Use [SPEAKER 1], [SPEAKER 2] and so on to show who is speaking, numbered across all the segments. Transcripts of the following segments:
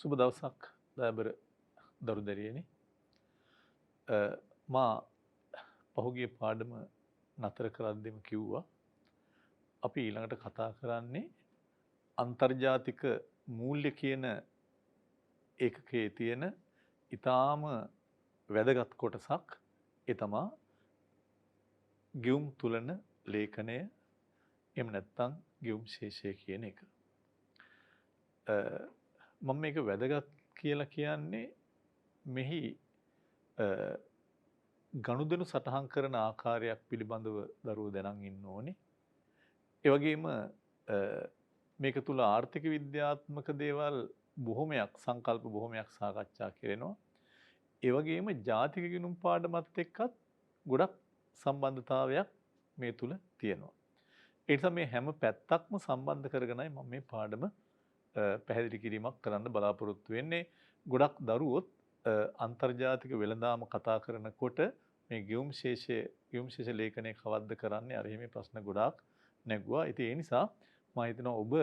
[SPEAKER 1] සුබ දවසක් දයාබර දරුදරියනි. මා පහුගිය පාඩම නතර කරද්දිම කිව්වා අපි ඊළඟට කතා කරන්නේ අන්තර්ජාතික මූල්‍ය කියන ඒකකයේ තියෙන ඊටාම වැදගත් කොටසක් ඒ තමා ගියුම් තුලන ලේඛනය එහෙම නැත්නම් ගියුම් ශේෂය කියන එක. මම මේක වැදගත් කියලා කියන්නේ මෙහි ගනුදෙනු සටහන් කරන ආකාරයක් පිළිබඳව දරුවෝ දැනන් ඉන්න ඕනේ. ඒ වගේම මේක තුල ආර්ථික විද්‍යාත්මක දේවල් බොහොමයක් සංකල්ප බොහොමයක් සාකච්ඡා කරනවා. ඒ වගේම ජාතික ගිණුම් පාඩමත් එක්කත් ගොඩක් සම්බන්ධතාවයක් මේ තුල තියෙනවා. ඒ නිසා මේ හැම පැත්තක්ම සම්බන්ධ කරගෙනයි මම මේ පාඩම පැහැදිලි කිරීමක් කරන්න බලාපොරොත්තු වෙන්නේ. ගොඩක් දරුවොත් අන්තර්ජාතික වෙළඳාම කතා කරනකොට මේ ගියුම් ශේෂ ලේඛනය කවද්ද කරන්නේ අර එහෙම ප්‍රශ්න ගොඩාක් නැගුවා. ඉතින් ඒ නිසා මම හිතනවා ඔබ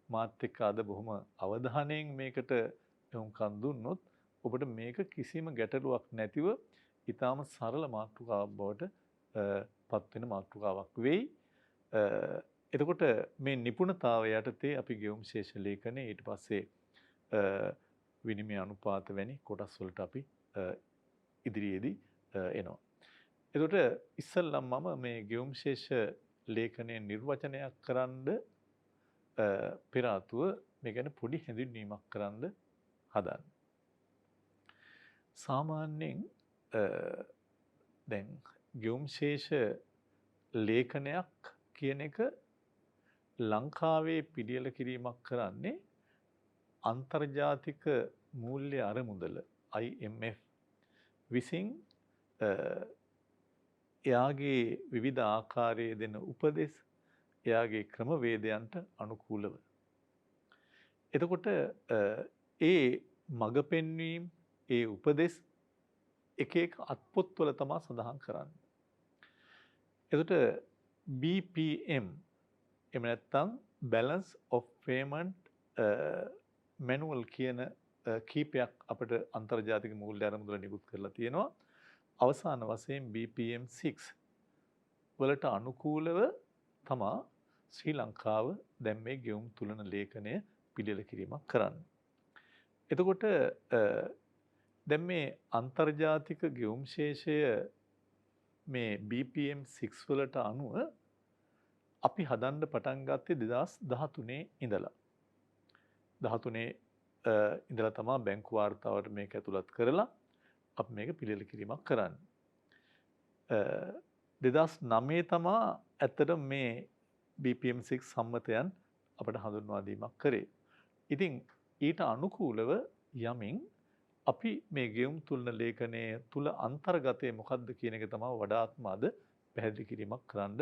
[SPEAKER 1] මාත් එක්ක අද බොහොම අවධානයෙන් මේකට යොමුකම් දුන්නොත් ඔබට මේක කිසිම ගැටලුවක් නැතිව ඊටාම සරල මාතෘකාවක් බවට පත් වෙන මාතෘකාවක් වෙයි. එතකොට මේ නිපුණතාවය යටතේ අපි ගියුම් ශේෂ ලේඛනයේ ඊට පස්සේ විනිමය අනුපාත වැනි කොටස් වලට අපි ඉදිරියේදී එනවා. එතකොට ඉස්සල්ලාම මම මේ ගියුම් ශේෂ ලේඛනයේ නිර්වචනයක් කරන්න පෙර ආතුව මේ ගැන පොඩි හැඳින්වීමක් කරන්න හදන්න. සාමාන්‍යයෙන් දැන් ගියුම් ශේෂ ලේඛනයක් කියන එක ලංකාවේ පිළියෙල කිරීමක් කරන්නේ අන්තර්ජාතික මූල්‍ය අරමුදල IMF විසින් එයාගේ විවිධ ආකාරයේ දෙන උපදෙස් එයාගේ ක්‍රමවේදයන්ට අනුකූලව. එතකොට ඒ මඟ පෙන්වීම ඒ උපදෙස් එක එක අත්පොත්වල තමයි සඳහන් කරන්නේ. එතකොට BPM එහෙම නැත්නම් Balance of Payment Manual කියන කීපයක් අපිට අන්තර්ජාතික මූල්‍ය අරමුදල නිකුත් කරලා තියෙනවා. අවසාන වශයෙන් BPM 6 වලට අනුකූලව තමා ශ්‍රී ලංකාව දැන් මේ ගෙවුම් තුලන ලේඛනය පිළියෙල කිරීමක් කරන්නේ. එතකොට දැන් මේ අන්තර්ජාතික ගෙවුම් ශේෂය මේ BPM 6 වලට අනුව අපි හදන්න පටන් ගත්තේ 2013 ඉඳලා. 13 ඉඳලා තමයි බැංකු වාර්තාවට මේක ඇතුළත් කරලා අපි මේක පිළියෙල කිරීමක් කරන්නේ. 2009 තමයි ඇත්තටම මේ BPM 6 සම්මතයන් අපිට හඳුන්වා දීමක් කරේ. ඉතින් ඊට අනුකූලව යමින් අපි මේ ගෙයුම් තුලන ලේඛනයේ තුල අන්තර්ගතය මොකක්ද කියන එක තමයි වඩාත්ම අද පැහැදිලි කිරීමක් කරන්න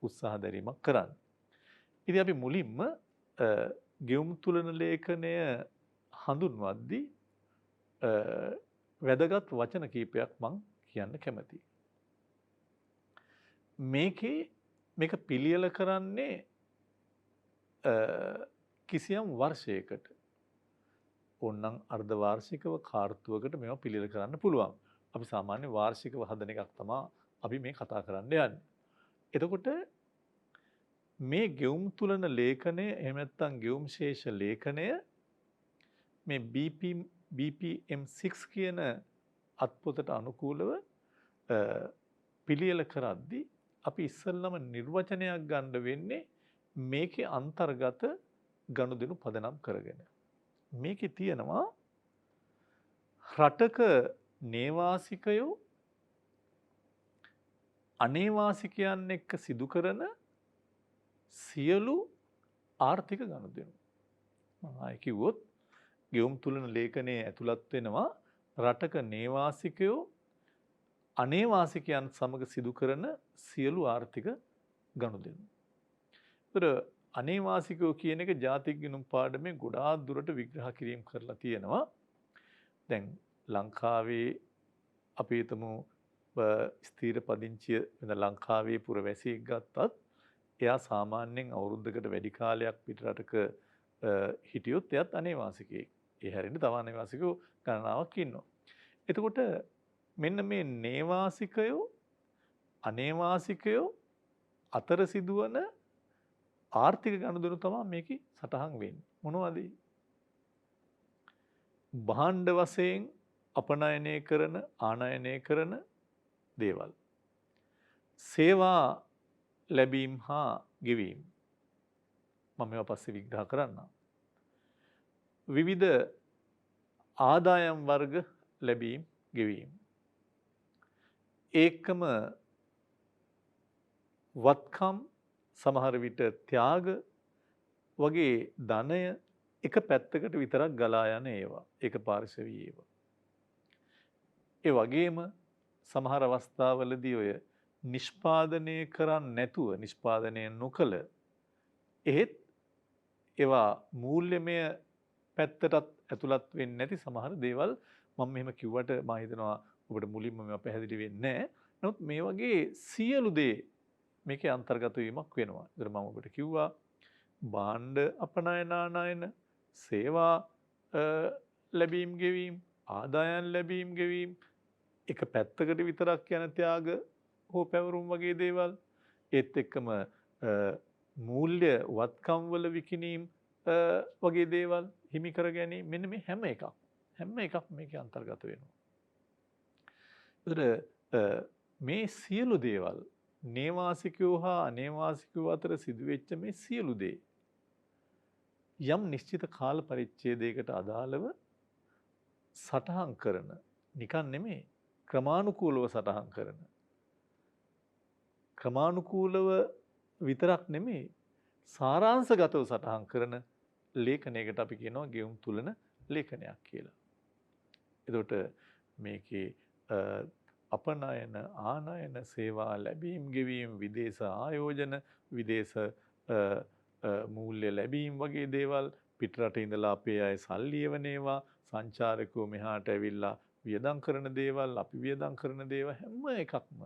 [SPEAKER 1] උත්සාහ දැරීමක් කරන්නේ. ඉතින් අපි මුලින්ම ගෙයුම් තුලන ලේඛනය හඳුන්වද්දී වැදගත් වචන කීපයක් මම කියන්න කැමතියි. මේක පිළියෙල කරන්නේ කිසියම් වර්ෂයකට ඕනනම් අර්ධ වාර්ෂිකව කාර්තුවකට මේවා පිළියෙල කරන්න පුළුවන්. අපි සාමාන්‍ය වාර්ෂිකව හදන එකක් තමයි අපි මේ කතා කරන්න යන්නේ. එතකොට මේ ගෙයුම් තුලන ලේඛනය එහෙම නැත්නම් ගෙයුම් ශේෂ ලේඛනය මේ BPM 6 කියන අත්පොතට අනුකූලව පිළියෙල කරද්දී අපි ඉස්සෙල්ලම නිර්වචනයක් ගන්න වෙන්නේ මේකේ අන්තර්ගත ගනුදෙනු පදනම් කරගෙන. මේකේ තියෙනවා රටක නේවාසිකයෝ අනේවාසිකයන් එක්ක සිදු කරන සියලු ආර්ථික ගනුදෙනු. මම ආයෙ කිව්වොත් ගෙයුම් තුලන ලේඛනයේ ඇතුළත් වෙනවා රටක නේවාසිකයෝ අනේවාසිකයන් සමග සිදු කරන සියලු ආර්ථික ගනුදෙනු. ඒතර අනේවාසිකයෝ කියන එක ජාතික ගිණුම් පාඩමේ ගොඩාක් දුරට විග්‍රහ කිරීම කරලා තියෙනවා. දැන් ලංකාවේ අපි හිතමු ස්ථීර පදිංචිය වෙන ලංකාවේ පුරවැසියෙක් ගත්තත් එයා සාමාන්‍යයෙන් අවුරුද්දකට වැඩි කාලයක් පිටරටක හිටියොත් එයාත් අනේවාසිකයෙක්. ඒ හැරෙන්නේ තව අනේවාසිකයෝ ගණනාවක් ඉන්නවා. එතකොට මෙන්න මේ නේවාසිකයෝ අනේවාසිකයෝ අතර සිදුවන ආර්ථික ගනුදෙනු තමයි මේකේ සටහන් වෙන්නේ. මොනවද? භාණ්ඩ වශයෙන් අපනයනය කරන ආනයනය කරන දේවල්. සේවා ලැබීම් හා ගෙවීම්. මම මේවා පස්සේ විග්‍රහ කරන්නම්. විවිධ ආදායම් වර්ග ලැබීම් ගෙවීම්. ඒකම වත්කම් සමහර විට ත්‍යාග වගේ ධනය එක පැත්තකට විතරක් ගලා යන ඒවා. ඒක පාර්ශවීය ඒවා. ඒ වගේම සමහර අවස්ථාවලදී ඔය නිෂ්පාදනය කරන්නේ නැතුව නිෂ්පාදනය නොකළ එහෙත් ඒවා මූල්‍යමය පැත්තටත් ඇතුළත් වෙන්නේ නැති සමහර දේවල් මම මෙහෙම කිව්වට මම හිතනවා ඔබට මුලින්ම මේවා පැහැදිලි වෙන්නේ නැහැ. නමුත් මේ වගේ සියලු දේ මේකේ අන්තර්ගත වීමක් වෙනවා. ඒතර මම ඔබට කිව්වා භාණ්ඩ අපනයනානයන සේවා ලැබීම් ගෙවීම් ආදායම් ලැබීම් ගෙවීම් එක පැත්තකට විතරක් යන ත්‍යාග හෝ පැවරුම් වගේ දේවල් ඒත් එක්කම මූල්‍ය වත්කම් වල විකිණීම් වගේ දේවල් හිමි කර ගැනීම මෙන්න මේ හැම එකක් මේකේ අන්තර්ගත වෙනවා. ඒතර මේ සියලු දේවල් නේවාසිකයෝ හා අනේවාසිකයෝ අතර සිදුවෙච්ච මේ සියලු දේ යම් නිශ්චිත කාල පරිච්ඡේදයකට අදාළව සටහන් කරන නිකන් නෙමෙයි ක්‍රමානුකූලව සටහන් කරන ක්‍රමානුකූලව විතරක් නෙමෙයි සාරාංශගතව සටහන් කරන ලේඛනයකට අපි කියනවා ගෙයුම් තුලන ලේඛනයක් කියලා. එතකොට මේකේ අපනයන ආනයන සේවා ලැබීම් ගෙවීම් විදේශ ආයෝජන විදේශ මූල්‍ය ලැබීම් වගේ දේවල් පිටරට ඉඳලා අපේ අය සල්ලි එවන ඒවා සංචාරකයෝ මෙහාට ඇවිල්ලා වියදම් කරන දේවල් අපි වියදම් කරන දේවල් හැම එකක්ම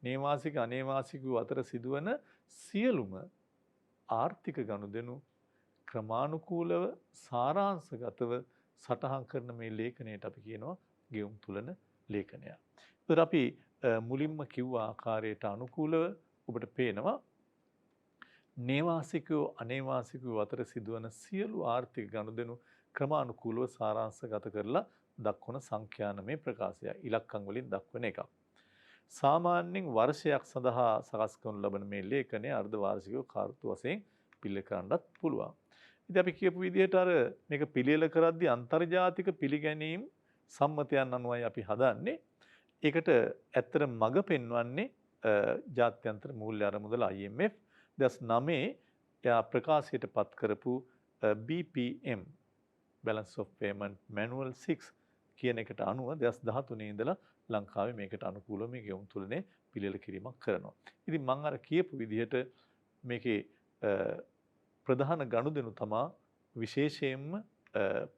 [SPEAKER 1] නේවාසික අනේවාසිකයෝ අතර සිදුවන සියලුම ආර්ථික ගනුදෙනු ක්‍රමානුකූලව සාරාංශගතව සටහන් කරන මේ ලේඛනයට අපි කියනවා ගෙයුම් තුලන ලේඛනය. ඒතර අපි මුලින්ම කිව්ව ආකාරයට අනුකූලව ඔබට පේනවා නේවාසිකයෝ අනේවාසිකයෝ අතර සිදුවන සියලු ආර්ථික ගනුදෙනු ක්‍රමානුකූලව සාරාංශගත කරලා දක්වන සංඛ්‍යානමය ප්‍රකාශය ඉලක්කම් වලින් දක්වන එකක්. සාමාන්‍යයෙන් වර්ෂයක් සඳහා සකස් කරනු ලබන මේ ලේඛනය අර්ධ වාර්ෂිකව කාර්තු වශයෙන් පිළියෙල කරන්නත් පුළුවන්. ඉතින් අපි කියපු විදිහට අර මේක පිළියෙල කරද්දී අන්තර්ජාතික පිළිගැනීම් සම්මතයන් අනුවයි අපි හදන්නේ. ඒකට ඇත්තට මඟ පෙන්වන්නේ ජාත්‍යන්තර මූල්‍ය අරමුදල IMF 2009 එයා ප්‍රකාශයට පත් කරපු BPM Balance of Payment Manual 6 කියන එකට අනුව 2013 ඉඳලා ලංකාවේ මේකට අනුකූලව මේ ගෙවුම් තුලනේ පිළියෙල කිරීමක් කරනවා. ඉතින් මම අර කියපු විදිහට මේකේ ප්‍රධාන ගනුදෙනු තමා විශේෂයෙන්ම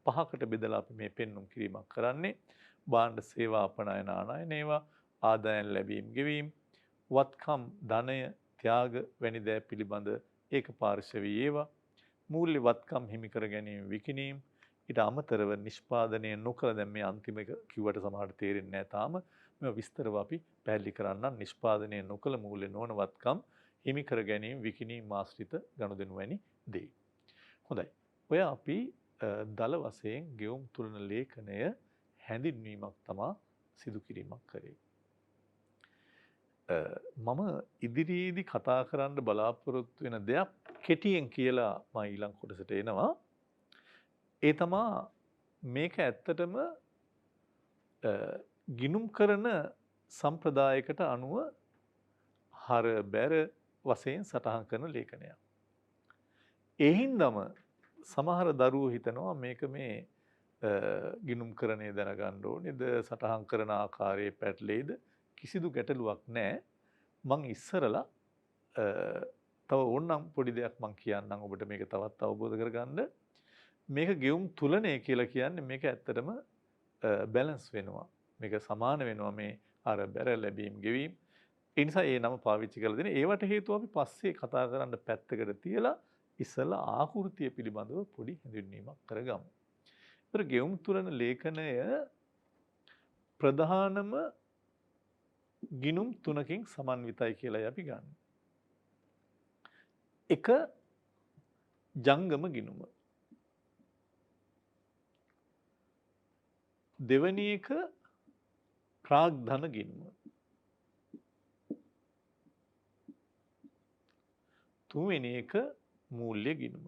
[SPEAKER 1] පහකට බෙදලා අපි මේ පෙන්눔 කිරීමක් කරන්නේ. භාණ්ඩ සේවා අපනයන ආනයන ඒවා ආදායම් ලැබීම් ගෙවීම් වත්කම් ධනය ත්‍යාග වැනි දෑ පිළිබඳ ඒක පාර්ශවීය ඒවා මූල්‍ය වත්කම් හිමි කර ගැනීම විකිණීම් ඊට අමතරව නිෂ්පාදනය නොකර දැන් මේ අන්තිම එක කිව්වට සමහරට තේරෙන්නේ නැහැ තාම මේවා විස්තරව අපි පැහැදිලි කරන්නම් නිෂ්පාදනය නොකළ මූල්‍ය නොවන වත්කම් හිමි කර ගැනීම විකිණීම් ආශ්‍රිත ගනුදෙනු වැනි දේ. හොඳයි. ඔය අපි දල වශයෙන් ගෙවුම් තුලන ලේඛනය හැඳින්වීමක් තමා සිදු කිරීමක් කරේ. මම ඉදිරියේදී කතා කරන්න බලාපොරොත්තු වෙන දෙයක් කෙටියෙන් කියලා මම ඊළඟ කොටසට එනවා. ඒ තමා මේක ඇත්තටම ගිනුම් කරන සම්ප්‍රදායකට අනුව හර බැර වශයෙන් සටහන් කරන ලේඛනයක්. ඒ හින්දාම සමහර දරුවෝ හිතනවා මේක මේ ගිනුම් කරන්නේ දැනගන්න ඕනේද සටහන් කරන ආකාරයේ පැටලෙයිද කිසිදු ගැටලුවක් නැහැ. මං ඉස්සරලා තව ඕනනම් පොඩි දෙයක් මං කියන්නම් ඔබට මේක තවත් අවබෝධ කරගන්න. මේක ගෙවුම් තුලනය කියලා කියන්නේ මේක ඇත්තටම බැලන්ස් වෙනවා. මේක සමාන වෙනවා මේ අර බැර ලැබීම් ගෙවීම්. ඒ නිසා ඒ නම පාවිච්චි කරලා දෙන. ඒවට හේතුව අපි පස්සේ කතා කරන්න පැත්තකට තියලා ඉස්සලා ආකෘතිය පිළිබඳව පොඩි හැඳින්වීමක් කරගමු. ඒතර ගෙවුම් තුරන ලේඛනය ප්‍රධානම ගිණුම් තුනකින් සමන්විතයි කියලායි අපි ගන්න. එක ජංගම ගිණුම. දෙවැනි එක ප්‍රාග්ධන ගිණුම. තුන්වෙනි එක මූල්‍ය ගිණුම.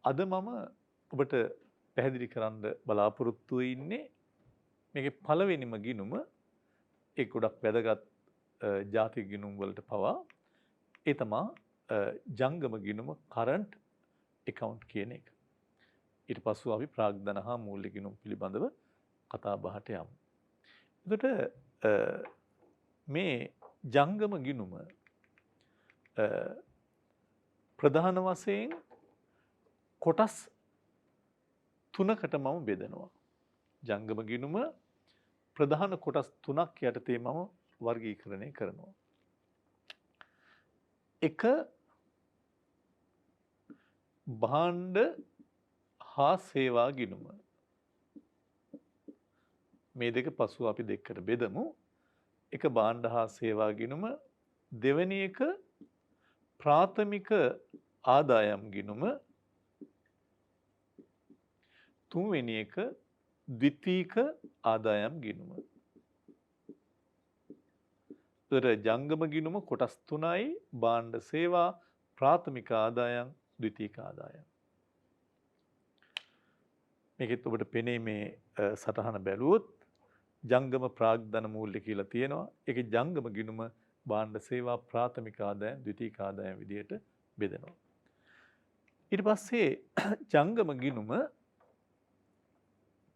[SPEAKER 1] අද මම ඔබට පැහැදිලි කරන්න බලාපොරොත්තු වෙන්නේ මේකේ පළවෙනිම ගිණුම ඒ ගොඩක් වැදගත් ජාතික ගිණුම් වලට පවා ඒ තමා ජංගම ගිණුම කරන්ට් account කියන එක. ඊට පස්සෙ අපි ප්‍රාග්ධන හා මූල්‍ය ගිණුම් පිළිබඳව කතා බහට යමු. එතකොට මේ ජංගම ගිණුම ප්‍රධාන වශයෙන් කොටස් තුනකට මම බෙදනවා. ජංගම ගිණුම ප්‍රධාන කොටස් තුනක් යටතේ මම වර්ගීකරණය කරනවා. එක භාණ්ඩ හා සේවා ගිණුම. මේ දෙක පසුව අපි දෙකට බෙදමු. එක භාණ්ඩ හා සේවා ගිණුම, දෙවෙනි එක ප්‍රාථමික ආදායම් ගිණුම, තුන්වෙනි එක ද්විතීක ආදායම් ගිණුම. ඒතර ජංගම ගිණුම කොටස් තුනයි: භාණ්ඩ සේවා, ප්‍රාථමික ආදායම්, ද්විතීක ආදායම්. මේකෙත් ඔබට පෙනේ මේ සටහන බැලුවොත් ජංගම ප්‍රාග්ධන මූල්‍ය කියලා තියෙනවා. ඒකේ ජංගම ගිණුම භාණ්ඩ සේවා, ප්‍රාථමික ආදායම්, ද්විතීක ආදායම් විදිහට බෙදෙනවා. ඊට පස්සේ ජංගම ගිණුම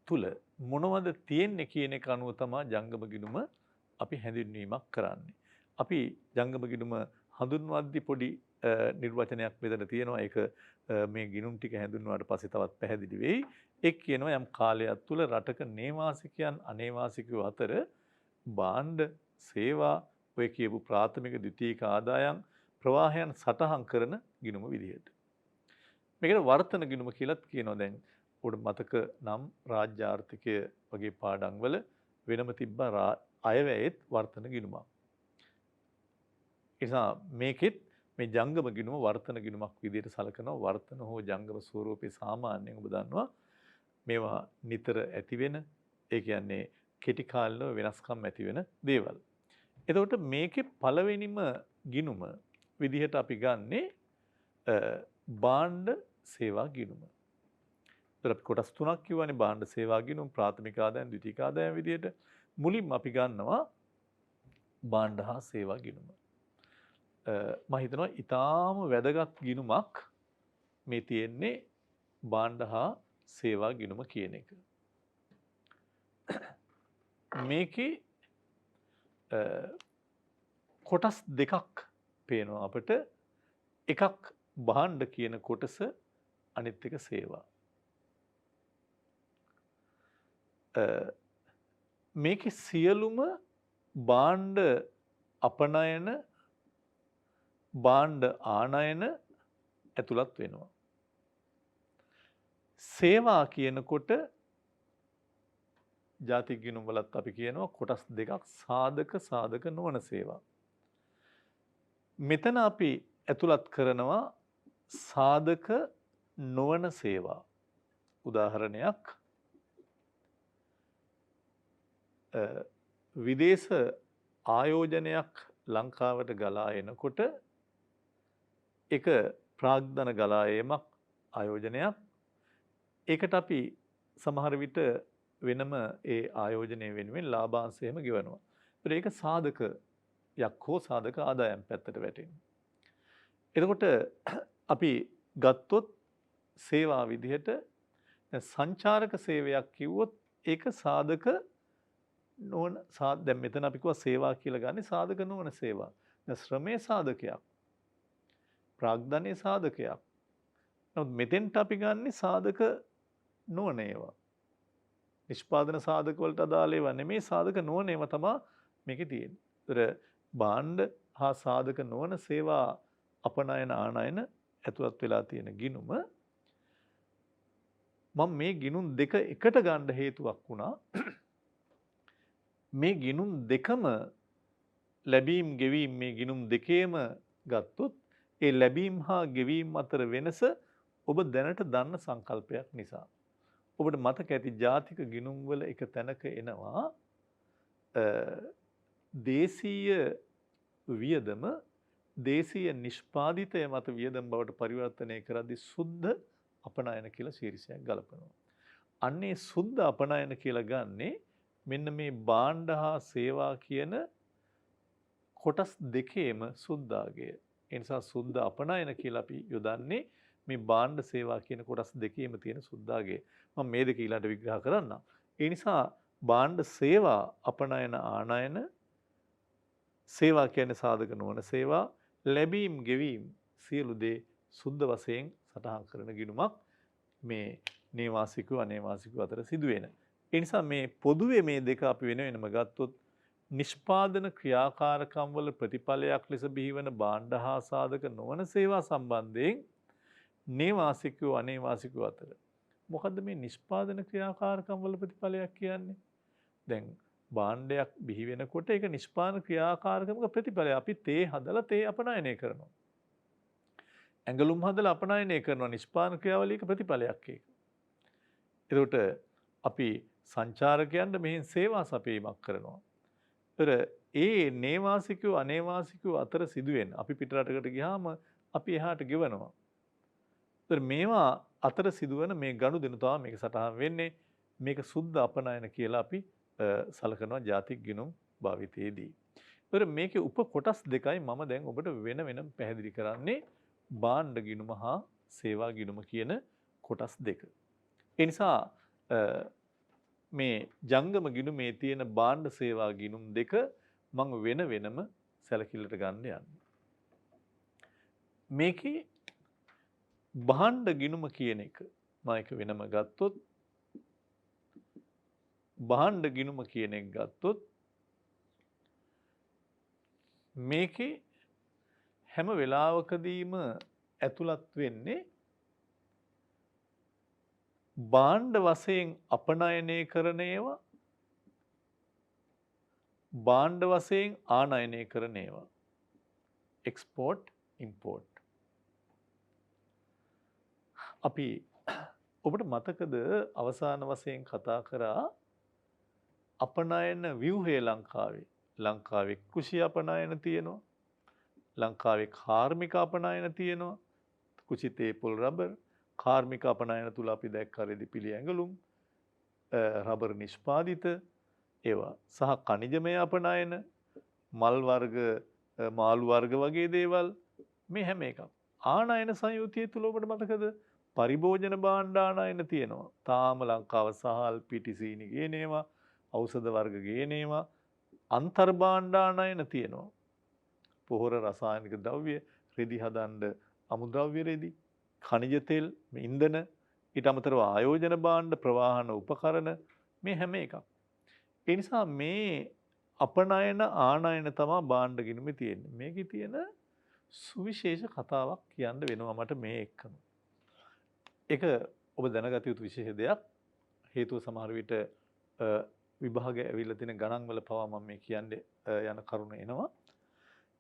[SPEAKER 1] තුල මොනවද තියෙන්නේ කියන එක අනුව තමයි ජංගම ගිණුම අපි හැඳින්වීමක් කරන්නේ. අපි ජංගම ගිණුම හඳුන්වද්දී පොඩි නිර්වචනයක් මෙතන තියෙනවා. ඒක මේ ගිණුම් ටික හැඳින්වුවාට පස්සේ තවත් පැහැදිලි වෙයි. එක් කියනවා යම් කාලයක් තුල රටක නේවාසිකයන් අනේවාසිකයෝ අතර භාණ්ඩ සේවා ඔය කියපු ප්‍රාථමික ද්විතීක ආදායම් ප්‍රවාහයන් සටහන් කරන ගිණුම විදිහට. මේකට වර්තන ගිණුම කියලාත් කියනවා. දැන් උඩ මතක නම් රාජ්‍ය ආර්ථිකය වගේ පාඩම් වල වෙනම තිබ්බ අයවැයෙත් වර්තන ගිණුමක්. නිසා මේකෙත් මේ ජංගම ගිණුම වර්තන ගිණුමක් විදිහට සලකනවා. වර්තන හෝ ජංගම ස්වරූපේ සාමාන්‍යයෙන් ඔබ දන්නවා මේවා නිතර ඇති වෙන, ඒ කියන්නේ කෙටි කාලිනව වෙනස්කම් ඇති වෙන දේවල්. එතකොට මේකේ පළවෙනිම ගිණුම විදිහට අපි ගන්නේ භාණ්ඩ සේවා ගිණුම. ඒතර අපි කොටස් තුනක් කියවනේ: භාණ්ඩ සේවා ගිණුම්, ප්‍රාථමික ආදායම්, ද්විතීක ආදායම් විදිහට. මුලින්ම අපි ගන්නවා භාණ්ඩ හා සේවා ගිණුම. මම හිතනවා ඊටාම වැදගත් ගිණුමක් මේ තියෙන්නේ භාණ්ඩ හා සේවා ගිණුම කියන එක. මේකේ කොටස් දෙකක් පේනවා අපිට. එකක් භාණ්ඩ කියන කොටස, අනිත් එක සේවා. මේකේ සියලුම භාණ්ඩ අපනයන, භාණ්ඩ ආනයන ඇතුළත් වෙනවා. සේවා කියනකොට ජාතික ගිණුම් වලත් අපි කියනවා කොටස් දෙකක්: සාධක, සාධක නොවන සේවා. මෙතන අපි ඇතුළත් කරනවා සාධක නොවන සේවා. උදාහරණයක්, විදේශ ආයෝජනයක් ලංකාවට ගලා එනකොට ඒක ප්‍රාග්ධන ගලා ඒමක් ආයෝජනයක්. ඒකට අපි සමහර විට වෙනම ඒ ආයෝජනය වෙනුවෙන් ලාභාංශ එහෙම ගෙවනවා. ඒක සාධකයක් හෝ සාධක ආදායම් පැත්තට වැටෙනවා. එතකොට අපි ගත්තොත් සේවා විදිහට සංචාරක සේවයක් කිව්වොත් ඒක සාධක නොවන දැන් මෙතන අපි කිව්වා සේවා කියලා ගන්නේ සාධක නොවන සේවා. දැන් ශ්‍රමයේ සාධකයක්, ප්‍රාග්ධනයේ සාධකයක්. නමුත් මෙතෙන්ට අපි ගන්නේ සාධක නොවන ඒවා. නිෂ්පාදන සාධක වලට අදාළ ඒවා නෙමෙයි, සාධක නොවන ඒවා තමයි මේකේ තියෙන්නේ. ඒතර භාණ්ඩ හා සාධක නොවන සේවා අපනයන ආනයන ඇතුළත් වෙලා තියෙන ගිණුම මම මේ ගිණුම් දෙක එකට ගන්න හේතුවක් වුණා. මේ ගිණුම් දෙකම ලැබීම් ගෙවීම් මේ ගිණුම් දෙකේම ගත්තොත් ඒ ලැබීම් හා ගෙවීම් අතර වෙනස ඔබ දැනට දන්න සංකල්පයක් නිසා. ඔබට මතක ඇති ජාතික ගිණුම් වල එක තැනක එනවා දේශීය වියදම දේශීය නිෂ්පාදිතය මත වියදම් බවට පරිවර්තනය කරද්දී සුද්ධ අපනයන කියලා ශීර්ෂයක් ගලපනවා. අන්නේ සුද්ධ අපනයන කියලා ගන්නේ මෙන්න මේ භාණ්ඩ හා සේවා කියන කොටස් දෙකේම සුද්ධාගය. ඒ නිසා සුද්ධ අපනයන කියලා අපි යොදන්නේ මේ භාණ්ඩ සේවා කියන කොටස් දෙකේම තියෙන සුද්ධාගය. මම මේ දෙක ඊළඟට විග්‍රහ කරන්නම්. ඒ නිසා භාණ්ඩ සේවා අපනයන ආනයන සේවා කියන්නේ සාධක නොවන සේවා ලැබීම් ගෙවීම් සියලු දේ සුද්ධ වශයෙන් සටහන් කරන ගිණුමක් මේ නේවාසිකව අනේවාසිකව අතර සිදුවෙන. ඒ නිසා මේ පොදුවේ මේ දෙක අපි වෙන වෙනම ගත්තොත් නිෂ්පාදන ක්‍රියාකාරකම් වල ප්‍රතිඵලයක් ලෙස බිහිවන භාණ්ඩ හා සාධක නොවන සේවා සම්බන්ධයෙන් නේවාසිකව අනේවාසිකව අතර මොකද්ද මේ නිෂ්පාදන ක්‍රියාකාරකම් වල ප්‍රතිඵලයක් කියන්නේ? දැන් භාණ්ඩයක් බිහි වෙනකොට ඒක නිෂ්පාදන ක්‍රියාකාරකමක ප්‍රතිඵලය. අපි තේ හදලා තේ අපනයනය කරනවා. ඇඟලුම් හදලා අපනයනය කරනවා. නිෂ්පාදන ක්‍රියාවලියක ප්‍රතිඵලයක් ඒක. එතකොට අපි සංචාරකයන්ට මෙහෙන් සේවා සපයීමක් කරනවා. ඒතර ඒ නේවාසිකව අනේවාසිකව අතර සිදුවෙන අපි පිටරටකට ගියාම අපි එහාට ගෙවනවා. ඒතර මේවා අතර සිදුවන මේ ගනුදෙනු තමයි මේක සටහන් වෙන්නේ. මේක සුද්ධ අපනයන කියලා අපි සලකනවා ජාතික ගිණුම් භාවිතයේදී. ඒතර මේකේ උප කොටස් දෙකයි මම දැන් ඔබට වෙන වෙනම පැහැදිලි කරන්නේ භාණ්ඩ ගිණුම හා සේවා ගිණුම කියන කොටස් දෙක. ඒ නිසා මේ ජංගම ගිණුමේ තියෙන භාණ්ඩ සේවා ගිණුම් දෙක මම වෙන වෙනම සැලකිල්ලට ගන්න යන්නේ. මේකේ භාණ්ඩ ගිණුම කියන එක මම එක වෙනම ගත්තොත් භාණ්ඩ ගිණුම කියන එක ගත්තොත් මේකේ හැම වෙලාවකදීම ඇතුළත් වෙන්නේ භාණ්ඩ වශයෙන් අපනයනය කරන ඒවා භාණ්ඩ වශයෙන් ආනයනය කරන ඒවා එක්ස්පෝර්ට් ඉම්පෝර්ට්. අපි ඔබට මතකද අවසාන වශයෙන් කතා කරා අපනයන ව්‍යුහය ලංකාවේ කෘෂි අපනයන තියෙනවා. ලංකාවේ කාර්මික අපනයන තියෙනවා. කුචි තේ පොල් රබර් කාර්මික අපනයන තුල අපි දැක්ක රෙදි පිළි ඇඟලුම් රබර් නිෂ්පාදිත ඒවා සහ ඛනිජමය අපනයන මල් වර්ග මාළු වර්ග වගේ දේවල් මේ හැම එකක් ආනයන සංයුතිය තුල ඔබට මතකද පරිභෝජන භාණ්ඩ ආනයන තියෙනවා. තාම ලංකාව සහල් පිටි සීනි ගේනේවා ඖෂධ වර්ග ගේනේවා අන්තර් භාණ්ඩ ආනයන තියෙනවා. පොහොර රසායනික ද්‍රව්‍ය රෙදි හදන්න අමුද්‍රව්‍ය රෙදි ඛනිජ තෙල් ඉන්ධන ඊට අමතරව ආයෝජන භාණ්ඩ ප්‍රවාහන උපකරණ මේ හැම එකක්. ඒ නිසා මේ අපනයන ආනයන තමයි භාණ්ඩ ගිණුමේ තියෙන්නේ. මේකේ තියෙන සුවිශේෂ කතාවක් කියන්න වෙනවා මට මේ එක්කම. ඒක ඔබ දැනගත යුතු විශේෂ දෙයක්. හේතුව සමහර විට විභාගය ඇවිල්ලා තියෙන ගණන් වල පවා මම මේ කියන්නේ යන කරුණ එනවා.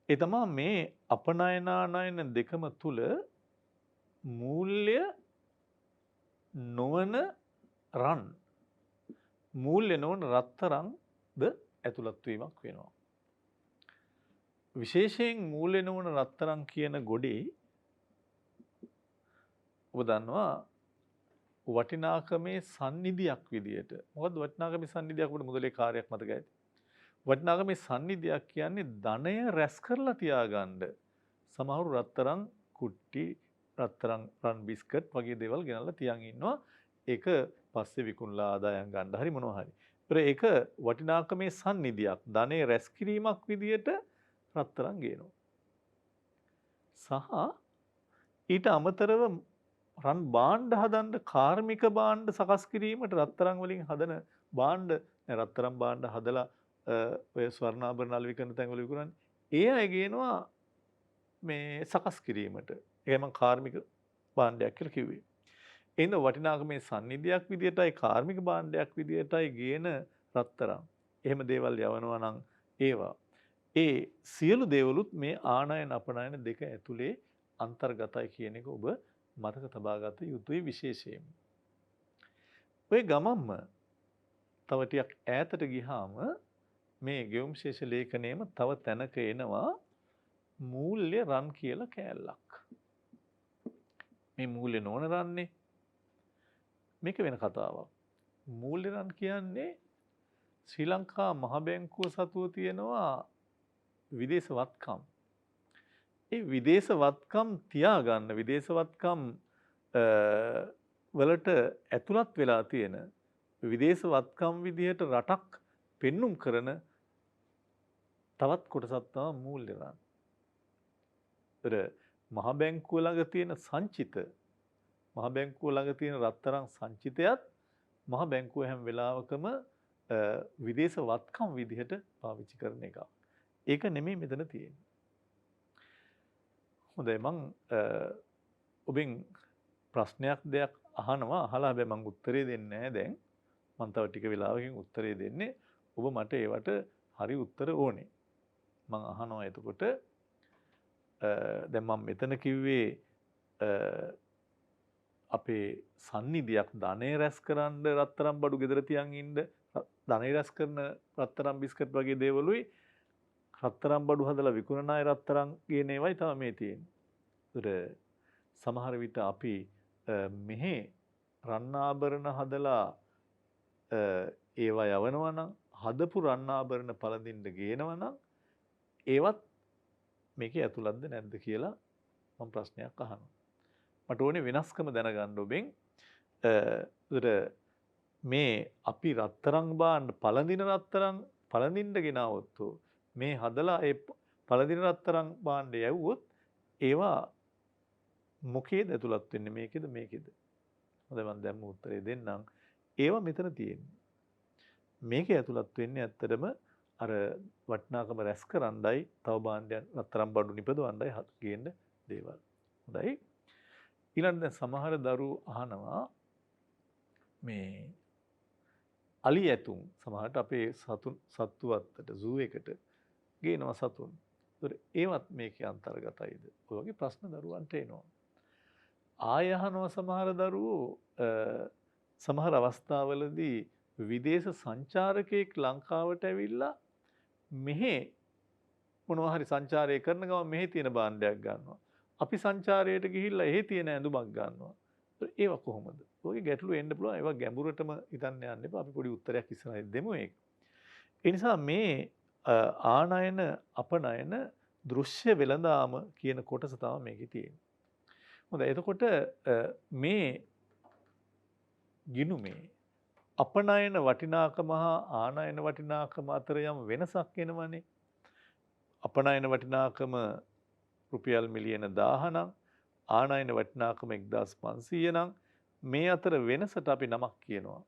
[SPEAKER 1] ඒ තමයි මේ අපනයනානයන දෙකම තුල මූල්‍ය නොවන රන් මූල්‍ය නොවන රත්තරන්ද ඇතුළත් වීමක් වෙනවා. විශේෂයෙන් මූල්‍ය නොවන රත්තරන් කියන ගොඩේ ඔබ දන්නවා වටිනාකමේ සන්නිධියක් විදියට. මොකද්ද වටිනාකමේ සන්නිධියක් උඩ මුදලේ කාර්යයක් මතකයි. වටිනාකමේ සන්නිධියක් කියන්නේ ධනය රැස් කරලා තියාගන්න. සමහරු රත්තරන් කුට්ටි රත්තරන් රන් බිස්කට් වගේ දේවල් ගෙනල්ලා තියන් ඉන්නවා. ඒක පස්සේ විකුණලා ආදායම් ගන්න හරි මොනවා හරි. ඒක වටිනාකමේ සන්නිධියක් ධනය රැස් කිරීමක් විදියට රත්තරන් ගේනවා. සහ ඊට අමතරව රන් භාණ්ඩ හදන්න කාර්මික භාණ්ඩ සකස් කිරීමට රත්තරන් වලින් හදන භාණ්ඩ රත්තරන් භාණ්ඩ හදලා ඔය ස්වර්ණාභරණ අලෙවි කරන තැන් වල විකුණන්නේ. ඒ අය ගේනවා මේ සකස් කිරීමට. ඒකයි මම කාර්මික භාණ්ඩයක් කියලා කිව්වේ. එින්ද වටිනාකමේ සන්නිධියක් විදියටයි කාර්මික භාණ්ඩයක් විදියටයි ගේන රත්තරන්. එහෙම දේවල් යවනවා නම් ඒවා ඒ සියලු දේවලුත් මේ ආනයන අපනයන දෙක ඇතුලේ අන්තර්ගතයි කියන එක ඔබ මතක තබා ගත යුතුයි විශේෂයෙන්ම. ඔය ගමම්ම තව ටිකක් ඈතට ගියාම මේ ගෙවුම් ශේෂ ලේඛනයේම තව තැනක එනවා මූල්‍ය රන් කියලා කෑල්ලක්. මේ මූල්‍ය නොවන රන්නේ මේක වෙන කතාවක්. මූල්‍ය රන් කියන්නේ ශ්‍රී ලංකා මහ බැංකුව සතුව තියෙනවා විදේශ වත්කම්. ඒ විදේශ වත්කම් තියාගන්න විදේශ වත්කම් වලට ඇතුළත් වෙලා තියෙන විදේශ වත්කම් විදිහට රටක් පෙන්눔 කරන තවත් කොටසක් තමයි මූල්‍ය රන්. මහ බැංකුව ළඟ තියෙන සංචිත මහ බැංකුව ළඟ තියෙන රත්තරන් සංචිතයත් මහ බැංකුව හැම වෙලාවකම විදේශ වත්කම් විදිහට පාවිච්චි කරන එක. ඒක නෙමෙයි මෙතන තියෙන්නේ. හොඳයි මං ඔබෙන් ප්‍රශ්නයක් දෙයක් අහනවා අහලා හැබැයි මං උත්තරේ දෙන්නේ නැහැ දැන්. මං තව ටික වෙලාවකින් උත්තරේ දෙන්නේ. ඔබ මට ඒවට හරි උත්තර ඕනේ. මං අහනවා එතකොට දැන් මම මෙතන කිව්වේ අපේ සන්නිධියක් ධනෙ රැස් කරන්න රත්තරන් බඩු ගෙදර තියන් ඉන්න ධනෙ රැස් කරන රත්තරන් බිස්කට් වගේ දේවලුයි රත්තරන් බඩු හදලා විකුණන අය රත්තරන් කියන ඒවායි තමයි මේ තියෙන්නේ. සමහර විට අපි මෙහි රන් ආභරණ හදලා ඒවා යවනවා නම් හදපු රන් ආභරණ පළඳින්න ගේනවා නම් ඒවත් මේකේ ඇතුළත්ද නැද්ද කියලා මම ප්‍රශ්නයක් අහනවා. මට ඕනේ වෙනස්කම දැනගන්න ඔබෙන්. මේ අපි රත්තරන් බාන්න පළඳින රත්තරන් පළඳින්න ගෙනාවොත් මේ හදලා ඒ පළඳින රත්තරන් බාන්න යවුවොත් ඒවා මොකේද ඇතුළත් වෙන්නේ මේකේද මේකේද? හොඳයි මම දැන් උත්තරේ දෙන්නම්. ඒවා මෙතන තියෙන්නේ. මේකේ ඇතුළත් වෙන්නේ ඇත්තටම අර වටිනාකම රැස් කරන්නයි තව භාණ්ඩයන් රත්තරන් බඩු නිපදවන්නයි ගේන්න දේවල්. හොඳයි. ඊළඟ දැන් සමහර දරුවෝ අහනවා මේ අලි ඇතුන් සමහරට අපේ සත්තු වත්තට සූ එකට ගේනවා සතුන්. ඒතර ඒවත් මේකේ අන්තර්ගතයිද? ඔය වගේ ප්‍රශ්න දරුවන්ට එනවා. ආය අහනවා සමහර දරුවෝ සමහර අවස්ථාවලදී විදේශ සංචාරකයෙක් ලංකාවට ඇවිල්ලා මෙහි මොනවා හරි සංචාරය කරන ගමන් මෙහි තියෙන භාණ්ඩයක් ගන්නවා. අපි සංචාරයට ගිහිල්ලා එහි තියෙන ඇඳුමක් ගන්නවා. ඒවා කොහොමද? ඔයගේ ගැටලු එන්න පුළුවන්. ඒවා ගැඹුරටම හිතන්න යන්න එපා. අපි පොඩි උත්තරයක් ඉස්සරහින් දෙමු ඒක. ඒ නිසා මේ ආනයන අපනයන දෘශ්‍ය වෙළඳාම කියන කොටස තමයි මේකේ තියෙන්නේ. හොඳයි. එතකොට මේ ගිණුමේ අපනයන වටිනාකම හා ආනයන වටිනාකම අතර යම් වෙනසක් එනවනේ. අපනයන වටිනාකම රුපියල් මිලියන 1000 නම් ආනයන වටිනාකම 1500 නම් මේ අතර වෙනසට අපි නමක් කියනවා.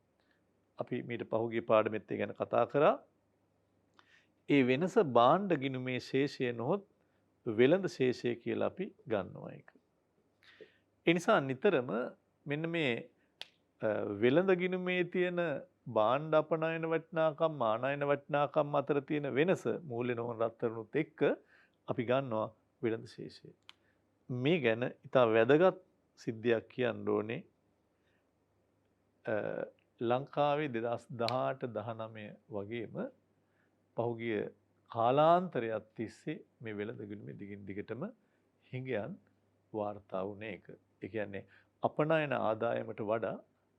[SPEAKER 1] අපි මීට පහුගිය පාඩමෙත් ගැන කතා කරා. ඒ වෙනස භාණ්ඩ ගිණුමේ ශේෂය නොහොත් වෙළඳ ශේෂය කියලා අපි ගන්නවා ඒක. ඒ නිසා නිතරම මෙන්න මේ වෙළඳ ගිණුමේ තියෙන භාණ්ඩ අපනයන වටිනාකම් ආනයන වටිනාකම් අතර තියෙන වෙනස මූල්‍ය නොවන රත්තරණුත් එක්ක අපි ගන්නවා වෙළඳ ශේෂය. මේ ගැන ඉතා වැදගත් සිද්ධියක් කියන්න ඕනේ. ලංකාවේ 2018-19 වගේම පහුගිය කාලාන්තරයක් තිස්සේ මේ වෙළඳ ගිණුමේ දිගින් දිගටම හිඟයන් වාර්තා වුණේ ඒක. ඒ කියන්නේ අපනයන ආදායමට වඩා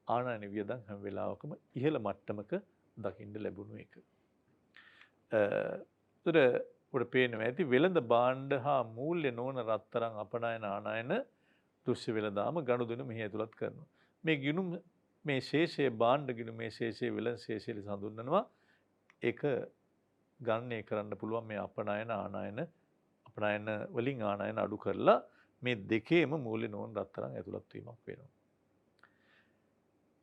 [SPEAKER 1] ආනයන වියදම් හැම වෙලාවකම ඉහළ මට්ටමක දකින්න ලැබුණු එක. ඒතර උඩ පේනවා ඇති වෙළඳ භාණ්ඩ හා මූල්‍ය නොවන රත්තරන් අපනයන ආනයන දෘශ්‍ය වෙළඳාම ගනුදෙනු මෙහි ඇතුළත් කරනවා. මේ ගිණුම මේ ශේෂයේ භාණ්ඩ ගිණුමේ ශේෂයේ වෙළඳ ශේෂය ලෙස හඳුන්වනවා. ඒක ගණනය කරන්න පුළුවන් මේ අපනයන ආනයන අපනයන වලින් ආනයන අඩු කරලා මේ දෙකේම මූල්‍ය නොවන රත්තරන් ඇතුළත් වීමක් වෙනවා.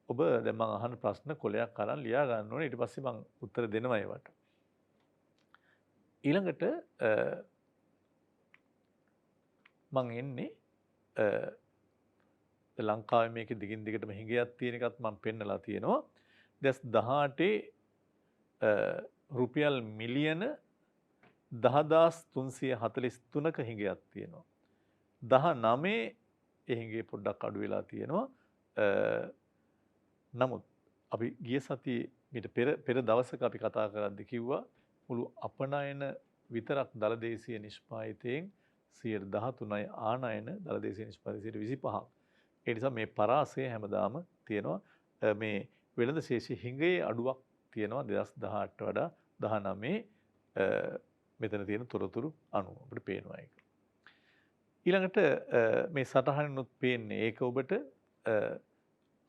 [SPEAKER 1] ඔබ දැන් මම අහන ප්‍රශ්න කොලයක් අරන් ලියා ගන්න ඕනේ. ඊට පස්සේ මම උත්තර දෙනවා ඒවට. ඊළඟට මම එන්නේ ලංකාවේ මේකේ දිගින් දිගටම හිඟයක් තියෙන එකත් මම පෙන්නලා තියෙනවා. 2018 රුපියල් මිලියන 10343ක හිඟයක් තියෙනවා. 19 ඒ හිඟේ පොඩ්ඩක් අඩු වෙලා තියෙනවා. නමුත් අපි ගිය සතියේ මීට පෙර දවසක අපි කතා කරද්දී කිව්වා මුළු අපනයන විතරක් දලදේශීය නිෂ්පාදිතයෙන් 13යි ආනයන දලදේශීය නිෂ්පාදිතයෙන් 25ක්. ඒ නිසා මේ පරාසය හැමදාම තියෙනවා. මේ වෙළඳ ශේෂයේ හිඟේ අඩුවක් තියෙනවා 2018ට වඩා 19 මෙතන තියෙන තොරතුරු අනුව අපිට පේනවා ඒක. ඊළඟට මේ සටහනිනුත් පේන්නේ ඒක ඔබට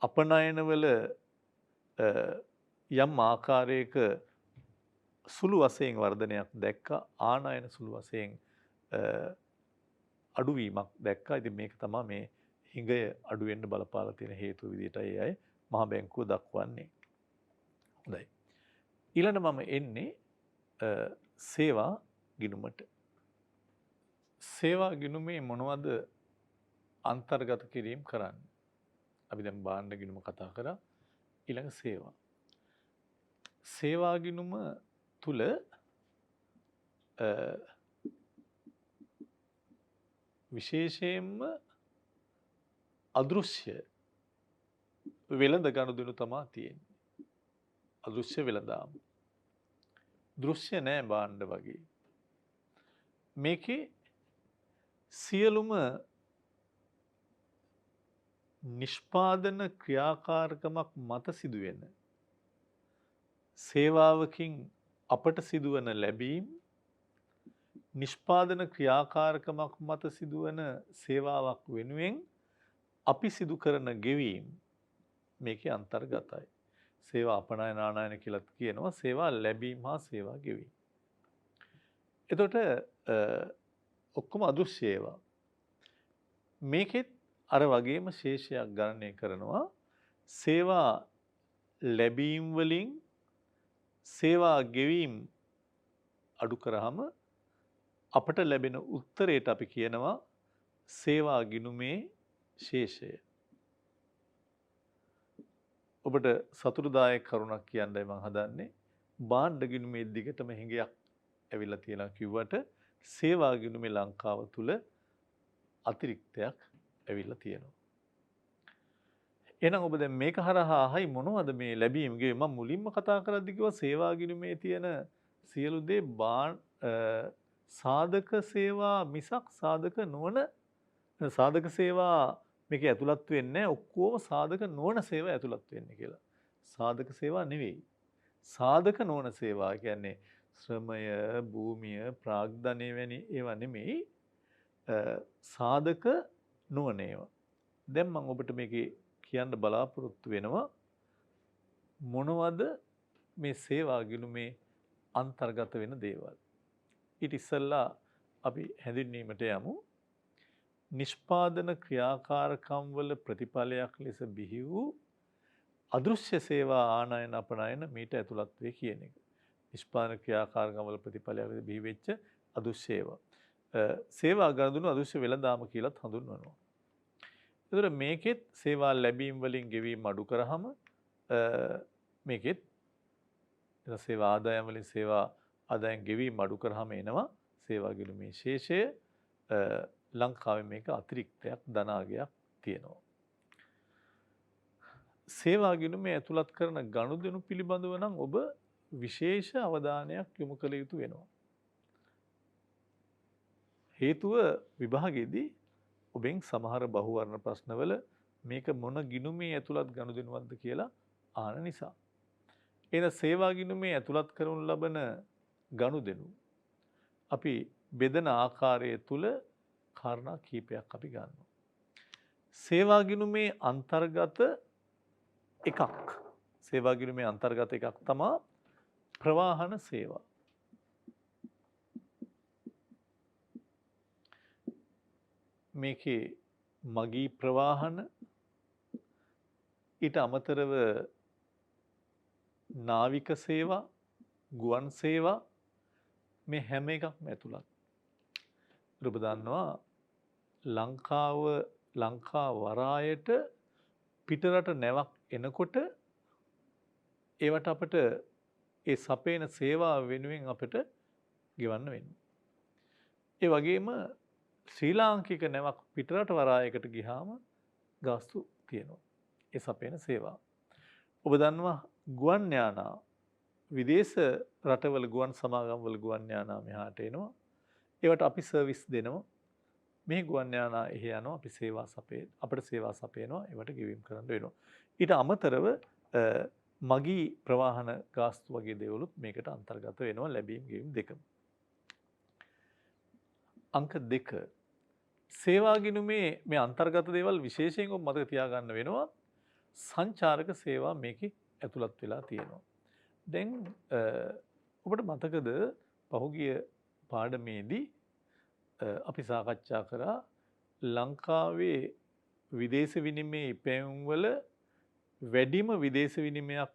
[SPEAKER 1] අපනයනවල යම් ආකාරයක සුළු වශයෙන් වර්ධනයක් දැක්කා ආනයන සුළු වශයෙන් අඩුවීමක් දැක්කා. ඉතින් මේක තමයි මේ හිඟය අඩු වෙන්න බලපාලා තියෙන හේතුව විදිහටයි අය මහ බැංකුව දක්වන්නේ. හොඳයි. ඊළඟ මම එන්නේ සේවා ගිණුමට. සේවා ගිණුමේ මොනවද අන්තර්ගත කිරීම කරන්නේ? අපි දැන් භාණ්ඩ ගිණුම කතා කරා. ඊළඟ සේවා. සේවා ගිණුම තුල විශේෂයෙන්ම අදෘශ්‍ය වෙළඳ ගනුදෙනු තමයි තියෙන්නේ. අදෘශ්‍ය වෙළඳාම. දෘශ්‍ය නෑ භාණ්ඩ වගේ. මේකේ සියලුම නිෂ්පාදන ක්‍රියාකාරකමක් මත සිදුවෙන සේවාවකින් අපට සිදුවන ලැබීම් නිෂ්පාදන ක්‍රියාකාරකමක් මත සිදුවන සේවාවක් වෙනුවෙන් අපි සිදු කරන ගෙවීම් මේකේ අන්තර්ගතයි. සේවා අපනයන ආනයන කියලා කියනවා සේවා ලැබීම හා සේවා ගෙවීම. එතකොට ඔක්කොම අදෘශ්‍ය ඒවා. මේකෙත් අර වගේම ශේෂයක් ගණනය කරනවා සේවා ලැබීම් වලින් සේවා ගෙවීම් අඩු කරාම අපට ලැබෙන උත්තරයට අපි කියනවා සේවා ගිණුමේ ශේෂය. ඔබට සතුටුදායක කරුණක් කියන්නයි මම හදන්නේ. භාණ්ඩ ගිණුමේ දිගටම හිඟයක් ඇවිල්ලා තියෙනවා කිව්වට සේවා ගිණුමේ ලංකාව තුල අතිරික්තයක් ඇවිල්ලා තියෙනවා. එහෙනම් ඔබ දැන් මේක හරහා අහයි මොනවද මේ ලැබීම් ගේ මම මුලින්ම කතා කරද්දි කිව්වා සේවා ගිණුමේ තියෙන සියලු දේ සාධක සේවා මිසක් සාධක නොවන සාධක සේවා මේක ඇතුළත් වෙන්නේ ඔක්කොම සාධක නොවන සේවා ඇතුළත් වෙන්නේ කියලා. සාධක සේවා නෙවෙයි. සාධක නොවන සේවා කියන්නේ ශ්‍රමය, භූමිය, ප්‍රාග්ධනය වැනි ඒවා නෙමෙයි. සාධක නොවන ඒවා. දැන් මම ඔබට මේකේ කියන්න බලාපොරොත්තු වෙනවා මොනවද මේ සේවා ගිණුමේ අන්තර්ගත වෙන දේවල්. ඊට ඉස්සෙල්ලා අපි හැඳින්වීමට යමු. නිෂ්පාදන ක්‍රියාකාරකම් වල ප්‍රතිඵලයක් ලෙස බිහි වූ අදෘශ්‍ය සේවා ආනයන අපනයන මීට ඇතුළත් වේ කියන එක. නිෂ්පාදන ක්‍රියාකාරකම් වල ප්‍රතිඵලයක් ලෙස බිහි වෙච්ච අදෘශ්‍ය ඒවා. සේවා ගනුදෙනු අදෘශ්‍ය වෙළඳාම කියලාත් හඳුන්වනවා. ඒතර මේකෙත් සේවා ලැබීම් වලින් ගෙවීම අඩු කරාම මේකෙත් සේවා ආදායම් වලින් සේවා ආදායම් ගෙවීම අඩු කරාම එනවා සේවා ගිණුමේ ශේෂය. ලංකාවේ මේක අතිරික්තයක් ධනාගයක් තියෙනවා. සේවා ගිණුමේ ඇතුළත් කරන ගනුදෙනු පිළිබඳව නම් ඔබ විශේෂ අවධානයක් යොමු කළ යුතු වෙනවා. හේතුව විභාගයේදී ඔබෙන් සමහර බහුවර්ණ ප්‍රශ්නවල මේක මොන ගිණුමේ ඇතුළත් ගනුදෙනුවක්ද කියලා ආන නිසා. එන සේවා ගිණුමේ ඇතුළත් කරනු ලබන ගනුදෙනු අපි බෙදන ආකාරය තුල කාරණා කීපයක් අපි ගන්නවා. සේවා ගිණුමේ අන්තර්ගත එකක්. සේවා ගිණුමේ අන්තර්ගත එකක් තමයි ප්‍රවාහන සේවා. මේකේ මගී ප්‍රවාහන ඊට අමතරව නාවික සේවා, ගුවන් සේවා මේ හැම එකක්ම ඇතුළත්. ඔබ දන්නවා ලංකා වරායට පිටරට නැවක් එනකොට ඒවට අපට ඒ සපේන සේවාව වෙනුවෙන් අපට ගෙවන්න වෙනවා. ඒ වගේම ශ්‍රී ලාංකික නැවක් පිටරට වරායකට ගියාම ගාස්තු තියෙනවා. ඒ සපේන සේවා. ඔබ දන්නවා ගුවන් යානා විදේශ රටවල ගුවන් සමාගම්වල ගුවන් යානා මෙහාට එනවා. ඒවට අපි සර්විස් දෙනවා. මේ ගුවන් යානා එහි යනවා අපි අපිට සේවා සපයනවා ඒවට ගෙවීම් කරන්න වෙනවා. ඊට අමතරව මගී ප්‍රවාහන ගාස්තු වගේ දේවලුත් මේකට අන්තර්ගත වෙනවා ලැබීම් ගෙවීම් දෙකම. අංක 2 සේවා ගිණුමේ මේ අන්තර්ගත දේවල් විශේෂයෙන් ඔබ මතක තියාගන්න වෙනවා. සංචාරක සේවා මේකේ ඇතුළත් වෙලා තියෙනවා. දැන් ඔබට මතකද පහුගිය පාඩමේදී අපි සාකච්ඡා කරා ලංකාවේ විදේශ විනිමය ඉපැයුම් වල වැඩිම විදේශ විනිමයක්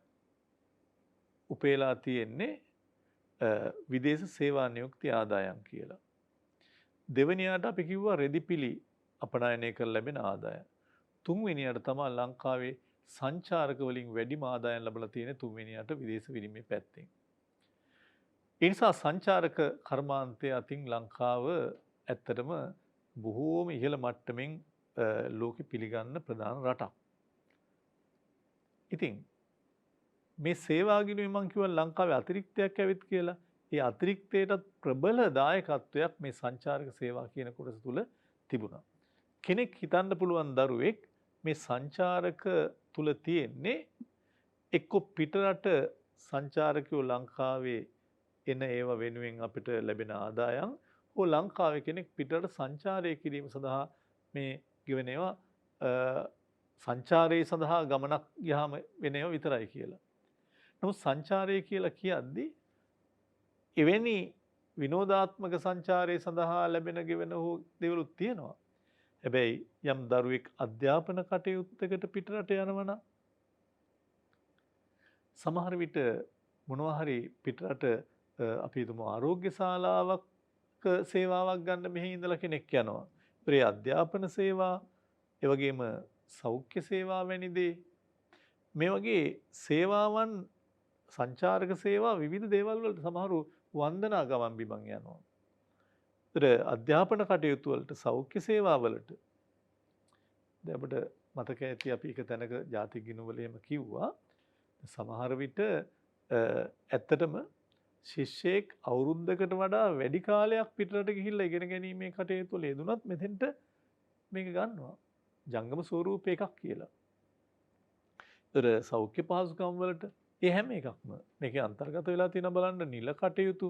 [SPEAKER 1] උපයලා තියෙන්නේ විදේශ සේවා නියුක්ති ආදායම් කියලා. දෙවෙනියට අපි කිව්වා රෙදිපිලි අපනයනය කර ලැබෙන ආදායම්. තුන්වෙනියට තමයි ලංකාවේ සංචාරක වලින් වැඩිම ආදායම් ලැබලා තියෙන තුන්වෙනියට විදේශ විනිමය පැත්තෙන්. ඒ නිසා සංචාරක කර්මාන්තය අතින් ලංකාව ඇත්තටම බොහෝම ඉහළ මට්ටමින් ලෝකෙ පිළිගන්න ප්‍රධාන රටක්. ඉතින් මේ සේවා ගිණුමේ මම කිව්වා ලංකාවේ අතිරික්තයක් ඇවිත් කියලා. ඒ අතිරික්තයටත් ප්‍රබල දායකත්වයක් මේ සංචාරක සේවා කියන කොටස තුල තිබුණා. කෙනෙක් හිතන්න පුළුවන් දරුවෙක් මේ සංචාරක තුල තියෙන්නේ එක්ක පිටරට සංචාරකයෝ ලංකාවේ එන ඒව වෙනුවෙන් අපිට ලැබෙන ආදායම් හෝ ලංකාවේ කෙනෙක් පිටරට සංචාරය කිරීම සඳහා මේ ගෙවන ඒවා සංචාරයේ සඳහා ගමනක් ගියාම වෙන ඒවා විතරයි කියලා. නමුත් සංචාරය කියලා කියද්දී එවැනි විනෝදාත්මක සංචාරයේ සඳහා ලැබෙන ගෙවන හෝ දේවලුත් තියෙනවා. හැබැයි යම් දරුවෙක් අධ්‍යාපන කටයුත්තකට පිටරට යනවා නම් සමහර විට මොනවා හරි පිටරට අපි හිතමු ආරෝග්‍ය ශාලාවක් සේවාවක් ගන්න මෙහි ඉඳලා කෙනෙක් යනවා. ඒ අධ්‍යාපන සේවා, ඒ වගේම සෞඛ්‍ය සේවා වැනි දේ මේ වගේ සේවාවන් සංචාරක සේවා විවිධ දේවල් වලට සමහරු වන්දනා ගමන් බිමන් යනවා. අධ්‍යාපන කටයුතු වලට සෞඛ්‍ය සේවා වලට දැන් අපිට මතක ඇති අපි එක තැනක ජාතික ගිණුම් වල එහෙම කිව්වා සමහර විට ඇත්තටම ශිෂ්‍යයෙක් අවුරුද්දකට වඩා වැඩි කාලයක් පිටරට ගිහිල්ලා ඉගෙන ගැනීමේ කටයුතු වල යෙදුනත් මෙතෙන්ට මේක ගන්නවා ජංගම ස්වරූප එකක් කියලා. ඒතර සෞඛ්‍ය පහසුකම් වලට ඒ හැම එකක්ම මේකේ අන්තර්ගත වෙලා තියෙන බලන්න නිල කටයුතු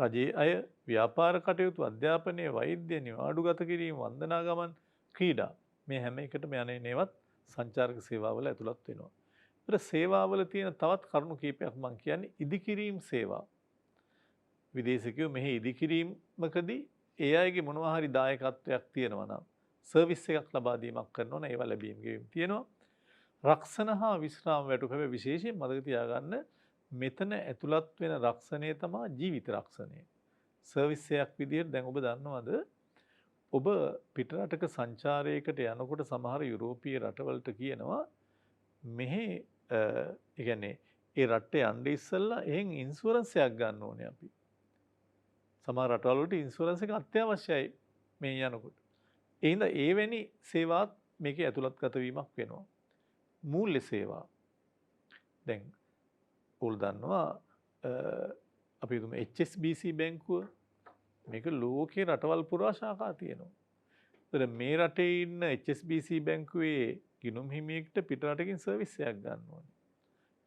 [SPEAKER 1] රජයේ අය ව්‍යාපාර කටයුතු අධ්‍යාපනයේ වෛද්‍ය නිවාඩුගත කිරීම වන්දනා ගමන් ක්‍රීඩා මේ හැම එකටම යන්නේ නේවත් සංචාරක සේවාවල ඇතුළත් වෙනවා. ඒතර සේවාවල තියෙන තවත් කරුණු කීපයක් මම කියන්නේ ඉදිකිරීම සේවා. විදේශිකයෝ මෙහි ඉදිකිරීමකදී ඒ අයගේ මොනවා හරි දායකත්වයක් තියෙනවා නම් සර්විස් එකක් ලබා දීමක් කරනවා නම් ඒවා ලැබීම් ගෙවීම් තියෙනවා. රක්ෂණ හා විශ්‍රාම වැටුප හැබැයි විශේෂයෙන් මතක තියාගන්න මෙතන ඇතුළත් වෙන රක්ෂණය තමයි ජීවිත රක්ෂණය. සර්විස් එකක් විදිහට දැන් ඔබ දන්නවද ඔබ පිටරටක සංචාරයකට යනකොට සමහර යුරෝපීය රටවලට කියනවා මෙහි ඒ කියන්නේ ඒ රටේ යන්න ඉස්සෙල්ලා එහෙන් ඉන්ෂුරන්ස් එකක් ගන්න ඕනේ අපි. සමහර රටවල් වලට ඉන්ෂුරන්ස් එක අත්‍යවශ්‍යයි මේ යනකොට. ඒ හින්දා එවැනි සේවාත් මේකේ ඇතුළත්ගත වීමක් වෙනවා. මූල්‍ය සේවා. දැන් ඔයාලා දන්නවා අපි හිතමු HSBC බැංකුව මේක ලෝකේ රටවල් පුරා ශාඛා තියෙනවා. ඒතර මේ රටේ ඉන්න HSBC බැංකුවේ ගිණුම් හිමියෙක්ට පිටරටකින් සර්විස් එකක් ගන්න ඕනේ.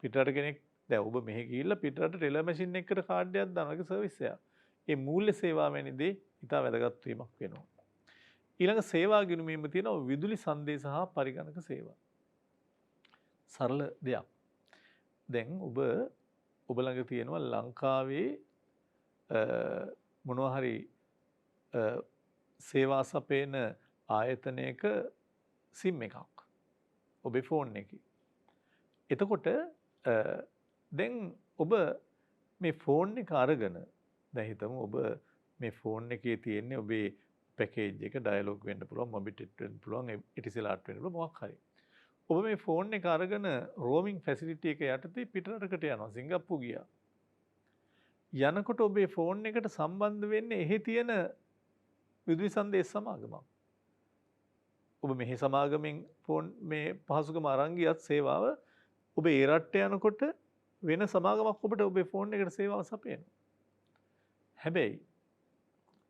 [SPEAKER 1] පිටරට කෙනෙක් දැන් ඔබ මෙහි ගිහිල්ලා පිටරට ටෙලර් මැෂින් එකකට කාඩ් එකක් දානවා ඒක සර්විස් එකක්. ඒ මූල්‍ය සේවා වැනි දේ ඉතා වැදගත් වීමක් වෙනවා. ඊළඟ සේවා ගිණුමේම තියෙනවා විදුලි සංදේශ හා පරිගණක සේවා. සරල දෙයක්. දැන් ඔබ ළඟ තියෙනවා ලංකාවේ මොනවා හරි සේවා සපයන ආයතනයක සිම් එකක් ඔබේ ෆෝන් එකේ. එතකොට දැන් ඔබ මේ ෆෝන් එක අරගෙන දැන් හිතමු ඔබ මේ ෆෝන් එකේ තියෙන්නේ ඔබේ පැකේජ් එක ඩයලොග් වෙන්න පුළුවන්, මොබිටෙට් වෙන්න පුළුවන්, එටිසලාට් වෙන්න පුළුවන් මොකක් හරි. ඔබ මේ ෆෝන් එක අරගෙන රෝමින් ෆැසිලිටි එක යටතේ පිටරටකට යනවා. සිංගප්පූ ගියා. යනකොට ඔබේ ෆෝන් එකට සම්බන්ධ වෙන්නේ එහි තියෙන විදුලි සංදේශ සමාගමක්. ඔබ මෙහි සමාගමෙන් ෆෝන් මේ පහසුකම අරන් ගියත් සේවාව ඔබ ඒ රටට යනකොට වෙන සමාගමක් ඔබට ඔබේ ෆෝන් එකට සේවාව සපයනවා. හැබැයි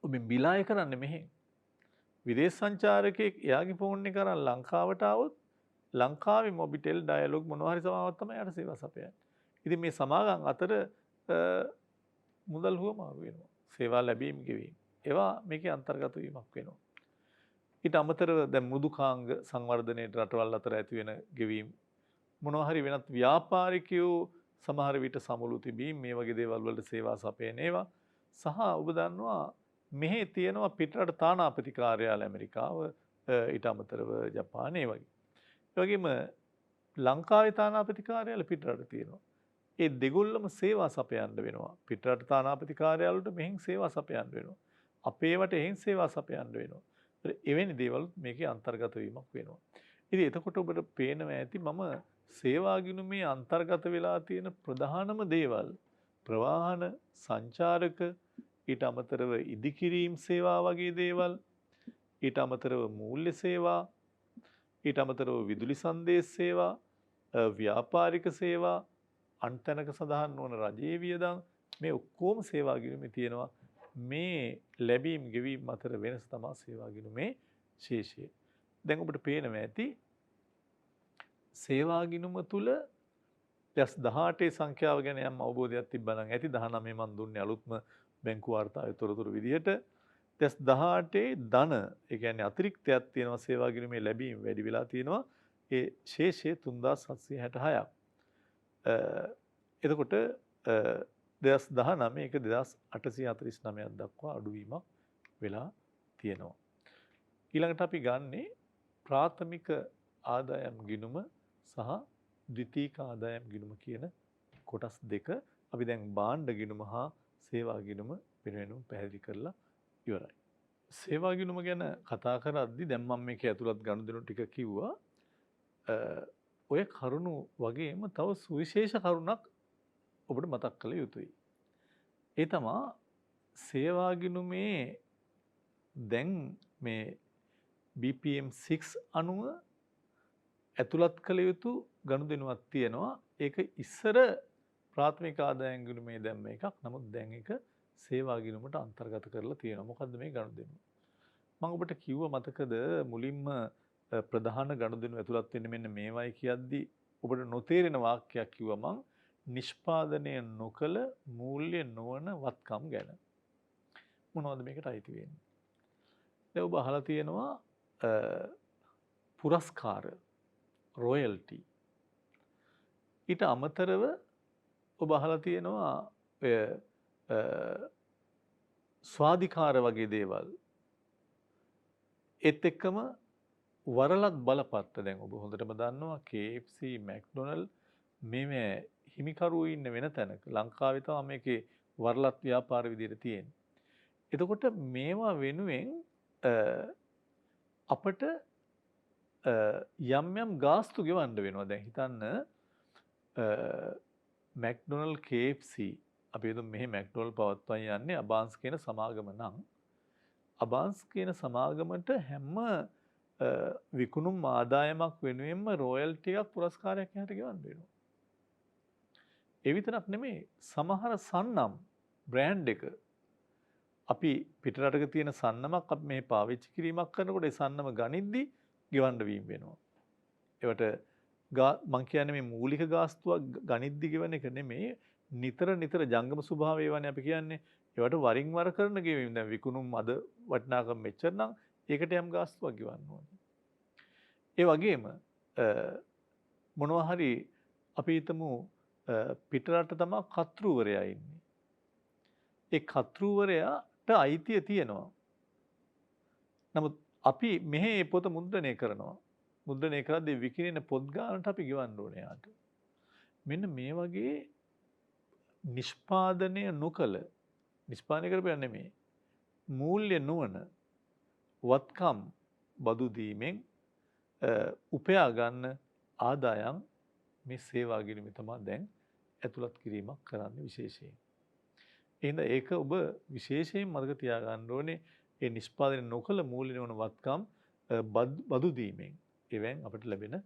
[SPEAKER 1] ඔබ බිලාය කරන්නේ මෙහෙන්. විදේශ සංචාරකයෙක් එයාගේ ෆෝන් එක අරන් ලංකාවට ආවොත් ලංකාවේ මොබිටෙල් ඩයලොග් මොනවා හරි සමාවක් තමයි යාට සේවා සපයන්නේ. ඉතින් මේ සමාගම් අතර මුදල් හුවමාරු වෙනවා. සේවා ලැබීම ගෙවීම. ඒවා මේකේ අන්තර්ගත වීමක් වෙනවා. ඊට අමතරව දැන් මෘදුකාංග සංවර්ධනයේ රටවල් අතර ඇති වෙන ගෙවීම් මොනවා හරි වෙනත් ව්‍යාපාරිකයෝ සමහර විට සමුළු තිබීම මේ වගේ දේවල් වලට සේවා සපයන ඒවා සහ ඔබ දන්නවා මෙහි තියෙනවා පිටරට තානාපති කාර්යාලය ඇමරිකාව ඊට අමතරව ජපානය වගේ. ඒ වගේම ලංකාවේ තානාපති කාර්යාලය පිටරට තියෙනවා. ඒ දෙගොල්ලම සේවා සපයන්න වෙනවා. පිටරට තානාපති කාර්යාලවලට මෙහෙන් සේවා සපයන්න වෙනවා. අපේ වට එහෙන් සේවා සපයන්න වෙනවා. එවැනි දේවල් මේකේ අන්තර්ගත වීමක් වෙනවා. ඉතින් එතකොට ඔබට පේනවා ඇති මම සේවා ගිණුමේ අන්තර්ගත වෙලා තියෙන ප්‍රධානම දේවල් ප්‍රවාහන සංචාරක ඊට අමතරව ඉදිකිරීම් සේවා වගේ දේවල් ඊට අමතරව මූල්‍ය සේවා ඊට අමතරව විදුලි සංදේශ සේවා ව්‍යාපාරික සේවා අන්තනක සඳහන් වන රජයේ වියදම් මේ ඔක්කොම සේවා ගිණුමේ තියෙනවා. මේ ලැබීම් ගෙවීම් අතර වෙනස තමයි සේවා ගිණුමේ ශේෂය. දැන් ඔබට පේනවා ඇති සේවා ගිණුම තුල 18 සංඛ්‍යාව ගැන යම් අවබෝධයක් තිබ්බනම් ඇති 19 මන් දුන්නේ අලුත්ම බැංකු වාර්තාවේ තොරතුරු විදිහට 18 ධන ඒ කියන්නේ අතිරික්තයක් තියෙනවා සේවා ගිණුමේ ලැබීම් වැඩි වෙලා තියෙනවා. ඒ ශේෂය 3766ක්. එතකොට 2019 එක 2849ක් දක්වා අඩුවීමක් වෙලා තියෙනවා. ඊළඟට අපි ගන්නේ ප්‍රාථමික ආදායම් ගිණුම සහ ද්විතීක ආදායම් ගිණුම කියන කොටස් දෙක. අපි දැන් භාණ්ඩ ගිණුම හා සේවා ගිණුම වෙනුවෙන් පැහැදිලි කරලා ඉවරයි. සේවා ගිණුම ගැන කතා කරද්දී දැන් මම මේකේ ඇතුළත් ගනුදෙනු ටික කිව්වා. ඔය කරුණු වගේම තව සුවිශේෂ කරුණක් ඔබට මතක් කළ යුතුයි. ඒ තමයි සේවා ගිණුමේ දැන් මේ BPM 6 අනුව ඇතුළත් කළ යුතු ගනුදෙනුවක් තියෙනවා. ඒක ඉස්සර ප්‍රාථමික ආදායම් ගිණුමේ දැම්ම එකක්. නමුත් දැන් ඒක සේවා ගිණුමට අන්තර්ගත කරලා තියෙනවා. මොකද්ද මේ ගනුදෙනුව? මම ඔබට කිව්ව මතකද මුලින්ම ප්‍රධාන ගනුදෙනු ඇතුළත් වෙන්නේ මෙන්න මේවයි කියද්දී ඔබට නොතේරෙන වාක්‍යයක් කිව්වා මං නිෂ්පාදනය නොකළ මූල්‍ය නොවන වත්කම් ගැන. මොනවද මේකට අයිති වෙන්නේ? දැන් ඔබ අහලා තියෙනවා පුරස්කාර රොයල්ටි. ඊට අමතරව ඔබ අහලා තියෙනවා ස්වාධිකාර වගේ දේවල්. ඒත් එක්කම වරලත් බලපත්‍ර දැන් ඔබ හොඳටම දන්නවා KFC McDonald මේ හිමිකරුවෝ ඉන්න වෙන තැනක ලංකාවේ තමයි මේකේ වරලත් ව්‍යාපාර විදියට තියෙන්නේ. එතකොට මේවා වෙනුවෙන් අපට යම් යම් ගාස්තු ගෙවන්න වෙනවා. දැන් හිතන්න McDonald KFC අපි හිතමු මෙහි McDonald පවත්වන්න යන්නේ අබාන්ස් කියන සමාගම නම් අබාන්ස් කියන සමාගමට හැම විකුණුම් ආදායමක් වෙනුවෙන්ම රොයල්ටි එකක් පුරස්කාරයක් යහට ගෙවන්න වෙනවා. ඒ විතරක් නෙමෙයි සමහර සන්නම් බ්‍රෑන්ඩ් එක අපි පිටරටක තියෙන සන්නමක් අපි මේ පාවිච්චි කිරීමක් කරනකොට ඒ සන්නම ගනිද්දි ගෙවන්න වීම වෙනවා. ඒවට මං කියන්නේ මේ මූලික ගාස්තුවක් ගනිද්දි ගෙවන එක නෙමෙයි නිතර ජංගම ස්වභාවය වනේ අපි කියන්නේ. ඒවට වරින් වර කරන ගෙවීම. දැන් විකුණුම් අද වටිනාකම මෙච්චර නම් ඒකට යම් ගාස්තුවක් ගෙවන්න ඕනේ. ඒ වගේම මොනවා හරි අපි හිතමු පිටරට තමයි කතෘවරයා ඉන්නේ. ඒ කතෘවරයාට අයිතිය තියෙනවා. නමුත් අපි මෙහි පොත මුද්‍රණය කරනවා. මුද්‍රණය කරද්දී විකිණෙන පොත් ගානට අපි ගෙවන්න ඕනේ යාට. මෙන්න මේ වගේ නිෂ්පාදනය නොකළ නිෂ්පාදනය කරපියා නෙමෙයි. මූල්‍ය නොවන වත්කම් බදු දීමෙන් උපයා ගන්න ආදායම් මේ සේවා ගිණුමේ තමයි දැන් ඇතුළත් කිරීමක් කරන්න විශේෂයෙන්. එහෙනම් ඒක ඔබ විශේෂයෙන් මතක තියාගන්න ඕනේ. ඒ නිෂ්පාදනය නොකළ මූල්‍ය වන වත්කම් බදු දීමෙන් එවෙන් අපිට ලැබෙන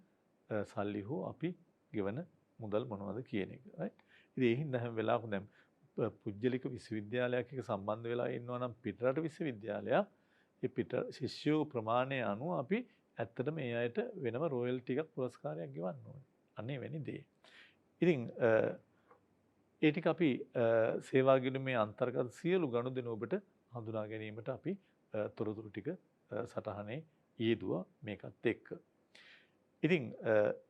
[SPEAKER 1] සල්ලි හෝ අපි ගෙවන මුදල් මොනවද කියන එක. right? ඉතින් ඒ හින්දා හැම වෙලාවකම දැන් පුජ්‍යලික විශ්වවිද්‍යාලයක් එක්ක සම්බන්ධ වෙලා ඉන්නවා නම් පිටරට විශ්වවිද්‍යාලයක් ඒ පිට ශිෂ්‍යෝ ප්‍රමාණය අනුව අපි ඇත්තටම මේ අයට වෙනම රොයල්ටි එකක් පුරස්කාරයක් ගෙවන්න ඕනේ. අනේ වෙනි දේ. ඉතින් ඒ ටික අපි සේවා ගිණුමේ අන්තර්ගත සියලු ගනුදෙනු ඔබට හඳුනා ගැනීමට අපි තොරතුරු ටික සටහනේ යෙදුවා මේකත් එක්ක. ඉතින්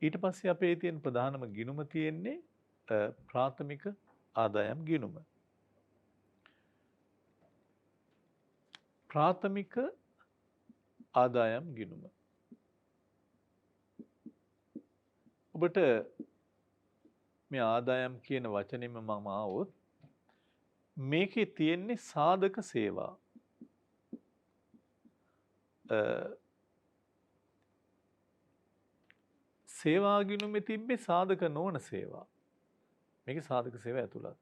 [SPEAKER 1] ඊට පස්සේ අපේ තියෙන ප්‍රධානම ගිණුම තියෙන්නේ ප්‍රාථමික ආදායම් ගිණුම. ප්‍රාථමික ආදායම් ගිණුම. ඔබට මේ ආදායම් කියන වචනේම මම ආවොත් මේකේ තියෙන්නේ සාධක සේවා. සේවා ගිණුමේ තිබ්බේ සාධක නොවන සේවා. මේකේ සාධක සේවා ඇතුළත්.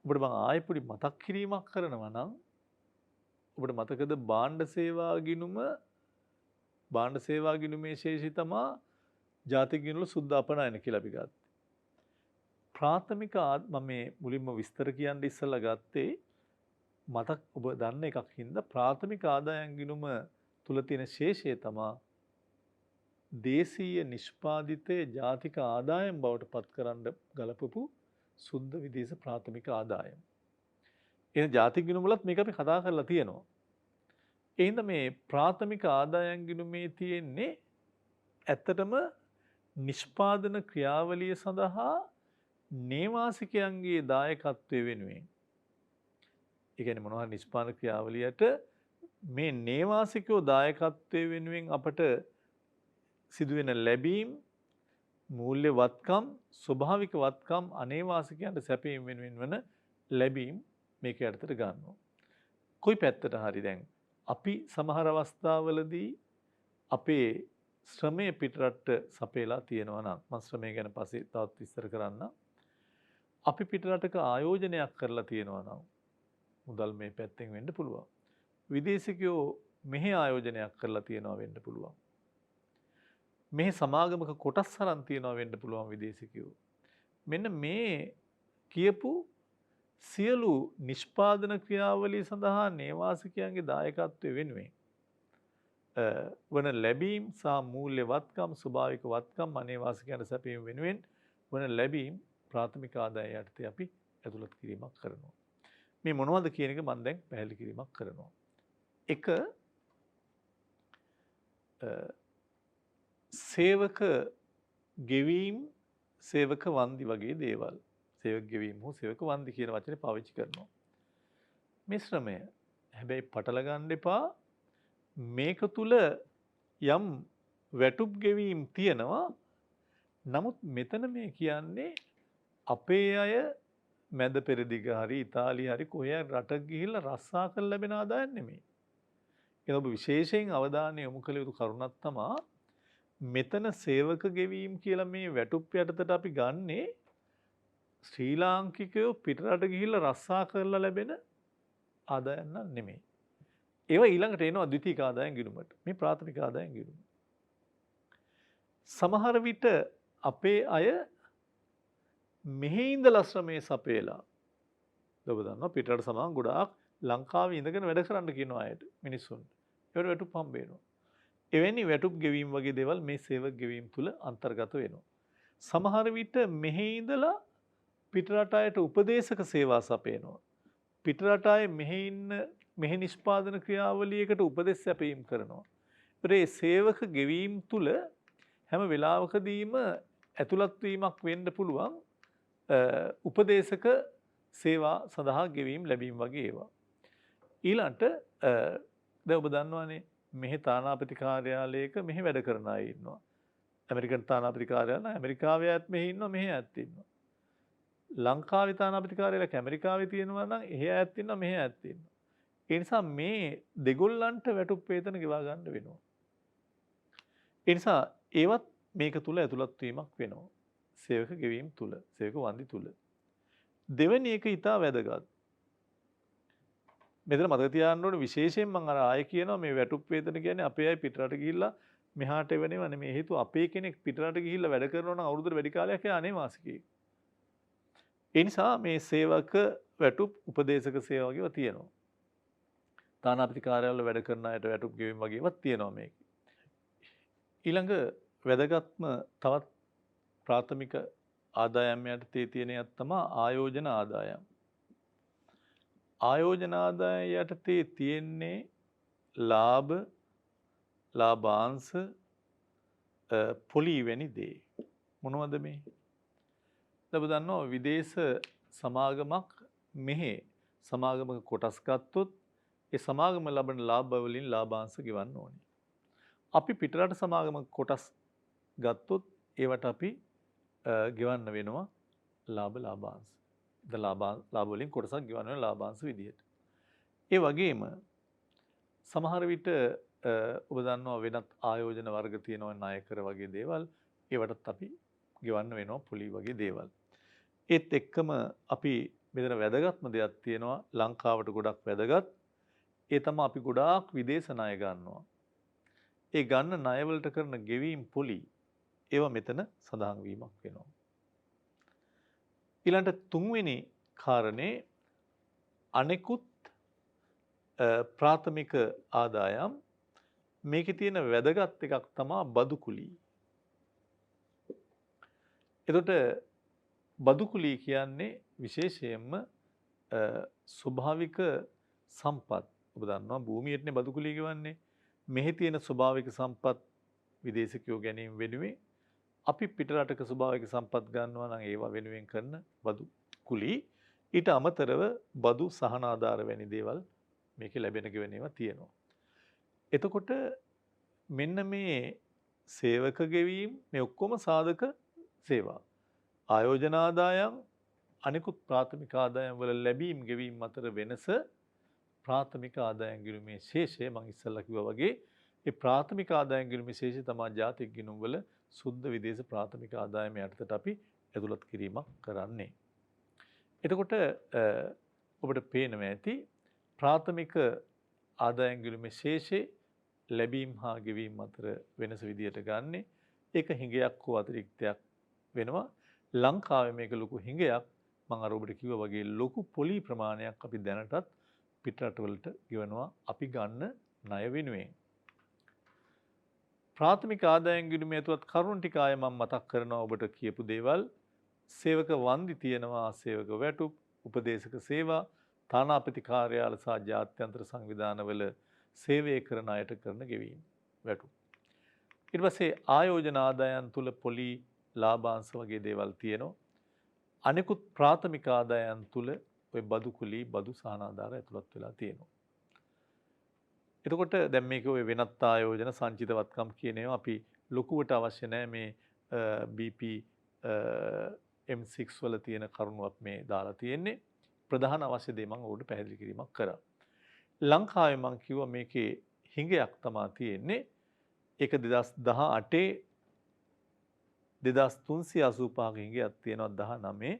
[SPEAKER 1] ඔබට මම ආයෙ පොඩි මතක් කිරීමක් කරනවා නම් ඔබට මතකද භාණ්ඩ සේවා ගිණුම භාණ්ඩ සේවා ගිණුමේ ශේෂය තමයි ජාතික ගිණුම සුද්ධ අපනයන කියලා අපි ගත්තා. ප්‍රාථමික මම මේ මුලින්ම විස්තර කියන්න ඉස්සලා ගත්තේ මතක් ඔබ දන්න එකක් හින්දා ප්‍රාථමික ආදායම් ගිණුම තුල තියෙන ශේෂය තමයි දේශීය නිෂ්පාදිතයේ ජාතික ආදායම් බවට පත් කරන්න ගලපපු සුද්ධ විදේශ ප්‍රාථමික ආදායම්. එහෙනම් ජාතික ගිණුම වලත් මේක අපි කතා කරලා තියෙනවා. එහෙනම් මේ ප්‍රාථමික ආදායම් ගිණුමේ තියෙන්නේ ඇත්තටම නිෂ්පාදන ක්‍රියාවලිය සඳහා නේවාසිකයන්ගේ දායකත්වය වෙනුවෙන්. ඒ කියන්නේ මොනවා හරි නිෂ්පාදන ක්‍රියාවලියට මේ නේවාසිකයෝ දායකත්වය වෙනුවෙන් අපට සිදුවෙන ලැබීම් මූල්‍ය වත්කම් ස්වභාවික වත්කම් අනේවාසිකයන්ට සැපීම වෙනුවෙන් වන ලැබීම් මේක යටතට ගන්නවා. කොයි පැත්තට හරි දැන් අපි සමහර අවස්ථාවලදී අපේ ශ්‍රමය පිටරට සපයලා තියෙනවා නම් මම ශ්‍රමය ගැන පස්සේ තවත් විස්තර කරන්න. අපි පිටරටක ආයෝජනයක් කරලා තියෙනවා නම් මුදල් මේ පැත්තෙන් වෙන්න පුළුවන්. විදේශිකයෝ මෙහි ආයෝජනයක් කරලා තියෙනවා වෙන්න පුළුවන්. මෙහි සමාගමක කොටස් අරන් තියෙනවා වෙන්න පුළුවන් විදේශිකයෝ. මෙන්න මේ කියපු සියලු නිෂ්පාදන ක්‍රියාවලිය සඳහා නේවාසිකයන්ගේ දායකත්වය වෙනුවෙන් වන ලැබීම් සහ මූල්‍ය වත්කම් ස්වභාවික වත්කම් අනේවාසිකයන්ට සැපීම වෙනුවෙන් වන ලැබීම් ප්‍රාථමික ආදාය යටතේ අපි ඇතුළත් කිරීමක් කරනවා. මේ මොනවද කියන එක මම දැන් පැහැදිලි කිරීමක් කරනවා. එක සේවක ගෙවීම් සේවක වන්දි වගේ දේවල්. සේවක ගෙවීම හෝ සේවක වන්දි කියන වචනේ පාවිච්චි කරනවා. මේ ශ්‍රමය හැබැයි පටල ගන්න එපා. මේක තුල යම් වැටුප් ගෙවීම් තියෙනවා. නමුත් මෙතන මේ කියන්නේ අපේ අය මැද පෙරදිග හරි ඉතාලිය හරි කොහේ රටක ගිහිල්ලා රස්සා කරලා ලැබෙන ආදායම් නෙමෙයි. ඒක ඔබ විශේෂයෙන් අවධානය යොමු කළ යුතු කරුණක් තමයි මෙතන සේවක ගෙවීම් කියලා මේ වැටුප් යටතට අපි ගන්නේ ශ්‍රී ලාංකිකයෝ පිටරට ගිහිල්ලා රස්සා කරලා ලැබෙන ආදායම් නෙමෙයි. ඒවා ඊළඟට එනවා ද්විතීයික ආදායම් ගිණුමට. මේ ප්‍රාථමික ආදායම් ගිණුම. සමහර විට අපේ අය මෙහි ඉඳලා ශ්‍රමයේ සපයලා ඔබ දන්නවා පිටරට සමහන් ගොඩාක් ලංකාවේ ඉඳගෙන වැඩ කරන්න කියන අයට මිනිස්සුන්ට. ඒවට වැටුප් හම්බ වෙනවා. එවැනි වැටුප් ගෙවීම් වගේ දේවල් මේ සේවක ගෙවීම් තුල අන්තර්ගත වෙනවා. සමහර විට මෙහි ඉඳලා පිටරට අයට උපදේශක සේවා සපයනවා. පිටරට අය මෙහි නිෂ්පාදන ක්‍රියාවලියකට උපදෙස් සැපීම් කරනවා. ඒ සේවක ගෙවීම් තුල හැම වෙලාවකදීම ඇතුළත් වීමක් වෙන්න පුළුවන් උපදේශක සේවා සඳහා ගෙවීම් ලැබීම් වගේ ඒවා. ඊළඟට දැන් ඔබ දන්නවනේ මෙහි තානාපති කාර්යාලයක මෙහි වැඩ කරන අය ඉන්නවා. ඇමරිකන් තානාපති කාර්යාලය ඇමරිකාවේ අයත් මෙහි ඉන්නවා මෙහි අයත් ඉන්නවා. ලංකාවේ තානාපති කාර්යාලයක් ඇමරිකාවේ තියෙනවා නම් එහි අයත් ඉන්නවා මෙහි අයත් ඉන්නවා. ඒ නිසා මේ දෙගොල්ලන්ට වැටුප් වේතන ගෙවා ගන්න වෙනවා. ඒ නිසා ඒවත් මේක තුල ඇතුළත් වීමක් වෙනවා. සේවක ගෙවීම තුල, සේවක වන්දි තුල. දෙවෙනි එක ඊටා වැදගත්. මෙතන මතක තියාගන්න ඕනේ විශේෂයෙන් මම අර ආයෙ කියනවා මේ වැටුප් වේතන කියන්නේ අපේ අය පිටරට ගිහිල්ලා මෙහාට එවනේව නෙමෙයි. හේතුව අපේ කෙනෙක් පිටරට ගිහිල්ලා වැඩ කරනවා නම් අවුරුද්දට වැඩි කාලයක් එයා අනේවාසිකයෙක්. ඒ නිසා මේ සේවක වැටුප් උපදේශක සේවා වගේව තියෙනවා. තානාපති කාර්යාලවල වැඩ කරන අයට වැටුප් ගෙවීම වගේවත් තියෙනවා මේක. ඊළඟ වැදගත්ම තවත් ප්‍රාථමික ආදායම් යටතේ තියෙන එකක් තමයි ආයෝජන ආදායම්. ආයෝජන ආදාය යටතේ තියෙන්නේ ලාභ, ලාභාංශ, පොලි වැනි දේ. මොනවද මේ? ඔබ දන්නවා විදේශ සමාගමක් මෙහි සමාගමක කොටස් ගත්තොත් ඒ සමාගම ලබන ලාභ වලින් ලාභාංශ ගෙවන්න ඕනේ. අපි පිටරට සමාගමක කොටස් ගත්තොත් ඒවට අපි ගෙවන්න වෙනවා ලාභ ලාභාංශ. ලාභ වලින් කොටසක් ගෙවන්න වෙන ලාභාංශ විදියට. ඒ වගේම සමහර විට ඔබ දන්නවා වෙනත් ආයෝජන වර්ග තියෙනවා ණයකර වගේ දේවල් ඒවටත් අපි ගෙවන්න වෙනවා පොලි වගේ දේවල්. ඒත් එක්කම අපි මෙතන වැදගත්ම දෙයක් තියෙනවා ලංකාවට ගොඩක් වැදගත්. ඒ තමයි අපි ගොඩාක් විදේශ ණය ගන්නවා. ඒ ගන්න ණය වලට කරන ගෙවීම් පොලි ඒවා මෙතන සඳහන් වීමක් වෙනවා. ඊළඟට තුන්වෙනි කාරණේ අනෙකුත් ප්‍රාථමික ආදායම් මේකේ තියෙන වැදගත් එකක් තමයි බදු කුලී. එතකොට බදු කුලී කියන්නේ විශේෂයෙන්ම ස්වභාවික සම්පත්. ඔබ දන්නවා භූමියටනේ බදු කුලී ගෙවන්නේ. මෙහි තියෙන ස්වභාවික සම්පත් විදේශිකයෝ ගැනීම වෙනුවෙන් අපි පිටරටක ස්වභාවික සම්පත් ගන්නවා නම් ඒවා වෙනුවෙන් කරන බදු කුලී. ඊට අමතරව බදු සහන ආධාර වැනි දේවල් මේකේ ලැබෙන ගෙවන ඒවා තියෙනවා. එතකොට මෙන්න මේ සේවක ගෙවීම් මේ ඔක්කොම සාධක සේවා. ආයෝජන ආදායම් අනිකුත් ප්‍රාථමික ආදායම් වල ලැබීම් ගෙවීම් අතර වෙනස ප්‍රාථමික ආදායම් ගිණුමේ ශේෂය මම ඉස්සෙල්ලා කිව්වා වගේ ඒ ප්‍රාථමික ආදායම් ගිණුමේ ශේෂය තමයි ජාතික ගිණුම් වල සුද්ධ විදේශ ප්‍රාථමික ආදායම යටතට අපි ඇතුළත් කිරීමක් කරන්නේ. එතකොට ඔබට පේනවා ඇති ප්‍රාථමික ආදායම් ගිණුමේ ශේෂේ ලැබීම් හා ගෙවීම් අතර වෙනස විදියට ගන්නෙ ඒක හිඟයක් හෝ අතිරික්තයක් වෙනවා. ලංකාවේ මේක ලොකු හිඟයක්. මම අර ඔබට කිව්වා වගේ ලොකු පොලි ප්‍රමාණයක් අපි දැනටත් පිටරටවලට ගෙවනවා අපි ගන්න ණය වෙනුවෙන්. ප්‍රාථමික ආදායම් ගිණුමේ ඇතුළත් කරුණු ටික ආයෙ මම මතක් කරනවා ඔබට කියපු දේවල්. සේවක වන්දි තියෙනවා, සේවක වැටුප්, උපදේශක සේවා, තානාපති කාර්යාල සහ ජාත්‍යන්තර සංවිධානවල සේවය කරන අයට කරන ගෙවීම වැටුප්. ඊට පස්සේ ආයෝජන ආදායම් තුල පොලි ලාභාංශ වගේ දේවල් තියෙනවා. අනිකුත් ප්‍රාථමික ආදායම් තුල ඔය බදු කුලී බදු සහනාධාර ඇතුළත් වෙලා තියෙනවා. එතකොට දැන් මේක ඔය වෙනත් ආයෝජන සංචිතවත්කම් කියන ඒවා අපි ලොකුවට අවශ්‍ය නැහැ මේ BP M6 වල තියෙන කරුණුවක් මේ දාලා තියෙන්නේ. ප්‍රධාන අවශ්‍ය දේ මම ඔබට පැහැදිලි කිරීමක් කරා. ලංකාවේ මම කිව්වා මේකේ හිඟයක් තමයි තියෙන්නේ. ඒක 2018 2385ක හිඟයක් තියෙනවා 19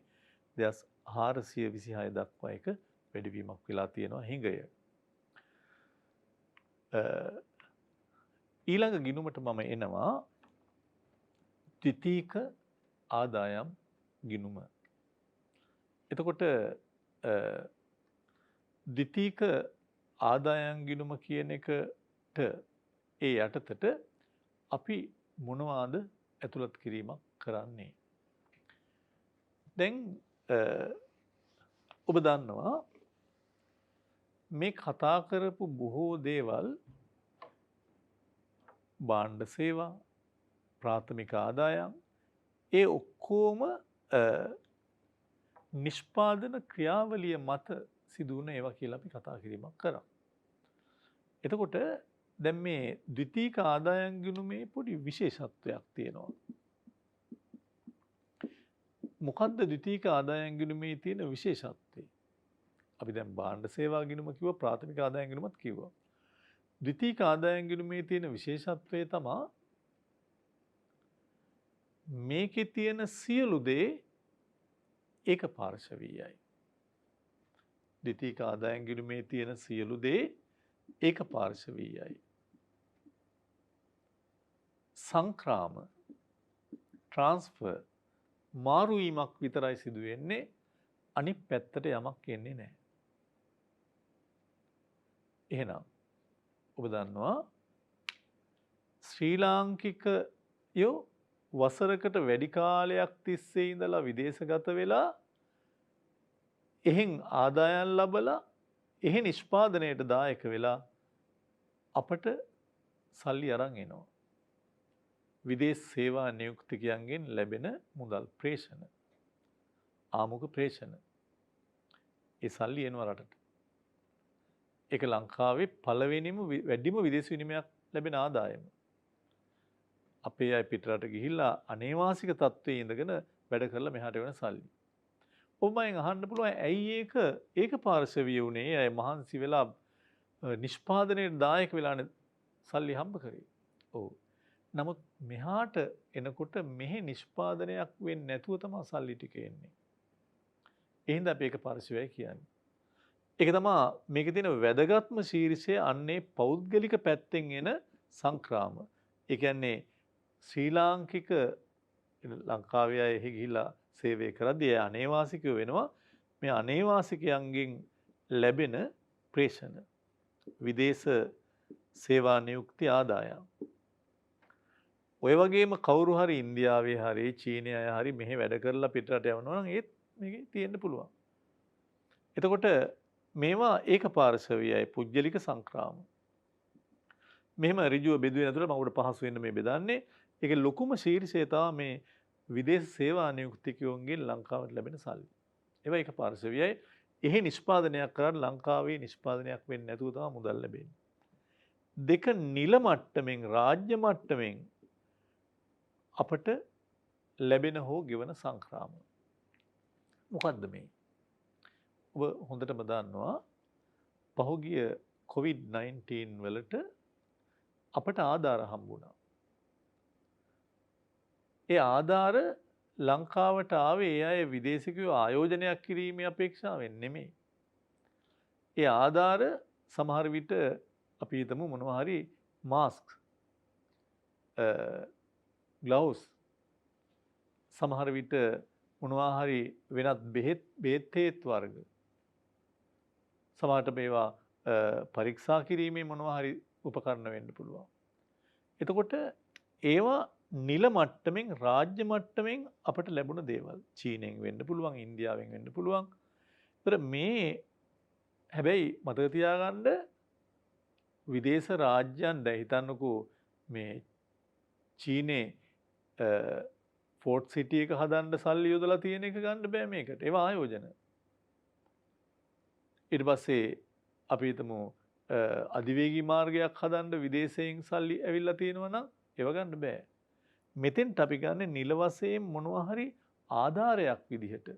[SPEAKER 1] 2426 දක්වා එක වැඩිවීමක් වෙලා තියෙනවා හිඟය. ඊළඟ ගිණුමට මම එනවා ද්විතීක ආදායම් ගිණුම. එතකොට ද්විතීක ආදායම් ගිණුම කියන එකට ඒ යටතට අපි මොනවාද ඇතුළත් කිරීමක් කරන්නේ? දැන් ඔබ දන්නවා මේ කතා කරපු බොහෝ දේවල් භාණ්ඩ සේවා ප්‍රාථමික ආදායම් ඒ ඔක්කොම නිෂ්පාදන ක්‍රියාවලිය මත සිදුවන ඒවා කියලා අපි කතා කිරීමක් කරා. එතකොට දැන් මේ ද්විතීක ආදායම් ගිණුමේ පොඩි විශේෂත්වයක් තියෙනවා. මොකද්ද ද්විතීක ආදායම් ගිණුමේ තියෙන විශේෂත්වය? අපි දැන් භාණ්ඩ සේවා ගිණුම කිව්වා ප්‍රාථමික ආදායම් ගිණුමත් කිව්වා. ද්විතීයික ආදායම් ගිණුමේ තියෙන විශේෂත්වය තමයි මේකේ තියෙන සියලු දේ ඒක පාර්ශවීයයි. ද්විතීයික ආදායම් ගිණුමේ තියෙන සියලු දේ ඒක පාර්ශවීයයි. සංක්‍රාම ට්‍රාන්ස්ෆර් මාරු වීමක් විතරයි සිදු වෙන්නේ අනිත් පැත්තට යමක් එන්නේ නැහැ. එහෙනම් ඔබ දන්නවා ශ්‍රී ලාංකිකයෝ වසරකට වැඩි කාලයක් තිස්සේ ඉඳලා විදේශගත වෙලා එහෙන් ආදායම් ලබලා එහෙ නිෂ්පාදනයට දායක වෙලා අපට සල්ලි අරන් එනවා. විදේශ සේවා නියුක්තිකයන්ගෙන් ලැබෙන මුදල් ප්‍රේෂණ ආමුඛ ප්‍රේෂණ ඒ සල්ලි එනවා රටට. ඒක ලංකාවේ පළවෙනිම වැඩිම විදේශ විනිමයක් ලැබෙන ආදායම. අපේ අය පිටරට ගිහිල්ලා අනේවාසික තත්ත්වයේ ඉඳගෙන වැඩ කරලා මෙහාට වෙන සල්ලි. ඔබෙන් අහන්න පුළුවන් ඇයි ඒක පාර්ශවීය වුණේ? අය මහන්සි වෙලා නිෂ්පාදනයේ දායක වෙලානේ සල්ලි හම්බ කරේ. ඔව්. නමුත් මෙහාට එනකොට මෙහි නිෂ්පාදනයක් වෙන්නේ නැතුව තමයි සල්ලි ටික එන්නේ. එහෙනම් අපි ඒක පාර්ශවීයයි කියන්නේ. ඒක තමයි මේකේ තියෙන වැදගත්ම ශීර්ෂය අන්නේ පෞද්ගලික පැත්තෙන් එන සංක්‍රාම. ඒ කියන්නේ ශ්‍රී ලාංකික ලංකාවේ අය ගිහිලා සේවය කරද්දී ඒ අනේවාසිකයෝ වෙනවා. මේ අනේවාසිකයන්ගෙන් ලැබෙන ප්‍රේෂණ විදේශ සේවා නියුක්ති ආදායම්. ඔය වගේම කවුරු හරි ඉන්දියාවේ හරි චීනයේ අය හරි මෙහෙ වැඩ කරලා පිටරට යවනවා නම් ඒත් මේකේ තියෙන්න පුළුවන්. එතකොට මේවා ඒක පාර්ශවීයයි පුජ්‍යලික සංක්‍රාම. මෙහෙම ඍජුව බෙදුවේ නැතුව මම උඩ පහසු වෙන්න මේ බෙදන්නේ. ඒකේ ලොකුම ශීර්ෂය තමයි මේ විදේශ සේවා නියුක්තිකයන්ගෙන් ලංකාවට ලැබෙන සල්ලි. ඒවා ඒක පාර්ශවීයයි. එහෙ නිෂ්පාදනයක් කරලා ලංකාවේ නිෂ්පාදනයක් වෙන්නේ නැතුව තමයි මුදල් ලැබෙන්නේ. දෙක නිල මට්ටමින් රාජ්‍ය මට්ටමින් අපට ලැබෙන හෝ ගෙවන සංක්‍රාම. මොකද්ද මේ? ඔබ හොඳටම දන්නවා පහුගිය COVID-19 වලට අපට ආධාර හම්බුණා. ඒ ආධාර ලංකාවට ආවේ ඒ අය විදේශිකයෝ ආයෝජනයක් කිරීමේ අපේක්ෂාවෙන් නෙමෙයි. ඒ ආධාර සමහර විට අපි හිතමු මොනවා හරි මාස්ක් ග්ලව්ස් සමහර විට මොනවා හරි වෙනත් බෙහෙත් වර්ග සමහරට මේවා පරීක්ෂා කිරීමේ මොනවා හරි උපකරණ වෙන්න පුළුවන්. එතකොට ඒවා නිල මට්ටමින් රාජ්‍ය මට්ටමින් අපට ලැබුණ දේවල් චීනෙන් වෙන්න පුළුවන් ඉන්දියාවෙන් වෙන්න පුළුවන්. ඒතර මේ හැබැයි මතක තියාගන්න විදේශ රාජ්‍යයන් දැන් හිතන්නකෝ මේ චීනේ ෆෝර්ට් සිටි එක හදන්න සල්ලි යොදලා තියෙන එක ගන්න බෑ මේකට. ඒවා ආයෝජන. ඊට පස්සේ අපි හිතමු අධිවේගී මාර්ගයක් හදන්න විදේශයෙන් සල්ලි ඇවිල්ලා තියෙනවා නම් ඒව ගන්න බෑ. මෙතෙන්ට අපි ගන්න නිල වශයෙන් මොනවා හරි ආධාරයක් විදිහට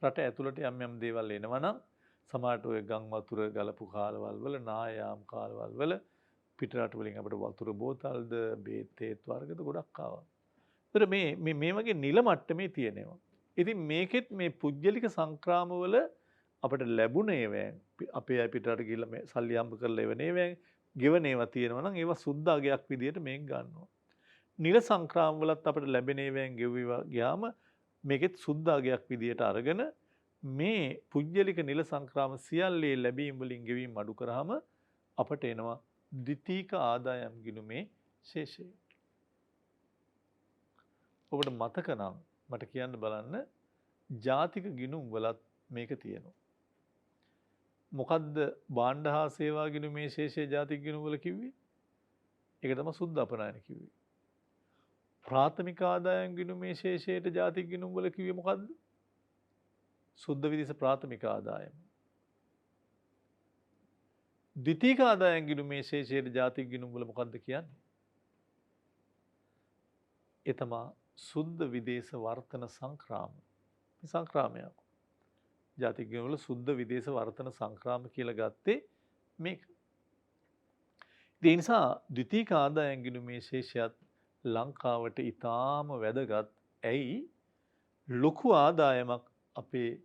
[SPEAKER 1] රට ඇතුළට යම් යම් දේවල් එනවා නම් සමහරට ඔය ගම් වතුර ගලපු කාලවල වල නායාම් කාලවල වල පිටරට වලින් අපිට වතුර බෝතල්ද බේත් වර්ගද ගොඩක් ආවා. ඒතර මේ වගේ නිල මට්ටමේ තියෙනවා. ඉතින් මේකෙත් මේ පුජ්‍යලික සංක්‍රාමවල අපිට ලැබුණ ඒවාන් අපේ අය පිටරට ගිහිල්ලා මේ සල්ලි හම්බ කරලා එවන ඒවාන් ගෙවන ඒවා තියෙනවා නම් ඒවා සුද්ධාගයක් විදියට මේක ගන්නවා. නිල සංක්‍රාම වලත් අපිට ලැබෙන ඒවාන් ගෙවුවා ගියාම මේකෙත් සුද්ධාගයක් විදියට අරගෙන මේ පුජ්‍යලික නිල සංක්‍රාම සියල්ලේ ලැබීම් වලින් ගෙවීම් අඩු කරාම අපට එනවා ද්විතීයික ආදායම් ගිණුමේ ශේෂය. ඔබට මතක නම් මට කියන්න බලන්න ජාතික ගිණුම් වලත් මේක තියෙනවා. මොකද්ද භාණ්ඩ හා සේවා ගිණුමේ ශේෂය ජාතික ගිණුම් වල කිව්වේ? ඒක තමයි සුද්ධ අපනයන කිව්වේ. ප්‍රාථමික ආදායම් ගිණුමේ ශේෂයට ජාතික ගිණුම් වල කිව්වේ මොකද්ද? සුද්ධ විදේශ ප්‍රාථමික ආදායම. ද්විතීයික ආදායම් ගිණුමේ ශේෂයට ජාතික ගිණුම් වල මොකද්ද කියන්නේ? ඒ තමයි සුද්ධ විදේශ වර්තන සංක්‍රාම. සංක්‍රාමයක්. ජාතික ගිණුම වල සුද්ධ විදේශ වර්තන සංක්‍රාම කියලා ගත්තේ මේක. ඒ නිසා ද්විතීයික ආදායම් ගිණුමේ ශේෂයත් ලංකාවට ඊටාම වැදගත්. ඇයි? ලොකු ආදායමක් අපේ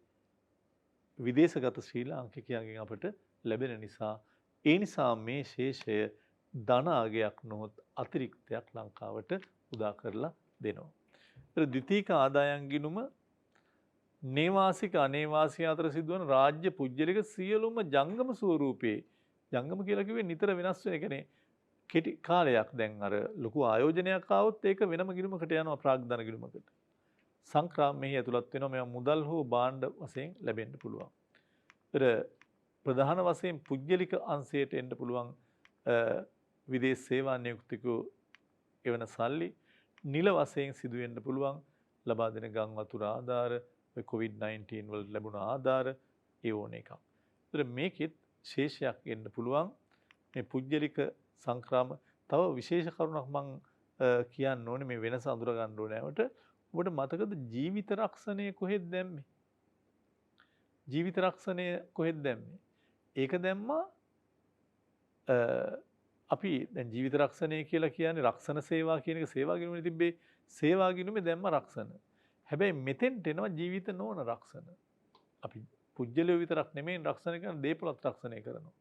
[SPEAKER 1] විදේශගත ශ්‍රී ලාංකිකයන්ගෙන් අපට ලැබෙන නිසා. ඒ නිසා මේ ශේෂය ධන අගයක් නොහොත් අතිරික්තයක් ලංකාවට උදා කරලා දෙනවා. ඒතර ද්විතීයික ආදායම් ගිණුම නේවාසික අනේවාසික අතර සිදුවන රාජ්‍ය පුජ්‍යලික සියලුම ජංගම ස්වරූපේ ජංගම කියලා කිව්වේ නිතර වෙනස් වෙන එකනේ. කෙටි කාලයක් දැන් අර ලොකු ආයෝජනයක් ආවොත් ඒක වෙනම ගිණුමකට යනවා ප්‍රාග්ධන ගිණුමකට. සංක්‍රාමෙහි ඇතුළත් වෙනවා මේවා මුදල් හෝ භාණ්ඩ වශයෙන් ලැබෙන්න පුළුවන්. ඒතර ප්‍රධාන වශයෙන් පුජ්‍යලික අංශයට එන්න පුළුවන් විදේශ සේවා නියුක්තිකෝ එවන සල්ලි නිල වශයෙන් සිදු වෙන්න පුළුවන් ලබා දෙන ගම් වතුර ආධාර COVID-19 වල ලැබුණ ආධාර ඒ ඕන එකක්. ඒතර මේකෙත් ශේෂයක් එන්න පුළුවන් මේ පුජ්‍යලික සංක්‍රාම. තව විශේෂ කරුණක් මම කියන්න ඕනේ මේ වෙනස අඳුර ගන්න ඕනේ. ඔබට මතකද ජීවිත රක්ෂණය කොහෙද දැම්මේ? ජීවිත රක්ෂණය කොහෙද දැම්මේ? ඒක දැම්මා අපි දැන් ජීවිත රක්ෂණය කියලා කියන්නේ රක්ෂණ සේවා කියන එක සේවා ගිණුමේ තිබ්බේ. සේවා ගිණුමේ දැම්ම රක්ෂණ. හැබැයි මෙතෙන්ට එනවා ජීවිත නොවන රක්ෂණ. අපි පුජ්‍යලිය විතරක් නෙමෙයි රක්ෂණය කරන දේපලත් රක්ෂණය කරනවා.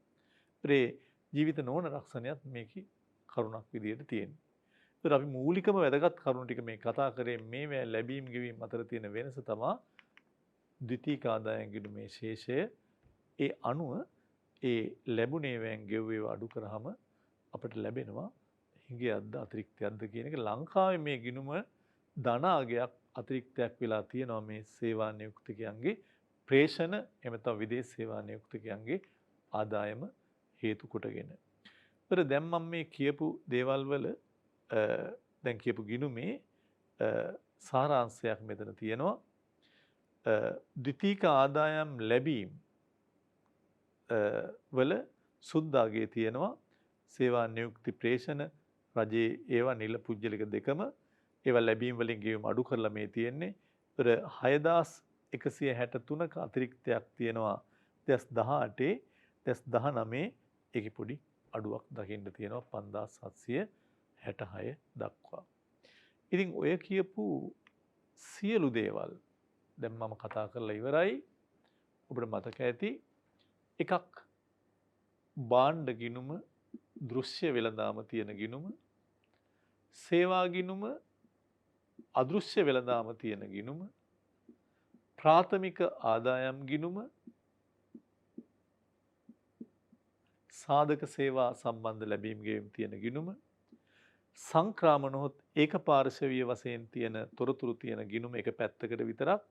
[SPEAKER 1] ඒ ජීවිත නොවන රක්ෂණයත් මේකේ කරුණක් විදියට තියෙනවා. ඒතර අපි මූලිකම වැදගත් කරුණු ටික මේ කතා කරේ මේ ලැබීම් ගෙවීම් අතර තියෙන වෙනස තමයි ද්විතීයික ආදායම් ගිණුමේ ශේෂය. ඒ අනුව ඒ ලැබුණේ වෑන් ගෙව්වේ අඩු කරාම අපිට ලැබෙනවා හිඟයක්ද අතිරික්තයක්ද කියන එක. ලංකාවේ මේ ගිණුම ධන අගයක් අතිරික්තයක් වෙලා තියෙනවා මේ සේවා නියුක්තිකයන්ගේ ප්‍රේෂණ එහෙම නැත්නම් විදේශ සේවා නියුක්තිකයන්ගේ ආදායම හේතු කොටගෙන. ඒතර දැන් මම මේ කියපු දේවල් වල දැන් කියපු ගිණුමේ සාරාංශයක් මෙතන තියෙනවා. ද්විතීයික ආදායම් ලැබීම් වල සුද්ධාගේ තියෙනවා සේවා නියුක්ති ප්‍රේෂණ රජයේ ඒවා නිල පුජ්‍යලික දෙකම ඒවා ලැබීම් වලින් ගෙවීම අඩු කරලා මේ තියෙන්නේ. ඒතර 6163ක අතිරික්තයක් තියෙනවා 2018 2019 ඒකේ පොඩි අඩුවක් දකින්න තියෙනවා 5766 දක්වා. ඉතින් ඔය කියපු සියලු දේවල් දැන් මම කතා කරලා ඉවරයි. ඔබට මතක ඇති එකක් භාණ්ඩ ගිණුම දෘශ්‍ය වෙළඳාම තියෙන ගිණුම, සේවා ගිණුම අදෘශ්‍ය වෙළඳාම තියෙන ගිණුම, ප්‍රාථමික ආදායම් ගිණුම, සාධක සේවා සම්බන්ධ ලැබීම් ගෙවීම් තියෙන ගිණුම, සංක්‍රාමනොත් ඒකපාර්ශවීය වශයෙන් තියෙන තොරතුරු තියෙන ගිණුම එක පැත්තකට විතරක්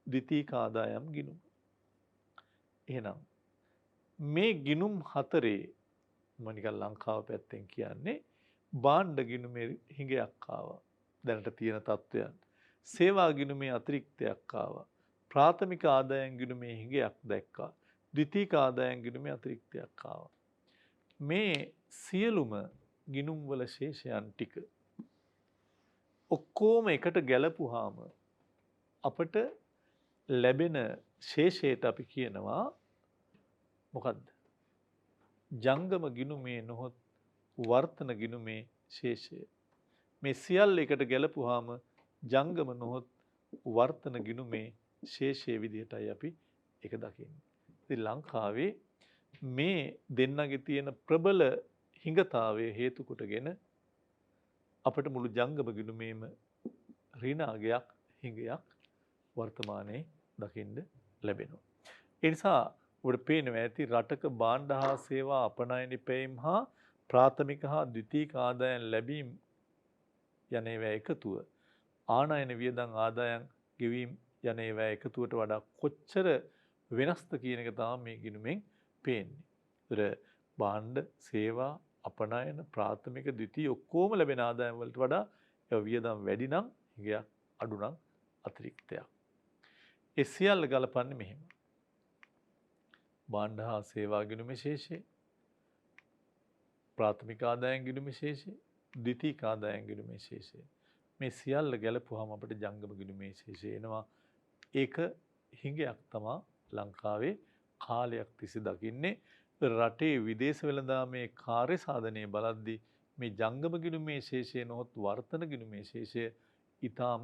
[SPEAKER 1] ද්විතීයික ආදායම් ගිණුම. එහෙනම් මේ ගිණුම් හතරේ මම නිකන් ලංකාව පැත්තෙන් කියන්නේ භාණ්ඩ ගිණුමේ හිඟයක් ආවා. දැනට තියෙන තත්ත්වයන්. සේවා ගිණුමේ අතිරික්තයක් ආවා. ප්‍රාථමික ආදායම් ගිණුමේ හිඟයක් දැක්කා. ද්විතීයික ආදායම් ගිණුමේ අතිරික්තයක් ආවා. මේ සියලුම ගිණුම් වල ශේෂයන් ටික ඔක්කොම එකට ගැලපුවාම අපට ලැබෙන ශේෂයට අපි කියනවා මොකද්ද? ජංගම ගිණුමේ නොහොත් වර්තන ගිණුමේ ශේෂය. මේ සියල්ල එකට ගැලපුවාම ජංගම නොහොත් වර්තන ගිණුමේ ශේෂයේ විදිහටයි අපි ඒක දකින්නේ. ඉතින් ලංකාවේ මේ දෙන්නගේ තියෙන ප්‍රබල හිඟතාවය හේතු කොටගෙන අපිට මුළු ජංගම ගිණුමේම ඍණාගයක් හිඟයක් වර්තමානයේ දකින්න ලැබෙනවා. ඒ නිසා ඔබට පේනවා ඇති රටක භාණ්ඩ හා සේවා අපනයන ඉපැයීම් හා ප්‍රාථමික හා ද්විතීයික ආදායම් ලැබීම් යන ඒවා එකතුව ආනයන වියදම් ආදායම් ගෙවීම් යන ඒවා එකතුවට වඩා කොච්චර වෙනස්ද කියන එක තමයි මේ ගිණුමෙන් පේන්නේ. ඒතර භාණ්ඩ සේවා අපනයන ප්‍රාථමික ද්විතීයික ඔක්කොම ලැබෙන ආදායම් වලට වඩා ඒ වියදම් වැඩි නම් හිඟයක් අඩු නම් අතිරික්තයක්. ඒ සියල්ල ගලපන්නේ මෙහෙම. භාණ්ඩ හා සේවා ගිණුමේ ශේෂය, ප්‍රාථමික ආදායම් ගිණුමේ ශේෂය, ද්විතීයික ආදායම් ගිණුමේ ශේෂය. මේ සියල්ල ගැලපුවාම අපිට ජංගම ගිණුමේ ශේෂය එනවා. ඒක හිඟයක් තමයි ලංකාවේ කාලයක් තිස්සේ දකින්නේ. රටේ විදේශ වෙළඳාමේ කාර්ය සාධනයේ බලද්දී මේ ජංගම ගිණුමේ ශේෂය නොහොත් වර්තන ගිණුමේ ශේෂය ඊටාම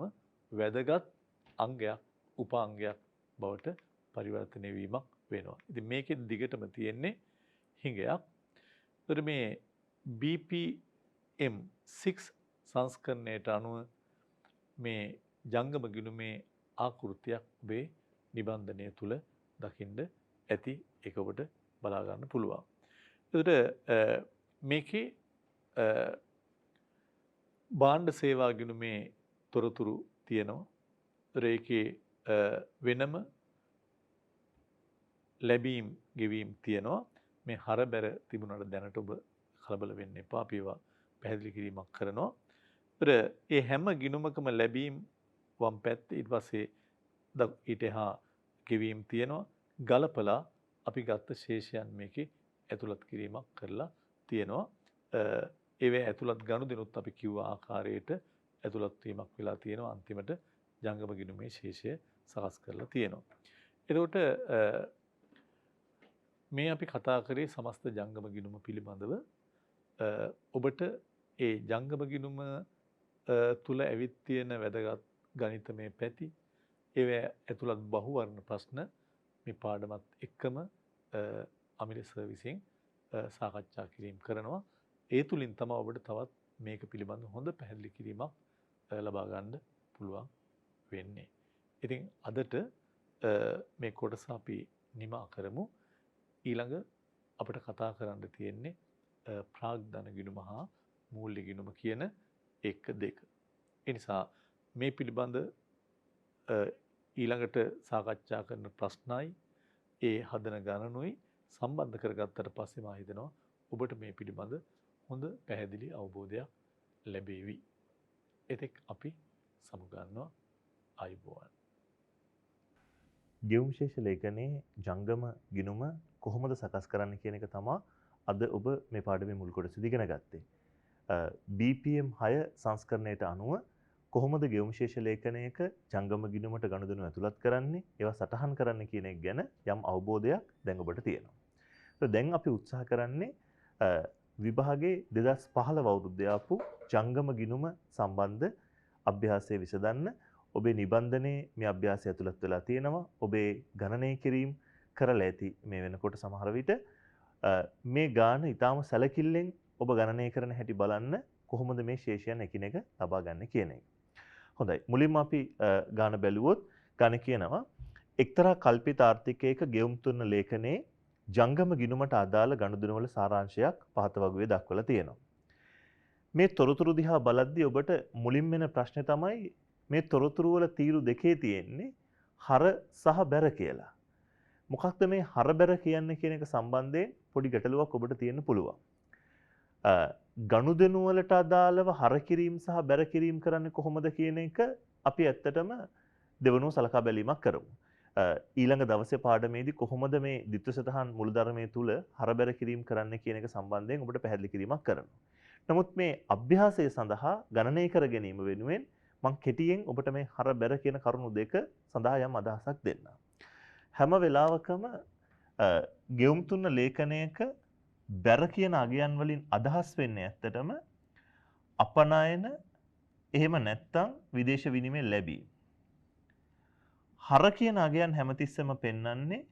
[SPEAKER 1] වැදගත් අංගයක් උපාංගයක් බවට පරිවර්තනය වීමක් වෙනවා. ඉතින් මේකෙන් දිගටම තියෙන්නේ හිඟයක්. ඒතර මේ BPM 6 සංස්කරණයට අනුව මේ ජංගම ගිණුමේ ආකෘතියක් ඔබේ නිබන්ධනය තුල දකින්න ඇති. ඒක ඔබට බලා ගන්න පුළුවන්. ඒතර මේකේ භාණ්ඩ සේවා ගිණුමේ තොරතුරු තියෙනවා. ඒකේ වෙනම ලැබීම් ගෙවීම් තියෙනවා. මේ හරබැර තිබුණාට දැනට ඔබ කලබල වෙන්න එපා. අපි ඒවා පැහැදිලි කිරීමක් කරනවා. ඒතර ඒ හැම ගිණුමකම ලැබීම් වම් පැත්තේ ඊට පස්සේ ඊට එහා ගෙවීම් තියෙනවා. ගලපලා අපි ගත්ත ශේෂයන් මේකේ ඇතුළත් කිරීමක් කරලා තියෙනවා. ඒවේ ඇතුළත් ගනුදෙනුත් අපි කිව්ව ආකාරයට ඇතුළත් වීමක් වෙලා තියෙනවා. අන්තිමට ජංගම ගිණුමේ ශේෂය සකස් කරලා තියෙනවා. එතකොට මේ අපි කතා කරේ සමස්ත ජංගම ගිණුම පිළිබඳව. ඔබට ඒ ජංගම ගිණුම තුල ඇවිත් තියෙන වැදගත් ගණිතමය පැති ඒවා ඇතුළත් බහුවර්ණ ප්‍රශ්න මේ පාඩමත් එක්කම අමිල සර්විසින් සාකච්ඡා කිරීම කරනවා. ඒ තුලින් තමයි ඔබට තවත් මේක පිළිබඳ හොඳ පැහැදිලි කිරීමක් ලබා ගන්න පුළුවන් වෙන්නේ. ඉතින් අදට මේ කොටස අපි නිමා කරමු. ඊළඟ අපිට කතා කරන්න තියෙන්නේ ප්‍රාග්ධන ගිණුම හා මූල්‍ය ගිණුම කියන 1 2. ඒ නිසා මේ පිළිබඳ ඊළඟට සාකච්ඡා කරන ප්‍රශ්නයි ඒ හදන ගණනුයි සම්බන්ධ කරගත්තට පස්සේ මා හිතනවා ඔබට මේ පිළිබඳ හොඳ පැහැදිලි අවබෝධයක් ලැබෙවි. එතෙක් අපි සමුගන්නවා. ආයුබෝවන්.
[SPEAKER 2] ගෙවුම් ශේෂ ලේඛනයේ ජංගම ගිණුම කොහොමද සකස් කරන්න කියන එක තමයි අද ඔබ මේ පාඩමේ මුල් කොටසදී ඉගෙන ගත්තේ. BPM 6 සංස්කරණයට අනුව කොහොමද ගෙවුම් ශේෂ ලේඛනයක ජංගම ගිණුමට ගනුදෙනු ඇතුළත් කරන්නේ, ඒවා සටහන් කරන්න කියන එක ගැන යම් අවබෝධයක් දැන් ඔබට තියෙනවා. දැන් අපි උත්සාහ කරන්නේ විභාගයේ 2015 අවුරුද්දේ ආපු ජංගම ගිණුම සම්බන්ධ අභ්‍යාසය විසඳන්න. ඔබේ නිබන්ධනයේ මේ අභ්‍යාසය ඇතුළත් වෙලා තියෙනවා. ඔබේ ගණනය කිරීම කරලා ඇති මේ වෙනකොට සමහර විට මේ ගාන ඊටාම සැලකිල්ලෙන් ඔබ ගණනය කරන හැටි බලන්න කොහොමද මේ ශේෂයන් එකිනෙක ලබා ගන්න කියන එක. හොඳයි. මුලින්ම අපි ගාන බැලුවොත් ගාන කියනවා එක්තරා කල්පිත ආර්ථිකයක ගෙවුම් තුන ලේඛනයේ ජංගම ගිණුමට අදාළ ගනුදෙනු වල සාරාංශයක් පහත වගුවේ දක්වලා තියෙනවා. මේ තොරතුරු දිහා බලද්දී ඔබට මුලින්ම එන ප්‍රශ්නේ තමයි මේ තොරතුරු වල තීරු දෙකේ තියෙන්නේ හර සහ බැර කියලා. මොකක්ද මේ හර බැර කියන්නේ කියන එක සම්බන්ධයෙන් පොඩි ගැටලුවක් ඔබට තියෙන්න පුළුවන්. ගනුදෙනු වලට අදාළව හර කිරීම සහ බැර කිරීම කරන්නේ කොහොමද කියන එක අපි ඇත්තටම දෙවනුව සලකා බැලීමක් කරමු. ඊළඟ දවසේ පාඩමේදී කොහොමද මේ ද්විත්ව සටහන් මුලධර්මයේ තුල හර බැර කිරීම කරන්න කියන එක සම්බන්ධයෙන් ඔබට පැහැදිලි කිරීමක් කරනවා. නමුත් මේ අභ්‍යාසය සඳහා ගණනය කර ගැනීම වෙනුවෙන් මම කෙටියෙන් ඔබට මේ හර බැර කියන කරුණු දෙක සඳහා යම් අදහසක් දෙන්නම්. හැම වෙලාවකම ගෙවුම් තුන ලේඛනයක බැර කියන අගයන් වලින් අදහස් වෙන්නේ ඇත්තටම අපනයන එහෙම නැත්නම් විදේශ විනිමය ලැබීම. හර කියන අගයන් හැමතිස්සෙම පෙන්වන්නේ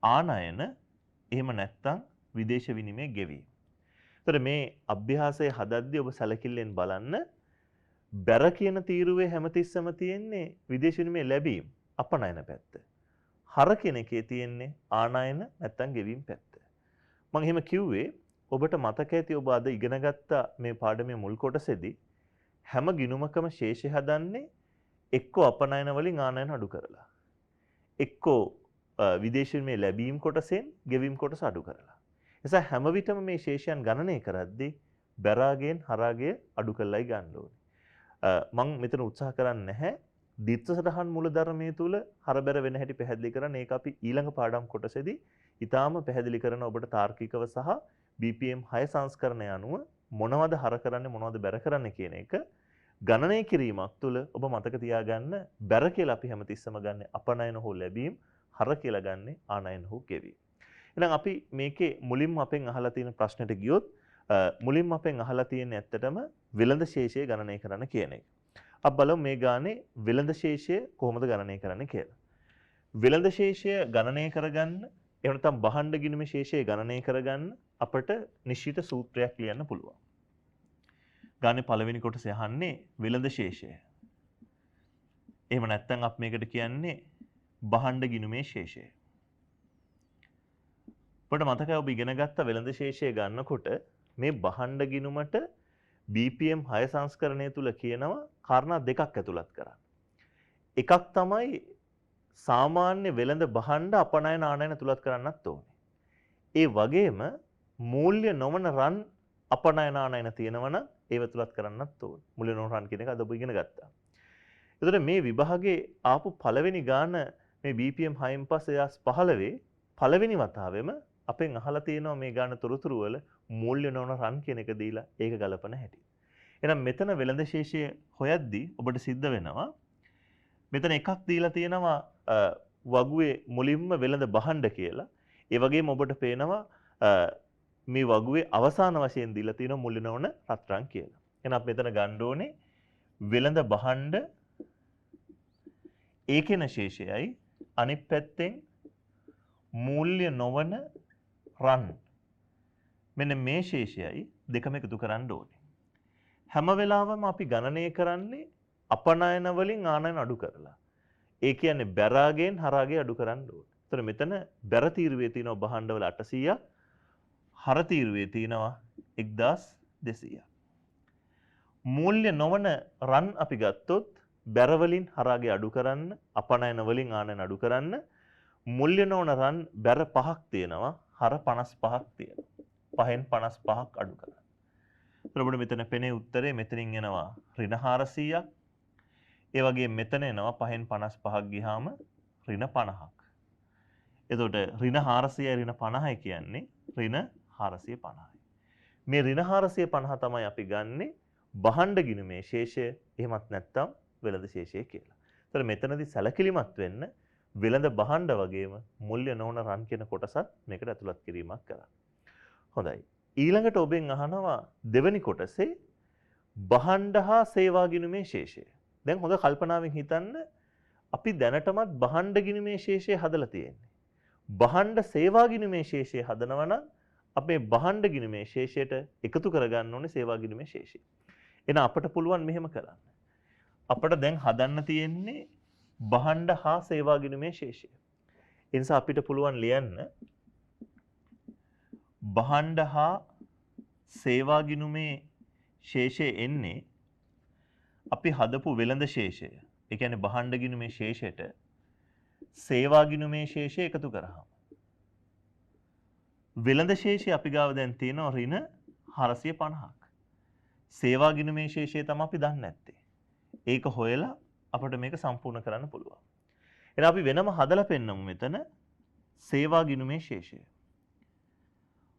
[SPEAKER 2] ආනයන එහෙම නැත්නම් විදේශ විනිමය ගෙවීම. ඒතර මේ අභ්‍යාසය හදද්දී ඔබ සැලකිල්ලෙන් බලන්න බැර කියන තීරුවේ හැමතිස්සෙම තියෙන්නේ විදේශ විනිමය ලැබීම අපනයන පැත්ත. හර කියන එකේ තියෙන්නේ ආනයන නැත්නම් ගෙවීම පැත්ත. මම එහෙම කිව්වේ ඔබට මතක ඇති ඔබ අද ඉගෙනගත්ත මේ පාඩමේ මුල් කොටසේදී හැම ගිණුමකම ශේෂය හදන්නේ එක්කෝ අපනයන වලින් ආනයන අඩු කරලා. එක්කෝ විදේශ විනිමය ලැබීම් කොටසෙන් ගෙවීම් කොටස අඩු කරලා. එසා හැම විටම මේ ශේෂයන් ගණනය කරද්දී බැරාගෙන් හරාගය අඩු කරලායි ගන්න ඕනේ. මම මෙතන උත්සාහ කරන්නේ නැහැ ද්විත්ව සටහන් මූලධර්මයේ තුල හරබැර වෙන හැටි පැහැදිලි කරන්න. ඒක අපි ඊළඟ පාඩම් කොටසේදී ඊටාම පැහැදිලි කරන ඔබට තාර්කිකව සහ BPM 6 සංස්කරණය අනුව මොනවද හර කරන්නේ මොනවද බැර කරන්නේ කියන එක ගණනය කිරීමක් තුළ ඔබ මතක තියාගන්න බැර කියලා අපි හැමතිස්සම ගන්න අපනයන හෝ ලැබීම් හර කියලා ගන්නෙ ආනයන හෝ ගෙවීම. එහෙනම් අපි මේකේ මුලින්ම අපෙන් අහලා තියෙන ප්‍රශ්නෙට ගියොත් මුලින්ම අපෙන් අහලා තියෙන්නේ ඇත්තටම වෙළඳ ශේෂය ගණනය කරන්න කියන එක. අපි බලමු මේ ගානේ වෙළඳ ශේෂය කොහොමද ගණනය කරන්නේ කියලා. වෙළඳ ශේෂය ගණනය කරගන්න එහෙම නැත්නම් බහණ්ඩ ගිණුමේ ශේෂය ගණනය කරගන්න අපට නිශ්චිත සූත්‍රයක් ලියන්න පුළුවන්. ගානේ පළවෙනි කොටසේ අහන්නේ වෙළඳ ශේෂය. එහෙම නැත්නම් අපි මේකට කියන්නේ බහණ්ඩ ගිණුමේ ශේෂය. ඔබට මතකයි ඔබ ඉගෙන ගත්ත වෙළඳ ශේෂය ගන්නකොට මේ බහණ්ඩ ගිණුමට BPM 6 සංස්කරණය තුල කියනවා කාරණා දෙකක් ඇතුළත් කරන්න. එකක් තමයි සාමාන්‍ය වෙළඳ බහණ්ඩ අපනයන ආනයන ඇතුළත් කරන්නත් ඕනේ. ඒ වගේම මූල්‍ය නොවන රන් අපනයන ආනයන තියෙනවා නම් ඒව ඇතුළත් කරන්නත් ඕනේ. මූල්‍ය නොවන රන් කියන එක අද ඔබ ඉගෙන ගත්තා. එතකොට මේ විභාගේ ආපු පළවෙනි ගාන මේ BPM 6න් පස්සේ 2015 පළවෙනි වතාවෙම අපෙන් අහලා තියෙනවා මේ ගාන තොරතුරු වල මූල්‍ය නොවන රන් කියන එක දීලා ඒක ගලපන හැටි. එහෙනම් මෙතන වෙළඳ ශේෂය හොයද්දී ඔබට සිද්ධ වෙනවා මෙතන එකක් දීලා තියෙනවා වගුවේ මුලින්ම වෙළඳ බහණ්ඩ කියලා. ඒ වගේම ඔබට පේනවා මේ වගුවේ අවසාන වශයෙන් දීලා තියෙනවා මූල්‍ය නොවන රත්රන් කියලා. එහෙනම් අපි මෙතන ගන්න ඕනේ වෙළඳ බහණ්ඩ ඒකේන ශේෂයයි අනිත් පැත්තෙන් මූල්‍ය නොවන රන් මෙන්න මේ ශේෂයයි දෙකම එකතු කරන්න ඕනේ. හැම වෙලාවෙම අපි ගණනය කරන්නේ අපනයන වලින් ආනයන අඩු කරලා. ඒ කියන්නේ බැරාගෙන් හරාගේ අඩු කරන්න ඕනේ. ඒතර මෙතන බැර තීරුවේ තියෙනවා බහණ්ඩ වල 800ක්, හර තීරුවේ තියෙනවා 1200ක්. මූල්‍ය නොවන රන් අපි ගත්තොත් බැර වලින් හරාගේ අඩු කරන්න, අපනයන වලින් ආනයන අඩු කරන්න මූල්‍ය නොවන රන් බැර 5ක් තියෙනවා, හර 55ක් තියෙනවා. 5න් 55ක් අඩු කරන්න. එතකොට මෙතන පෙනේ උත්තරේ මෙතනින් එනවා ඍණ 400ක්. ඒ වගේ මෙතන එනවා 5න් 55ක් ගියාම ඍණ 50ක්. එතකොට ඍණ 400යි ඍණ 50යි කියන්නේ ඍණ 450යි. මේ ඍණ 450 තමයි අපි ගන්නෙ බහණ්ඩ ගිණුමේ ශේෂය එහෙමත් නැත්නම් වෙළඳ ශේෂය කියලා. එතකොට මෙතනදී සැලකිලිමත් වෙන්න වෙළඳ බහණ්ඩ වගේම මූල්‍ය නොවන රන් කියන කොටසත් මේකට ඇතුළත් කිරීමක් කරන්න. හොඳයි. ඊළඟට ඔබෙන් අහනවා දෙවෙනි කොටසේ බහණ්ඩ හා සේවා ගිණුමේ ශේෂය. දැන් හොඳ කල්පනාවෙන් හිතන්න අපි දැනටමත් බහණ්ඩ ගිණුමේ ශේෂය හදලා තියෙන්නේ. බහණ්ඩ සේවා ගිණුමේ ශේෂය හදනවා නම් අපේ බහණ්ඩ ගිණුමේ ශේෂයට එකතු කරගන්න ඕනේ සේවා ගිණුමේ ශේෂය. එහෙනම් අපට පුළුවන් මෙහෙම කරන්න. අපට දැන් හදන්න තියෙන්නේ බහණ්ඩ හා සේවා ගිණුමේ ශේෂය. ඒ නිසා අපිට පුළුවන් ලියන්න බහණ්ඩ හා සේවා ගිණුමේ ශේෂය එන්නේ අපි හදපු වෙළඳ ශේෂය. ඒ කියන්නේ බහණ්ඩ ගිණුමේ ශේෂයට සේවා ගිණුමේ ශේෂය එකතු කරාම වෙළඳ ශේෂය අපි ගාව දැන් තියෙනවා ඍණ 450ක්. සේවා ගිණුමේ ශේෂය තමයි අපි දන්නේ නැත්තේ. ඒක හොයලා අපිට මේක සම්පූර්ණ කරන්න පුළුවන්. එහෙනම් අපි වෙනම හදලා පෙන්නමු මෙතන සේවා ගිණුමේ ශේෂය.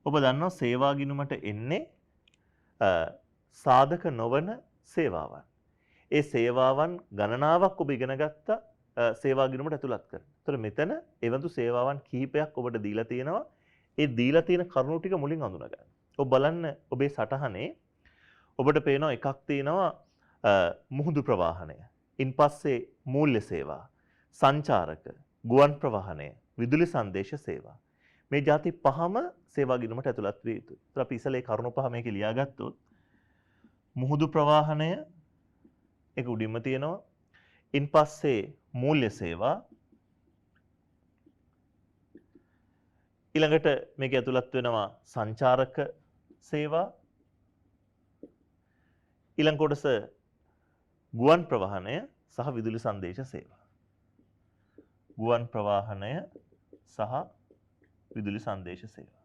[SPEAKER 2] ඔබ දන්නවා සේවා ගිණුමට එන්නේ සාධක නොවන සේවාවන්. ඒ සේවාවන් ගණනාවක් ඔබ ඉගෙන ගත්ත සේවා ගිණුමට ඇතුළත් කරන. ඒතර මෙතන එවඳු සේවාවන් කිහිපයක් ඔබට දීලා තියෙනවා. ඒ දීලා තියෙන කරුණු ටික මුලින් අඳුන ගන්න. ඔබ බලන්න ඔබේ සටහනේ ඔබට පේනවා එකක් තියෙනවා මුහුදු ප්‍රවාහනය. ඉන්පස්සේ මූල්‍ය සේවා, සංචාරක, ගුවන් ප්‍රවාහනය, විදුලි සංදේශ සේවා. මේ ಜಾති පහම සේවා ගිණුමට ඇතුළත් විය යුතුයි. ඒත් අපි ඉස්සෙල්ලා ඒ කරුණු පහ මේකේ ලියාගත්තොත් මුහුදු ප්‍රවාහනය ඒක උඩින්ම තියෙනවා. ඉන්පස්සේ මූල්‍ය සේවා ඊළඟට මේක ඇතුළත් වෙනවා සංචාරක සේවා ඊළඟ කොටස ගුවන් ප්‍රවාහනය සහ විදුලි සංදේශ සේවා. ගුවන් ප්‍රවාහනය සහ විදුලි සංදේශ සේවා.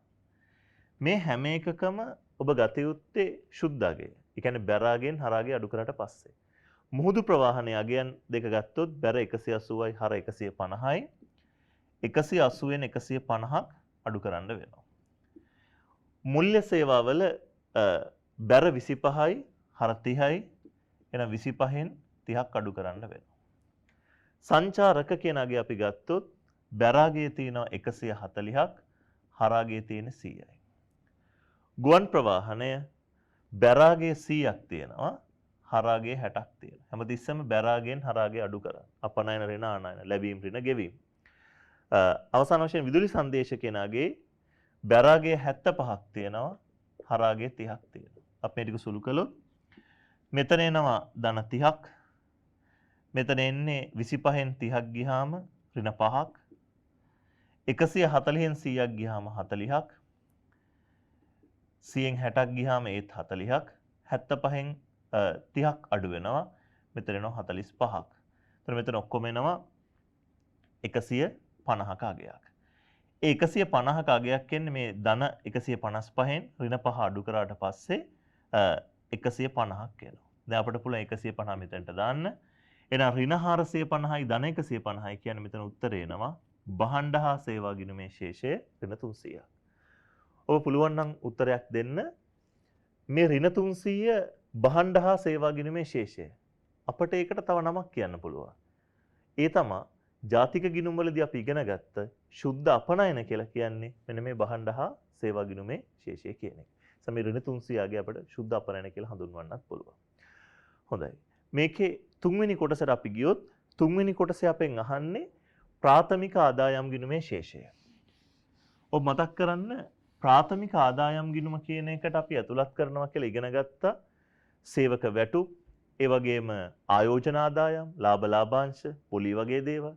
[SPEAKER 2] මේ හැම එකකම ඔබ ගත යුත්තේ ශුද්ධ අගය. ඒ කියන්නේ බැරාගෙන් හරාගේ අඩු කරාට පස්සේ. මුහුදු ප්‍රවාහනයේ අගයන් දෙක ගත්තොත් බැර 180යි හර 150යි. 180න් 150ක් අඩු කරන්න වෙනවා. මූල්‍ය සේවාවල බැර 25යි හර 30යි එන 25න් 30ක් අඩු කරන්න වෙනවා. සංචාරක කියන අගය අපි ගත්තොත් බැරාගේ තියෙනවා 140ක්, හරාගේ තියෙන 100යි. ගුවන් ප්‍රවාහනය බැරාගේ 100ක් තියෙනවා, හරාගේ 60ක් තියෙනවා. හැමතිස්සෙම බැරාගෙන් හරාගේ අඩු කරන්න. අපනයන ඍණ ආනයන ලැබීම් ඍණ ගෙවීම්. අවසාන වශයෙන් විදුලි සංදේශකයනාගේ බැරාගේ 75ක් තියෙනවා, හරාගේ 30ක් තියෙනවා. අපි මේ ටික සුළු කළොත් මෙතන එනවා ධන 30ක්. මෙතන එන්නේ 25න් 30ක් ගියාම ඍණ 5ක්. 140න් 100ක් ගියාම 40ක්. 100න් 60ක් ගියාම ඒත් 40ක්. 75න් 30ක් අඩු වෙනවා. මෙතන එනවා 45ක්. එතකොට මෙතන ඔක්කොම එනවා 150ක අගයක්. ඒ 150ක අගයක් එන්නේ මේ ධන 155න් ඍණ 5 අඩු කරාට පස්සේ 150ක් එනවා. දැන් අපිට පුළුවන් 150 මෙතනට දාන්න. එහෙනම් ඍණ 450යි ධන 150යි කියන්නේ මෙතන උත්තරේ එනවා භාණ්ඩ හා සේවා ගිණුමේ ශේෂය ඍණ 300ක්. ඔබ පුළුවන් නම් උත්තරයක් දෙන්න. මේ ඍණ 300 භාණ්ඩ හා සේවා ගිණුමේ ශේෂය. අපිට ඒකට තව නමක් කියන්න පුළුවන්. ඒ තමයි ජාතික ගිණුම් වලදී අපි ඉගෙන ගත්ත ශුද්ධ අපනයන කියලා කියන්නේ මෙන්න මේ භාණ්ඩ හා සේවා ගිණුමේ ශේෂය කියන එක. සමේ ඍණ 300ගේ අපිට ශුද්ධ අපනයන කියලා හඳුන්වන්නත් පුළුවන්. හොඳයි. මේකේ තුන්වෙනි කොටසට අපි ගියොත් තුන්වෙනි කොටසේ අපෙන් අහන්නේ ප්‍රාථමික ආදායම් ගිණුමේ ශේෂය. ඔබ මතක් කරන්න ප්‍රාථමික ආදායම් ගිණුම කියන එකට අපි ඇතුළත් කරනවා කියලා ඉගෙන ගත්තා සේවක වැටුප්, ඒ වගේම ආයෝජන ආදායම්, ලාභ ලාභාංශ, පොලි වගේ දේවල්,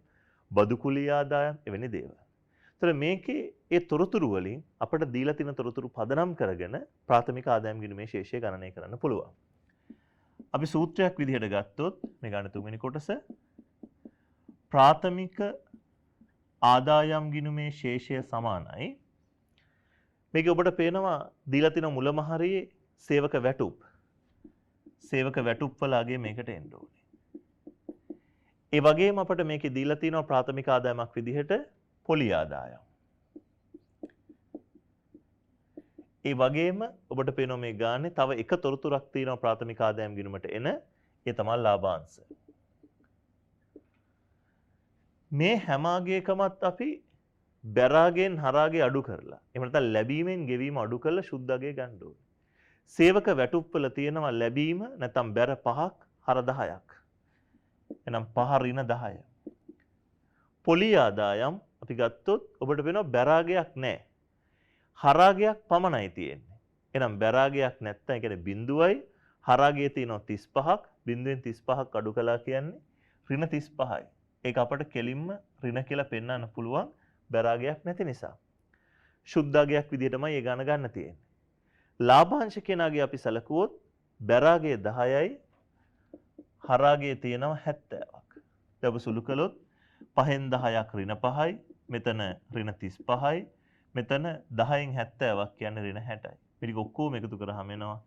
[SPEAKER 2] බදු කුලී ආදායම් එවැනි දේවල්. ඒතර මේකේ ඒ තොරතුරු වලින් අපිට දීලා තියෙන තොරතුරු පදනම් කරගෙන ප්‍රාථමික ආදායම් ගිණුමේ ශේෂය ගණනය කරන්න පුළුවන්. අපි සූත්‍රයක් විදිහට ගත්තොත් මේ ගන්න තුන්වෙනි කොටස ප්‍රාථමික ආදායම් ගිණුමේ ශේෂය සමානයි. මේක ඔබට පේනවා දීලා තියෙන මුලමහරියේ සේවක වැටුප්. සේවක වැටුප් වල අගේ මේකට එන්න ඕනේ. ඒ වගේම අපිට මේකේ දීලා තියෙනවා ප්‍රාථමික ආදායමක් විදිහට පොලි ආදායම්. ඒ වගේම ඔබට පේනවා මේ ගානේ තව එක තොරතුරක් තියෙනවා ප්‍රාථමික ආදායම් ගිණුමට එන. ඒ තමයි ලාභාංශ. මේ හැම ආගයකමත් අපි බැරාගෙන් හරාගේ අඩු කරලා එහෙම නැත්නම් ලැබීමෙන් ගෙවීම අඩු කරලා සුද්ධ අගය ගන්න ඕනේ. සේවක වැටුප් වල තියෙනවා ලැබීම නැත්නම් බැර 5ක් හර 10ක්. එහෙනම් 5 ඍණ 10. පොලි ආදායම් අපි ගත්තොත් ඔබට වෙනවා බැරාගයක් නැහැ. හරාගයක් පමණයි තියෙන්නේ. එහෙනම් බැරාගයක් නැත්තම් ඒ කියන්නේ බිඳුවයි හරාගයේ තියෙනවා 35ක්. බිඳුවෙන් 35ක් අඩු කළා කියන්නේ ඍණ 35යි. ඒක අපට කෙලින්ම ඍණ කියලා පෙන්වන්න පුළුවන් බැරාගයක් නැති නිසා. සුද්ධාගයක් විදිහටමයි ඒ ගණන ගන්න තියෙන්නේ. ලාභාංශ කෙනාගේ අපි සැලකුවොත් බැරාගේ 10යි හරාගේ තියෙනවා 70ක්. දැන් ඔබ සුළු කළොත් 5න් 10ක් ඍණ 5යි, මෙතන ඍණ 35යි, මෙතන 10න් 70ක් කියන්නේ ඍණ 60යි. මේක ඔක්කොම එකතු කරාම එනවා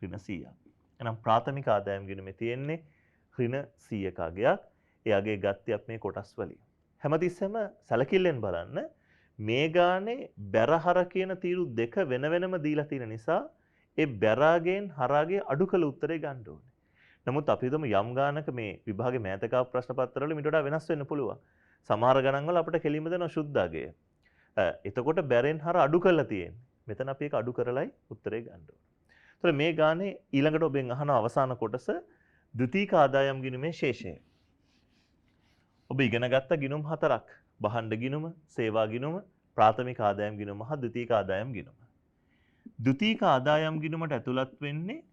[SPEAKER 2] ඍණ 100ක්. එහෙනම් ප්‍රාථමික ආදායම් ගිණුමේ තියෙන්නේ ඍණ 100ක අගයක්. ඒ අගේ ගත්තේ අපි මේ කොටස් වලින්. හැමතිස්සෙම සැලකිල්ලෙන් බලන්න මේ ගානේ බැරහර කියන තීරු දෙක වෙන වෙනම දීලා තියෙන නිසා ඒ බැරාගෙන් හරාගේ අඩු කළ උත්තරේ ගන්න ඕනේ. නමුත් අපි හිතමු යම් ගානක මේ විභාගේ මෑතකාව ප්‍රශ්න පත්‍රවල ඊට වඩා වෙනස් වෙන්න පුළුවන්. සමහර ගණන් වල අපිට කෙලින්ම දෙනවා ශුද්ධ අගය. එතකොට බැරෙන් හර අඩු කරලා තියෙන්නේ. මෙතන අපි ඒක අඩු කරලයි උත්තරේ ගන්න ඕනේ. ඒතර මේ ගානේ ඊළඟට ඔබෙන් අහන අවසාන කොටස ද්විතීක ආදායම් ගිණුමේ ශේෂය. ඔබ ඉගෙන ගත්ත ගිණුම් හතරක්. භාණ්ඩ ගිණුම, සේවා ගිණුම, ප්‍රාථමික ආදායම් ගිණුම හා ද්විතීක ආදායම් ගිණුම. ද්විතීක ආදායම් ගිණුමට ඇතුළත් වෙන්නේ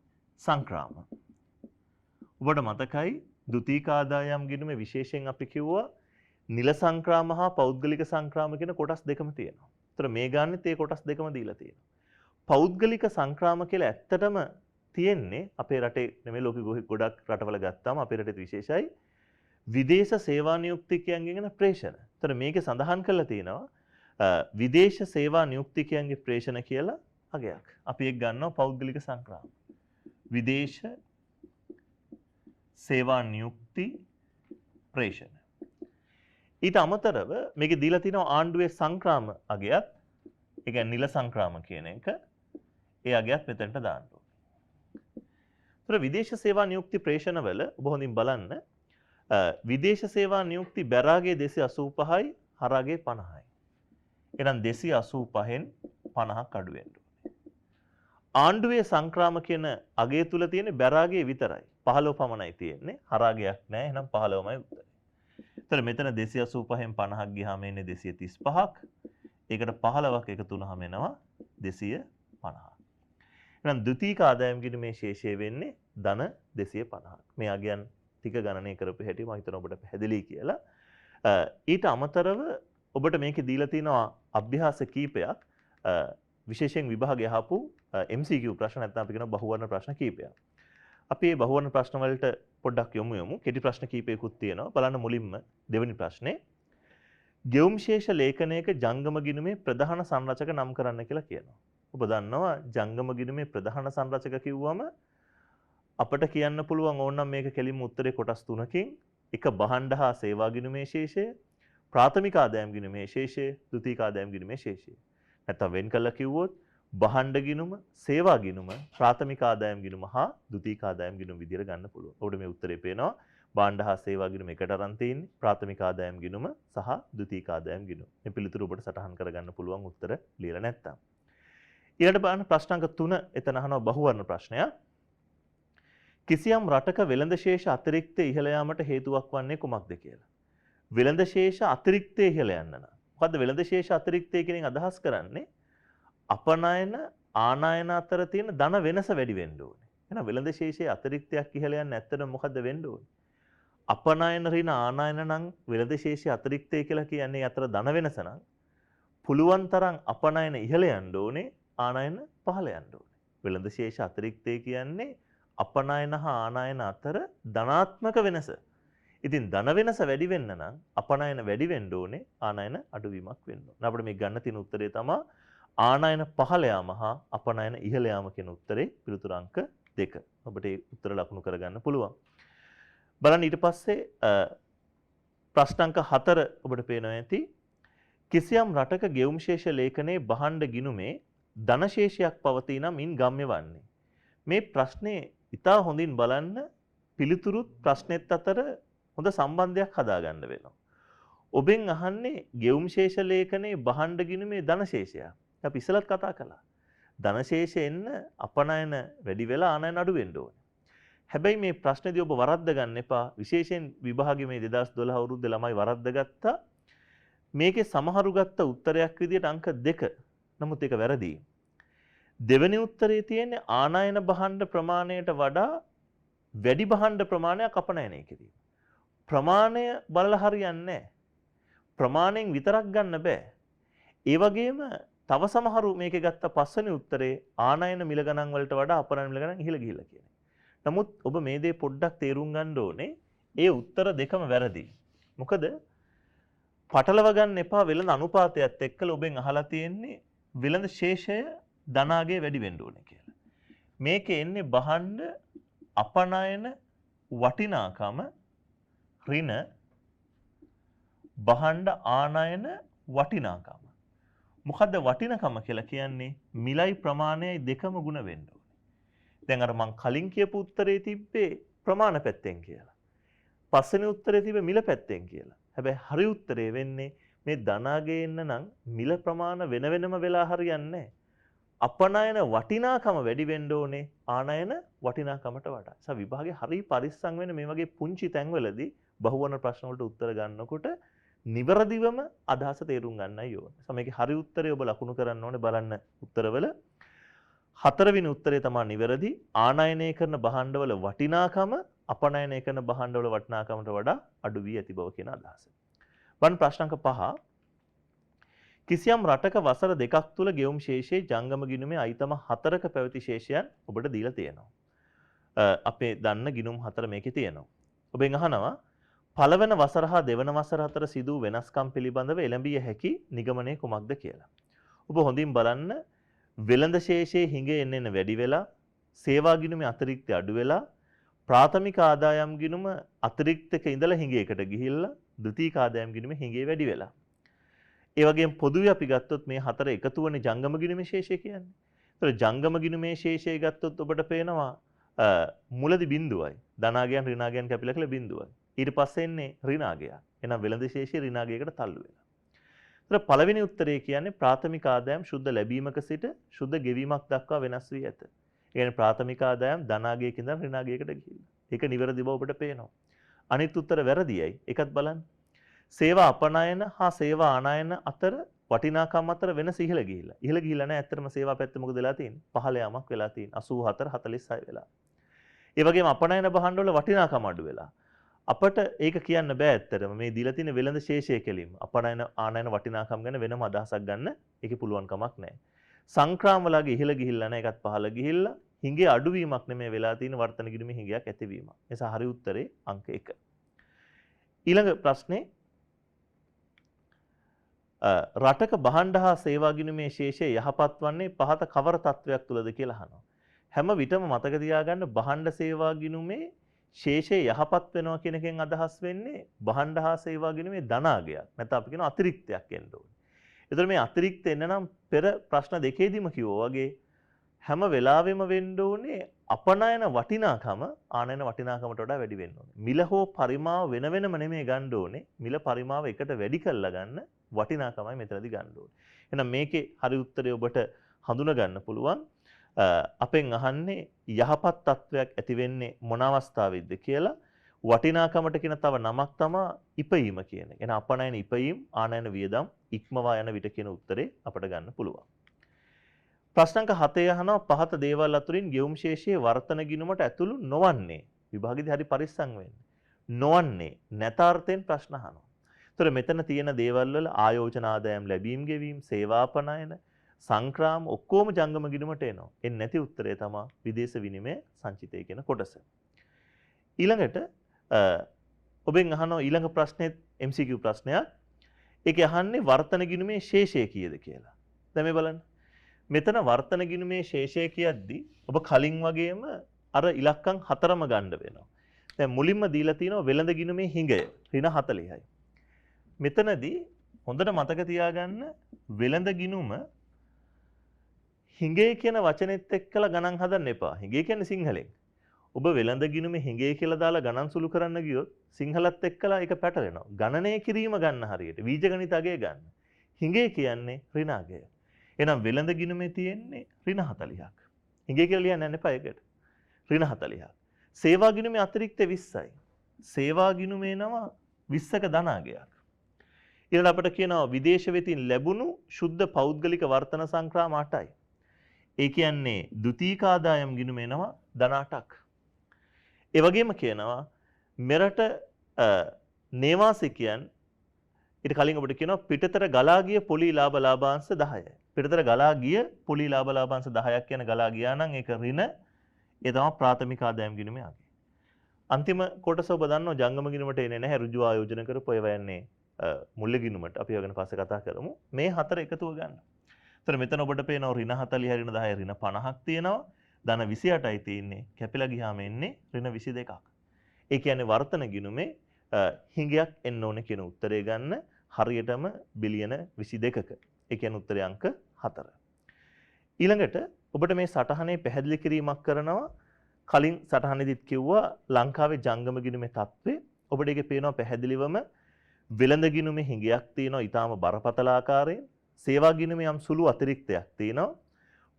[SPEAKER 2] සංක්‍රාම. ඔබට මතකයි ද්විතීක ආදායම් ගිණුමේ විශේෂයෙන් අපි කිව්වා නිල සංක්‍රාම හා පෞද්ගලික සංක්‍රාම කියන කොටස් දෙකම තියෙනවා. ඒතර මේ ගානෙත් ඒ කොටස් දෙකම දීලා තියෙනවා. පෞද්ගලික සංක්‍රාම කියලා ඇත්තටම තියෙන්නේ අපේ රටේ නෙමෙයි ලෝකෙ ගොඩක් රටවල ගත්තාම අපේ රටේ විශේෂයි විදේශ සේවා නියුක්තිකයන්ගෙන් ප්‍රේෂණ. ඒතර මේකේ සඳහන් කරලා තියෙනවා විදේශ සේවා නියුක්තිකයන්ගේ ප්‍රේෂණ කියලා අගයක්. අපි ඒක ගන්නවා පෞද්ගලික සංක්‍රාම. විදේශ සේවා නියුක්ති ප්‍රේෂණ. ඊට අමතරව මේකේ දීලා තියෙනවා ආණ්ඩුවේ සංක්‍රාම අගයත්, ඒ කියන්නේ නිල සංක්‍රාම කියන එක. ඒ අගයත් මෙතනට දාන්න ඕනේ. ඒතර විදේශ සේවා නියුක්ති ප්‍රේෂණ වල ඔබ හොඳින් බලන්න විදේශ සේවා නියුක්ති බැරාගේ 285යි හරාගේ 50යි. එහෙනම් 285න් 50ක් අඩු වෙන්න ඕනේ. ආණ්ඩුවේ සංක්‍රාම කියන අගය තුල තියෙන බැරාගේ විතරයි. 15 පමණයි තියෙන්නේ. හරාගයක් නැහැ. එහෙනම් 15මයි උත්තරේ. එතකොට මෙතන 285න් 50ක් ගියාම එන්නේ 235ක්. ඒකට 15ක් එකතු වුනහම එනවා 250ක්. එහෙනම් ද්විතීයික ආදායම් ගිණුමේ ශේෂය වෙන්නේ ධන 250ක්. මේ අගයන් ටික ගණනය කරපු හැටි මම හිතනවා ඔබට පැහැදිලි කියලා. ඊට අමතරව ඔබට මේකේ දීලා තියෙනවා අභ්‍යාස කීපයක්. විශේෂයෙන් විභාගය අහපු MCQ ප්‍රශ්න නැත්නම් අපි කියනවා බහුවර්ණ ප්‍රශ්න කීපයක්. අපි මේ බහුවර්ණ ප්‍රශ්න වලට පොඩ්ඩක් යමු. කෙටි ප්‍රශ්න කීපයකුත් තියෙනවා. බලන්න මුලින්ම දෙවෙනි ප්‍රශ්නේ. ගෙවුම් ශේෂ ලේඛනයක ජංගම ගිණුමේ ප්‍රධාන සංරචක නම් කරන්න කියලා කියනවා. ඔබ දන්නවා ජංගම ගිණුමේ ප්‍රධාන සංරචක කිව්වම අපිට කියන්න පුළුවන් ඕනනම් මේක කෙලින්ම උත්තරේ කොටස් තුනකින් එක භාණ්ඩ හා සේවා ගිණුමේ ශේෂය, ප්‍රාථමික ආදායම් ගිණුමේ ශේෂය, ද්විතීයික ආදායම් ගිණුමේ ශේෂය. නැත්නම් වෙන් කළා කිව්වොත් භාණ්ඩ ගිණුම, සේවා ගිණුම, ප්‍රාථමික ආදායම් ගිණුම හා ද්විතීයික ආදායම් ගිණුම විදියට ගන්න පුළුවන්. ඔබට මේ උත්තරේ පේනවා. භාණ්ඩ හා සේවා ගිණුම එකට අරන් තියෙන්නේ. ප්‍රාථමික ආදායම් ගිණුම සහ ද්විතීයික ආදායම් ගිණුම. මේ පිළිතුරු ඔබට සටහන් කරගන්න පුළුවන් උත්තර ලියලා නැත්තම්. ඊළඟට බලන්න ප්‍රශ්න අංක 3 එතන අහනවා බහුවර්ණ ප්‍රශ්නයක්. කිසියම් රටක වෙළඳ ශේෂ අතිරික්තය ඉහළ යාමට හේතුවක් වන්නේ කුමක්ද කියලා. වෙළඳ ශේෂ අතිරික්තය ඉහළ යන්න නම්. මොකද්ද වෙළඳ ශේෂ අතිරික්තය කියන අදහස් කරන්නේ? අපනයන ආනයන අතර තියෙන ධන වෙනස වැඩි වෙන්න ඕනේ. එහෙනම් වෙළඳ ශේෂයේ අතිරික්තයක් ඉහළ යන්න ඇත්තටම මොකද්ද වෙන්න ඕනේ? අපනයන ඍණ ආනයන නම් වෙළඳ ශේෂයේ අතිරික්තය කියලා කියන්නේ අතර ධන වෙනස නම් පුළුවන් තරම් අපනයන ඉහළ යන්න ඕනේ, ආනයන පහළ යන්න ඕනේ. වෙළඳ ශේෂ අතිරික්තය කියන්නේ අපනයන හා ආනයන අතර ධනාත්මක වෙනස. ඉතින් ධන වෙනස වැඩි වෙන්න නම් අපනයන වැඩි වෙන්න ඕනේ, ආනයන අඩුවීමක් වෙන්න ඕනේ. අපිට මේ ගන්න තියෙන උත්තරේ තමයි ආනයන පහළ යාම හා අපනයන ඉහළ යාම කියන උත්තරේ පිළිතුරු අංක 2. ඔබට ඒ උත්තර ලකුණු කරගන්න පුළුවන්. බලන්න ඊට පස්සේ ප්‍රශ්න අංක 4 ඔබට පේනවා ඇති. කිසියම් රටක ගෙවුම් ශේෂ ලේඛනයේ භාණ්ඩ ගිණුමේ ධන ශේෂයක් පවතී නම් ඉන් ගම්‍ය වන්නේ. මේ ප්‍රශ්නේ ඉතා හොඳින් බලන්න පිළිතුරුත් ප්‍රශ්නෙත් අතර හොඳ සම්බන්ධයක් හදාගන්න වෙනවා. ඔබෙන් අහන්නේ ගෙවුම් ශේෂ ලේඛනයේ භාණ්ඩ ගිණුමේ ධන ශේෂයක්. අපි ඉස්සලත් කතා කළා. ධන ශේෂ එන්න අපනයන වැඩි වෙලා ආනයන අඩු වෙන්න ඕනේ. හැබැයි මේ ප්‍රශ්නේදී ඔබ වරද්ද ගන්න එපා. විශේෂයෙන් විභාගයේ මේ 2012 අවුරුද්දේ ළමයි වරද්ද ගත්තා. මේකේ සමහරු ගත්ත උත්තරයක් විදියට අංක 2. නමුත් ඒක වැරදි. දෙවෙනි උත්තරේ තියෙන්නේ ආනයන භාණ්ඩ ප්‍රමාණයට වඩා වැඩි භාණ්ඩ ප්‍රමාණයක් අපනයනය කිරීම. ප්‍රමාණය බලලා හරියන්නේ නැහැ. ප්‍රමාණයෙන් විතරක් ගන්න බෑ. ඒ වගේම තව සමහරු මේකේ ගත්ත පස්වෙනි උත්තරේ ආනයන මිල ගණන් වලට වඩා අපනයන මිල ගණන් ඉහළ ගිහිල්ලා කියන්නේ. නමුත් ඔබ මේ දේ පොඩ්ඩක් තේරුම් ගන්න ඕනේ. ඒ උත්තර දෙකම වැරදි. මොකද පටලව ගන්න එපා වෙළඳ අනුපාතයත් එක්කලා ඔබෙන් අහලා තියෙන්නේ වෙළඳ ශේෂය ධනාගේ වැඩි වෙන්න ඕනේ කියලා. මේකේ එන්නේ භාණ්ඩ අපනයන වටිනාකම ඍණ භාණ්ඩ ආනයන වටිනාකම. මොකද්ද වටිනාකම කියලා කියන්නේ? මිලයි ප්‍රමාණයයි දෙකම ගුණ වෙන්න ඕනේ. දැන් අර මං කලින් කියපු උත්තරේ තිබ්බේ ප්‍රමාණ පැත්තෙන් කියලා. පස්වෙනි උත්තරේ තිබ්බේ මිල පැත්තෙන් කියලා. හැබැයි හරි උත්තරේ වෙන්නේ මේ ධනාගේ එන්න නම් මිල ප්‍රමාණ වෙන වෙනම වෙලා හරියන්නේ නැහැ. අපනයන වටිනාකම වැඩි වෙන්න ඕනේ ආනයන වටිනාකමට වඩා. ඒ විභාගේ හරි පරිස්සම් වෙන මේ වගේ පුංචි තැන්වලදී බහුවර්ණ ප්‍රශ්න වලට උත්තර ගන්නකොට නිවැරදිවම අදහස තේරුම් ගන්නයි ඕනේ. මේකේ හරි උත්තරේ ඔබ ලකුණු කරන්න ඕනේ බලන්න උත්තරවල. 4 වෙනි උත්තරේ තමයි නිවැරදි. ආනයනය කරන භාණ්ඩවල වටිනාකම අපනයනය කරන භාණ්ඩවල වටිනාකමට වඩා අඩු වී ඇති බව කියන අදහස. බලන්න ප්‍රශ්න අංක 5. කිසියම් රටක වසර 2ක් තුල ගෙවුම් ශේෂයේ ජංගම ගිණුමේ අයිතම 4ක පැවති ශේෂයන් ඔබට දීලා තියෙනවා. අපේ දන්න ගිණුම් 4 මේකේ තියෙනවා. ඔබෙන් අහනවා පළවන වසර හා දෙවන වසර අතර සිදු වෙනස්කම් පිළිබඳව එළඹිය හැකි නිගමනය කුමක්ද කියලා. ඔබ හොඳින් බලන්න වෙළඳ ශේෂයේ හිඟ එන්න වැඩි වෙලා, සේවා ගිණුමේ අතිරික්තය අඩු වෙලා, ප්‍රාථමික ආදායම් ගිණුම අතිරික්තක ඉඳලා හිඟයකට ගිහිල්ලා, ද්විතීයික ආදායම් ගිණුමේ හිඟේ වැඩි වෙලා. ඒ වගේම පොදුවේ අපි ගත්තොත් මේ හතර එකතු වෙන ජංගම ගිණුමේ ශේෂය කියන්නේ. ඒතර ජංගම ගිණුමේ ශේෂය ගත්තොත් ඔබට පේනවා මුලදි බිඳුවයි. ධනාගයන් ඍණාගයන් කැපිලා කියලා බිඳුවයි. ඊට පස්සේ එන්නේ ඍණාගය. එහෙනම් වෙළඳ ශේෂය ඍණාගයකට තල්ලු වෙනවා. ඒතර පළවෙනි උත්තරේ කියන්නේ ප්‍රාථමික ආදායම් ශුද්ධ ලැබීමක සිට ශුද්ධ ගෙවීමක් දක්වා වෙනස් වී ඇත. ඒ කියන්නේ ප්‍රාථමික ආදායම් ධනාගයක ඉඳන් ඍණාගයකට ගිහිල්ලා. ඒක නිවැරදි බව ඔබට පේනවා. අනිත් උත්තර වැරදියයි. ඒකත් බලන්න. සේවා අපනයන හා සේවා ආනයන අතර වටිනාකම් අතර වෙනස ඉහළ ගිහිල්ලා. ඉහළ ගිහිල්ලා නැහැ. ඇත්තටම සේවා පැත්තේ මොකද වෙලා තියෙන්නේ? පහළ යාමක් වෙලා තියෙන්නේ. 84 46 වෙලා. ඒ වගේම අපනයන භාණ්ඩ වල වටිනාකම අඩු වෙලා. අපට ඒක කියන්න බෑ ඇත්තටම. මේ දීලා තියෙන වෙළඳ ශේෂය කෙලින්ම. අපනයන ආනයන වටිනාකම් ගැන වෙනම අදහසක් ගන්න ඒකේ පුළුවන් කමක් නැහැ. සංක්‍රාම වලගේ ඉහළ ගිහිල්ලා නැහැ. ඒකත් පහළ ගිහිල්ලා. හිඟේ අඩුවීමක් නෙමෙයි වෙලා තියෙන වර්තන ගිණුමේ හිඟයක් ඇතිවීම. නිසා හරි උත්තරේ අංක 1. ඊළඟ ප්‍රශ්නේ රටක භාණ්ඩ හා සේවා ගිණුමේ ශේෂය යහපත් වන්නේ පහත කවර තත්වයක් තුලද කියලා අහනවා. හැම විටම මතක තියාගන්න භාණ්ඩ සේවා ගිණුමේ ශේෂය යහපත් වෙනවා කියන එකෙන් අදහස් වෙන්නේ භාණ්ඩ හා සේවා ගිණුමේ ධනාගයක්. නැත්නම් අපි කියන අතිරික්තයක් එන්න ඕනේ. ඒතර මේ අතිරික්ත එන්න නම් පෙර ප්‍රශ්න දෙකේදීම කිව්වා වගේ හැම වෙලාවෙම වෙන්න ඕනේ අපනයන වටිනාකම ආනයන වටිනාකමට වඩා වැඩි වෙන්න ඕනේ. මිල හෝ පරිමාව වෙන වෙනම නෙමෙයි ගන්න ඕනේ. මිල පරිමාව එකට වැඩි කරලා ගන්න වටිනාකමයි මෙතනදී ගන්න ඕනේ. එහෙනම් මේකේ හරි උත්තරය ඔබට හඳුනා ගන්න පුළුවන්. අපෙන් අහන්නේ යහපත් තත්වයක් ඇති වෙන්නේ මොන අවස්ථාවෙද්ද කියලා. වටිනාකමට කියන තව නමක් තමයි ඉපයීම කියන එක. එහෙනම් අපනයන ඉපයීම ආනයන වියදම් ඉක්මවා යන විට කියන උත්තරේ අපට ගන්න පුළුවන්. ප්‍රශ්න අංක 7 අහනවා පහත දේවල් අතුරින් ගෙවුම් ශේෂයේ වර්තන ගිණුමට ඇතුළු නොවන්නේ විභාගෙදී හරි පරිස්සම් වෙන්න. නොවන්නේ නැතාර්ථයෙන් ප්‍රශ්න අහනවා. ඒතර මෙතන තියෙන දේවල් වල ආයෝජන ආදායම් ලැබීම් ගෙවීම් සේවාපනයන සංක්‍රාම ඔක්කොම ජංගම ගිණුමට එනවා. එන්නේ නැති උත්තරය තමයි විදේශ විනිමය සංචිතය කියන කොටස. ඊළඟට ඔබෙන් අහනවා ඊළඟ ප්‍රශ්නේ MCQ ප්‍රශ්නයක්. ඒකේ අහන්නේ වර්තන ගිණුමේ ශේෂය කීයද කියලා. දැන් මේ බලන්න. මෙතන වර්තන ගිණුමේ ශේෂය කියද්දී ඔබ කලින් වගේම අර ඉලක්කම් 4ම ගන්න වෙනවා. දැන් මුලින්ම දීලා තියෙනවා වෙළඳ ගිණුමේ හිඟය ඍණ 40යි. මෙතනදී හොඳට මතක තියාගන්න වෙළඳ ගිණුම හිඟේ කියන වචනේත් එක්කලා ගණන් හදන්න එපා. හිඟේ කියන්නේ සිංහලෙන්. ඔබ වෙළඳ ගිණුමේ හිඟේ කියලා දාලා ගණන් සුළු කරන්න ගියොත් සිංහලත් එක්කලා ඒක පැටලෙනවා. ගණනය කිරීම ගන්න හරියට බීජගණිත අගය ගන්න. හිඟේ කියන්නේ ඍණ අගය. එහෙනම් වෙළඳ ගිණුමේ තියෙන්නේ ඍණ 40ක්. හිඟේ කියලා ලියන්න යන්න එපා ඒකට. ඍණ 40ක්. සේවා ගිණුමේ අතිරික්ත 20යි. සේවා ගිණුමේ නම 20ක ධනාගයක්. ඊළඟ අපිට කියනවා විදේශ වෙතින් ලැබුණු ශුද්ධ පෞද්ගලික වර්තන සංක්‍රාම 8යි. ඒ කියන්නේ ද්විතීක ආදායම් ගිණුමේ නම ධන 8ක්. ඒ වගේම කියනවා මෙරට නේවාසිකයන් ඊට කලින් ඔබට කියනවා පිටතර ගලා ගිය පොලි ලාභ ලාභාංශ 10යි. පිටතර ගලා ගිය පොලි ලාභ ලාභාංශ 10ක් කියන ගලා ගියා නම් ඒක ඍණ ඒ තමයි ප්‍රාථමික ආදායම් ගිණුමේ අගය. අන්තිම කොටස ඔබ දන්නවා ජංගම ගිණුමට එන්නේ නැහැ ඍජු ආයෝජන කරපු ඒවා යන්නේ මුල්‍ය ගිණුමට අපි ඒවා ගැන පස්සේ කතා කරමු. මේ හතර එකතුව ගන්න. එතන මෙතන ඔබට පේනවා ඍණ 40 ඍණ 10 ඍණ 50ක් තියෙනවා. ධන 28යි තියෙන්නේ. කැපිලා ගියාම එන්නේ ඍණ 22ක්. ඒ කියන්නේ වර්තන ගිණුමේ හිඟයක් එන්න ඕනේ කියන උත්තරේ ගන්න හරියටම බිලියන 22ක. ඒ කියන්නේ උත්තරේ අංක 4. ඊළඟට ඔබට මේ සටහනේ පැහැදිලි කිරීමක් කරනවා. කලින් සටහනේදීත් කිව්වා ලංකාවේ ජංගම ගිණුමේ තත්ත්වය. ඔබට ඒකේ පේනවා පැහැදිලිවම වෙළඳ ගිණුමේ හිඟයක් තියෙනවා ඊටාම බරපතල ආකාරයෙන්. සේවා ගිණුමේ යම් සුළු අතිරික්තයක් තියෙනවා.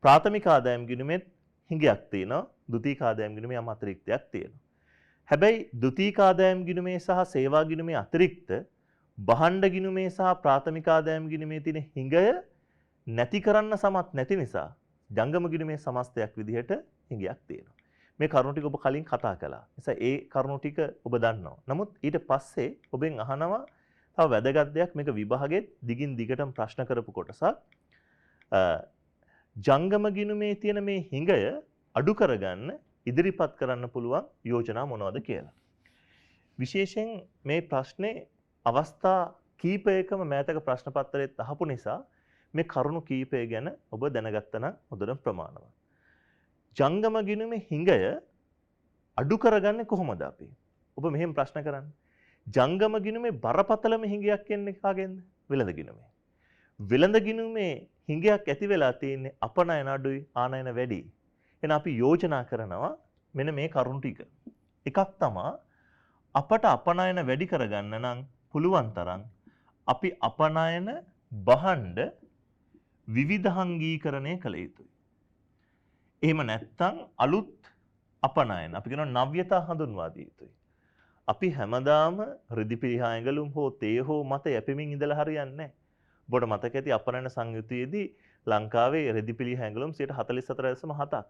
[SPEAKER 2] ප්‍රාථමික ආදායම් ගිණුමෙත් හිඟයක් තියෙනවා. ද්විතීක ආදායම් ගිණුමේ යම් අතිරික්තයක් තියෙනවා. හැබැයි ද්විතීක ආදායම් ගිණුමේ සහ සේවා ගිණුමේ අතිරික්ත භාණ්ඩ ගිණුමේ සහ ප්‍රාථමික ආදායම් ගිණුමේ තියෙන හිඟය නැති කරන්න සමත් නැති නිසා ජංගම ගිණුමේ සමස්තයක් විදිහට හිඟයක් තියෙනවා. මේ කරුණු ටික ඔබ කලින් කතා කළා. නිසා ඒ කරුණු ටික ඔබ දන්නවා. නමුත් ඊට පස්සේ ඔබෙන් අහනවා තව වැදගත් දෙයක් මේක විභාගෙත් දිගින් දිගටම ප්‍රශ්න කරපු කොටසක්. ජංගම ගිණුමේ තියෙන මේ හිඟය අඩු කරගන්න ඉදිරිපත් කරන්න පුළුවන් යෝජනා මොනවද කියලා. විශේෂයෙන් මේ ප්‍රශ්නේ අවස්ථා කීපයකම මෑතක ප්‍රශ්න පත්‍රයේත් අහපු නිසා මේ කරුණු කීපය ගැන ඔබ දැනගත්තා නම් හොඳට ප්‍රමාණවත්. ජංගම ගිණුමේ හිඟය අඩු කරගන්නේ කොහොමද අපි? ඔබ මෙහෙම ප්‍රශ්න කරන්නේ. ජංගම ගිණුමේ බරපතලම හිඟයක් එන්නේ කාගෙන්ද? වෙළඳ ගිණුමේ. වෙළඳ ගිණුමේ හිඟයක් ඇති වෙලා තියෙන්නේ අපනයන අඩුයි ආනයන වැඩි. එහෙනම් අපි යෝජනා කරනවා මෙන්න මේ කරුණු ටික. එකක් තමයි අපට අපනයන වැඩි කරගන්න නම් පුළුවන් තරම් අපි අපනයන භාණ්ඩ විවිධාංගීකරණය කළ යුතුයි. එහෙම නැත්නම් අලුත් අපනයන අපි කියනවා නව්‍යතා හඳුන්වා දිය යුතුයි. අපි හැමදාම රිදි පිරිහා ඇඟලුම් හෝ තේ හෝ මත යැපෙමින් ඉඳලා හරියන්නේ නැහැ. ඔබට මතක ඇති අපනයන සංයුතියේදී ලංකාවේ රිදි පිරිහා ඇඟලුම් 44.7ක්.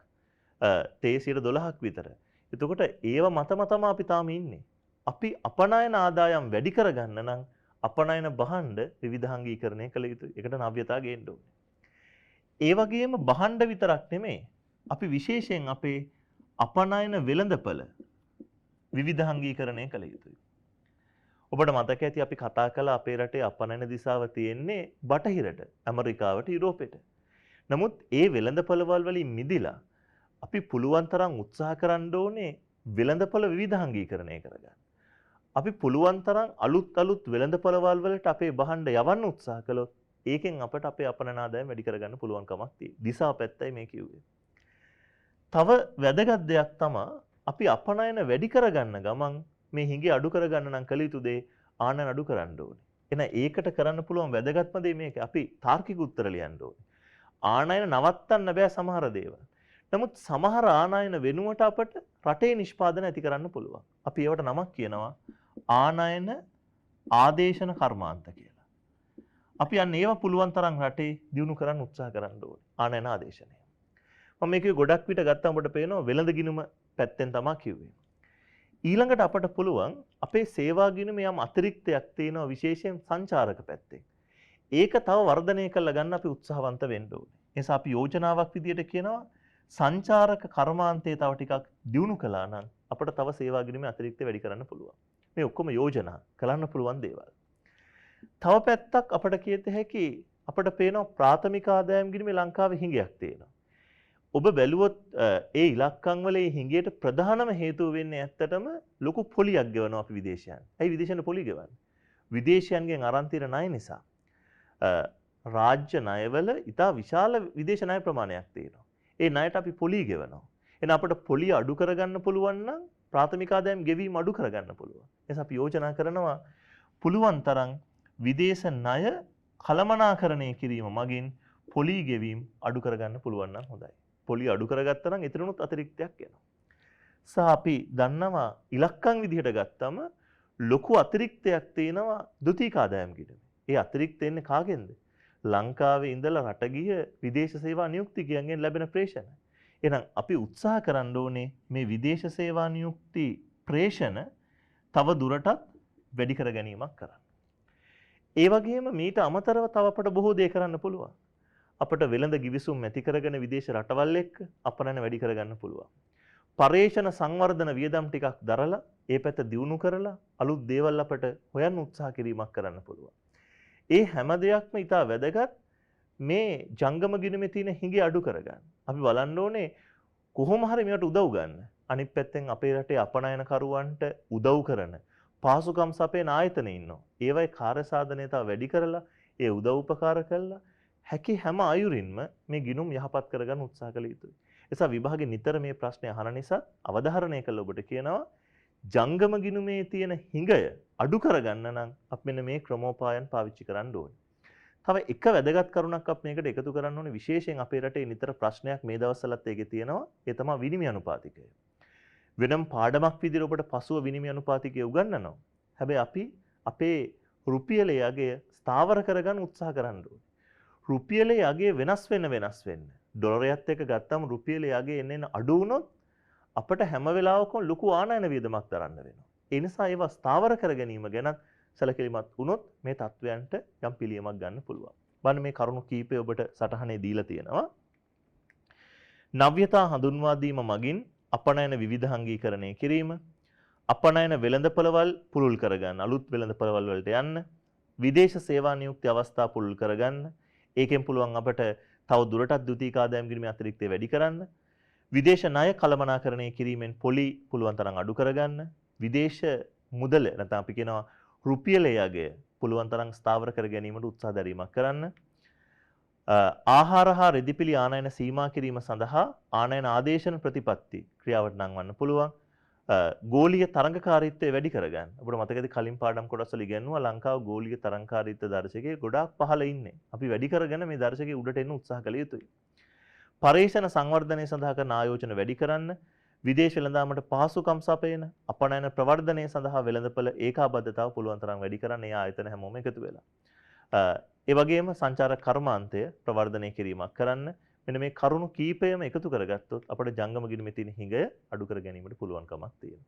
[SPEAKER 2] තේ 12ක් විතර. එතකොට ඒව මතම තමයි අපි තාම ඉන්නේ. අපි අපනයන ආදායම් වැඩි කරගන්න නම් අපනයන භාණ්ඩ විවිධාංගීකරණය කළ යුතුයි. ඒකට නව්‍යතා ගේන්න ඕනේ. ඒ වගේම භාණ්ඩ විතරක් නෙමෙයි අපි විශේෂයෙන් අපේ අපනයන වෙළඳපළ විවිධාංගීකරණය කළ යුතුයි. ඔබට මතක ඇති අපි කතා කළා අපේ රටේ අපනයන දිශාව තියෙන්නේ බටහිරට, ඇමරිකාවට, යුරෝපෙට. නමුත් ඒ වෙළඳපළවල් වලින් මිදිලා අපි පුළුවන් තරම් උත්සාහ කරන්න ඕනේ වෙළඳපළ විවිධාංගීකරණය කරගන්න. අපි පුළුවන් තරම් අලුත් වෙළඳපළවල් වලට අපේ භාණ්ඩ යවන්න උත්සාහ කළොත් ඒකෙන් අපට අපේ අපනයන ආදායම වැඩි කරගන්න පුළුවන් කමක් තියෙනවා. දිශා පැත්තයි මේ කිව්වේ. තව වැදගත් දෙයක් තමයි අපි අපනයන වැඩි කරගන්න ගමන් මේ හිඟේ අඩු කරගන්න නම් කළ යුතු දේ ආනයන අඩු කරන්න ඕනේ. එහෙනම් ඒකට කරන්න පුළුවන් වැදගත්ම දේ මේක. අපි තාර්කික උත්තර ලියන්න ඕනේ. ආනයන නවත්තන්න බෑ සමහර දේවල්. නමුත් සමහර ආනයන වෙනුවට අපට රටේ නිෂ්පාදන ඇති කරන්න පුළුවන්. අපි ඒවට නමක් කියනවා ආනයන ආදේශන කර්මාන්ත කියලා. අපි අන්න ඒවා පුළුවන් තරම් රටේ දියුණු කරන්න උත්සාහ කරන්න ඕනේ. ආනයන ආදේශනය. මම මේක ගොඩක් විට ගත්තාම ඔබට පේනවා වෙළඳ ගිණුම පැත්තෙන් තමයි කිව්වේ. ඊළඟට අපට පුළුවන් අපේ සේවා ගිණුමේ යම් අතිරික්තයක් තියෙනවා විශේෂයෙන් සංචාරක පැත්තෙන්. ඒක තව වර්ධනය කරලා ගන්න අපි උත්සාහවන්ත වෙන්න ඕනේ. ඒ නිසා අපි යෝජනාවක් විදියට කියනවා සංචාරක කර්මාන්තය තව ටිකක් දියුණු කළා නම් අපට තව සේවා ගිණුමේ අතිරික්ත වැඩි කරන්න පුළුවන්. මේ ඔක්කොම යෝජනා කරන්න පුළුවන් දේවල්. තව පැත්තක් අපට කියත හැකි අපට පේනවා ප්‍රාථමික ආදායම් ගිණුමේ ලංකාවේ හිඟයක් තියෙනවා. ඔබ බැලුවොත් ඒ ඉලක්කම් වල ඒ හිඟයට ප්‍රධානම හේතුව වෙන්නේ ඇත්තටම ලොකු පොලියක් ගෙවනවා අපි විදේශයන්. ඇයි විදේශයන් පොලි ගෙවන්නේ? විදේශයන්ගෙන් අරන් තියෙන ණය නිසා. රාජ්‍ය ණයවල ඉතා විශාල විදේශ ණය ප්‍රමාණයක් තියෙනවා. ඒ ණයට අපි පොලි ගෙවනවා. එහෙනම් අපිට පොලිය අඩු කරගන්න පුළුවන් නම් ප්‍රාථමික ආදායම් ගෙවීම අඩු කරගන්න පුළුවන්. ඒ නිසා අපි යෝජනා කරනවා පුළුවන් තරම් විදේශ ණය කළමනාකරණය කිරීම මගින් පොලි ගෙවීම අඩු කරගන්න පුළුවන් නම් හොඳයි. පොලි අඩු කරගත්තා නම් එතනොත් අතිරික්තයක් එනවා. සහ අපි දන්නවා ඉලක්කම් විදිහට ගත්තම ලොකු අතිරික්තයක් තියෙනවා ද්විතීක ආදායම් ගිණුමේ. ඒ අතිරික්තය එන්නේ කාගෙන්ද? ලංකාවේ ඉඳලා රට ගිය විදේශ සේවා නියුක්තිකයන්ගෙන් ලැබෙන ප්‍රේෂණ. එහෙනම් අපි උත්සාහ කරන්න ඕනේ මේ විදේශ සේවා නියුක්ති ප්‍රේෂණ තව දුරටත් වැඩි කර ගැනීමක් කරන්න. ඒ වගේම මීට අමතරව තව අපට බොහෝ දේ කරන්න පුළුවන්. අපට වෙළඳ ගිවිසුම් ඇති කරගෙන විදේශ රටවල් එක්ක අපනයන වැඩි කරගන්න පුළුවන්. පර්යේෂණ සංවර්ධන වියදම් ටිකක් දරලා ඒ පැත්ත දියුණු කරලා අලුත් දේවල් අපට හොයන්න උත්සාහ කිරීමක් කරන්න පුළුවන්. ඒ හැම දෙයක්ම ඉතා වැදගත් මේ ජංගම ගිණුමේ තියෙන හිඟේ අඩු කරගන්න. අපි බලන්න ඕනේ කොහොම හරි මේකට උදව් ගන්න. අනිත් පැත්තෙන් අපේ රටේ අපනයන කරුවන්ට උදව් කරන පාසුකම් සපයන ආයතන ඉන්නවා. ඒවයි කාර්ය සාධනය තව වැඩි කරලා ඒ උදව් උපකාර කළා හැකි හැම අයුරින්ම මේ ගිණුම් යහපත් කරගන්න උත්සාහ කළ යුතුයි. ඒ නිසා විභාගේ නිතර මේ ප්‍රශ්නේ අහන නිසා අවධාරණය කළ ඔබට කියනවා ජංගම ගිණුමේ තියෙන හිඟය අඩු කරගන්න නම් අපි මෙන්න මේ ක්‍රමෝපායන් පාවිච්චි කරන්න ඕනේ. තව එක වැදගත් කරුණක් අපි මේකට එකතු කරන්න ඕනේ විශේෂයෙන් අපේ රටේ නිතර ප්‍රශ්නයක් මේ දවස්වලත් ඒකේ තියෙනවා. ඒ තමයි විනිමය අනුපාතිකය. වෙනම පාඩමක් විදිහට ඔබට පසුව විනිමය අනුපාතිකය උගන්වනවා. හැබැයි අපි අපේ රුපියලේ අගය ස්ථාවර කරගන්න උත්සාහ කරන්න ඕනේ. රුපියලේ අගය වෙනස් වෙන්න. ඩොලරයත් එක්ක ගත්තම රුපියලේ අගය එන්න අඩු වුණොත් අපට හැම වෙලාවකම ලොකු ආනයන වියදමක් දරන්න වෙනවා. ඒ නිසා ඒවා ස්ථාවර කර ගැනීම ගැන සැලකිලිමත් වුණොත් මේ තත්වයන්ට යම් පිළියමක් ගන්න පුළුවන්. බලන්න මේ කරුණු කීපය ඔබට සටහනේ දීලා තියෙනවා. නව්‍යතා හඳුන්වා දීම මගින් අපනයන විවිධාංගීකරණය කිරීම, අපනයන වෙළඳපළවල් පුළුල් කරගන්න, අලුත් වෙළඳපළවල් වලට යන්න, විදේශ සේවා නියුක්ති අවස්ථා පුළුල් කරගන්න, ඒකෙන් පුළුවන් අපට තව දුරටත් ද්විතීක ආදායම් ගිණුමේ අතිරික්තය වැඩි කරන්න, විදේශ ණය කළමනාකරණය කිරීමෙන් පොලි පුළුවන් තරම් අඩු කරගන්න, විදේශ මුදල නැත්නම් අපි කියනවා රුපියලේ අගය පුළුවන් තරම් ස්ථාවර කර ගැනීමට උත්සාහ දැරීමක් කරන්න, ආහාර හා රෙදිපිලි ආනයන සීමා කිරීම සඳහා ආනයන ආදේශන ප්‍රතිපත්ති ක්‍රියාවට නංවන්න පුළුවන්. ගෝලීය තරංගකාරීත්වය වැඩි කරගන්න. අපිට මතකද කලින් පාඩම් කොටස්වල ඉගෙනුවා ලංකාව ගෝලීය තරංගකාරීත්ව දර්ශකයේ ගොඩාක් පහළ ඉන්නේ. අපි වැඩි කරගෙන මේ දර්ශකයේ උඩට එන්න උත්සාහ කළ යුතුයි. පරීක්ෂණ සංවර්ධනය සඳහා කරන ආයෝජන වැඩි කරන්න, විදේශ වෙළඳාමට පහසුකම් සපයන, අපනයන ප්‍රවර්ධනය සඳහා වෙළඳපොළ ඒකාබද්ධතාව පුළුවන් තරම් වැඩි කරන්න ඒ ආයතන හැමෝම එකතු වෙලා. ඒ වගේම සංචාරක කර්මාන්තය ප්‍රවර්ධනය කිරීමක් කරන්න. මෙන්න මේ කරුණු කීපයම එකතු කරගත්තොත් අපිට ජංගම ගිණුමේ තියෙන හිඟය අඩු කර ගැනීමට පුළුවන්කමක් තියෙනවා.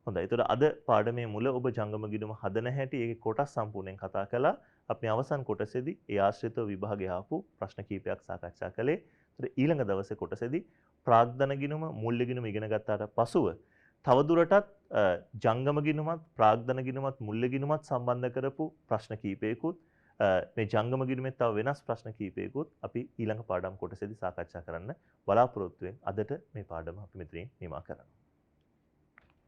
[SPEAKER 2] හොඳයි. ඒතකොට අද පාඩමේ මුල ඔබ ජංගම ගිණුම හදන හැටි ඒකේ කොටස් සම්පූර්ණයෙන් කතා කළා. අපි අවසන් කොටසේදී ඒ ආශ්‍රිතව විභාගයේ ආපු ප්‍රශ්න කීපයක් සාකච්ඡා කළේ. ඒතකොට ඊළඟ දවසේ කොටසේදී ප්‍රාග්ධන ගිණුම, මූල්‍ය ගිණුම ඉගෙන ගත්තාට පසුව තවදුරටත් ජංගම ගිණුමත්, ප්‍රාග්ධන ගිණුමත්, මූල්‍ය ගිණුමත් සම්බන්ධ කරපු ප්‍රශ්න කීපයකුත් මේ ජංගම ගිණුමේ තව වෙනස් ප්‍රශ්න කීපයකුත් අපි ඊළඟ පාඩම් කොටසේදී සාකච්ඡා කරන්න බලාපොරොත්තු වෙන අදට මේ පාඩම අපි මෙතනින් නිමා කරනවා.